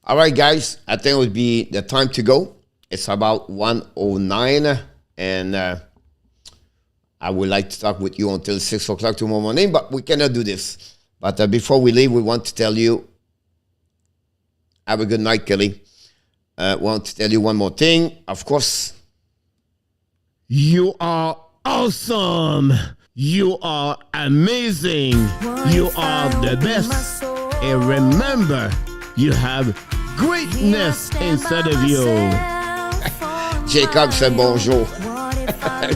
All right, guys, I think it would be the time to go. It's about 1:09, and I would like to talk with you until 6 o'clock tomorrow morning, but we cannot do this. But before we leave, we want to tell you, have a good night, Kelly. Want to tell you one more thing. Of course, You are awesome. You are amazing. You are the best. And remember, you have greatness inside of you. Jacob said bonjour.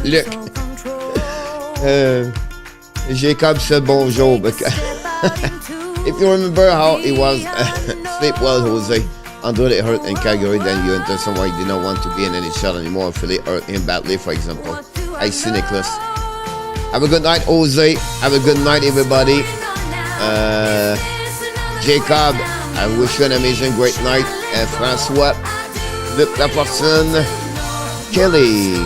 Look. Jacob said bonjour. If you remember how it was, sleep well, Jose. Until it hurt in Calgary, then you enter somewhere you did not want to be in any shell anymore. If it hurt him badly, for example. I see Nicholas. Have a good night, Jose. Have a good night, everybody. Jacob, I wish you an amazing, great night. And François, Luc Laportine, Kelly.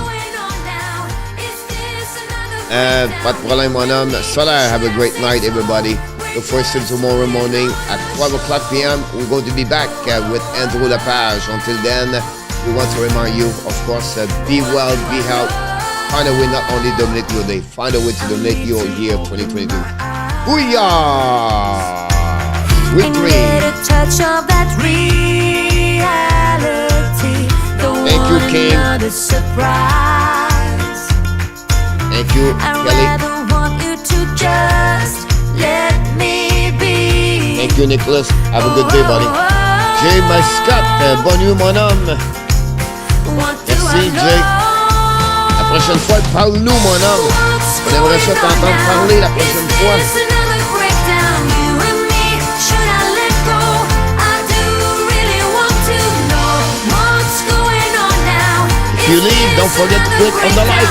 Pas de problème, mon homme. Solaire, have a great night, everybody. The first thing tomorrow morning at 12 o'clock p.m. We're going to be back with Andrew Lepage. Until then, we want to remind you, of course, be well, be healthy. Find a way not only dominate your day, find a way to dominate your year 2022. Booyah! With dreams. Touch of that reality. Thank you, King. Surprise. Thank you, Kelly. I want you to just let me be. Thank you, Nicholas. Have a good day, buddy. Jay Mascot, bonne nuit, mon homme. Merci, Jay. La prochaine fois, parle-nous, mon homme. On aimerait ça t'entendre parler la prochaine fois. If you leave, don't forget to click on the like.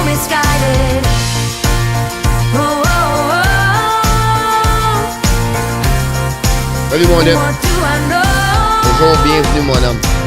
Misguided. Salut, mon homme. Bonjour, bienvenue, mon homme.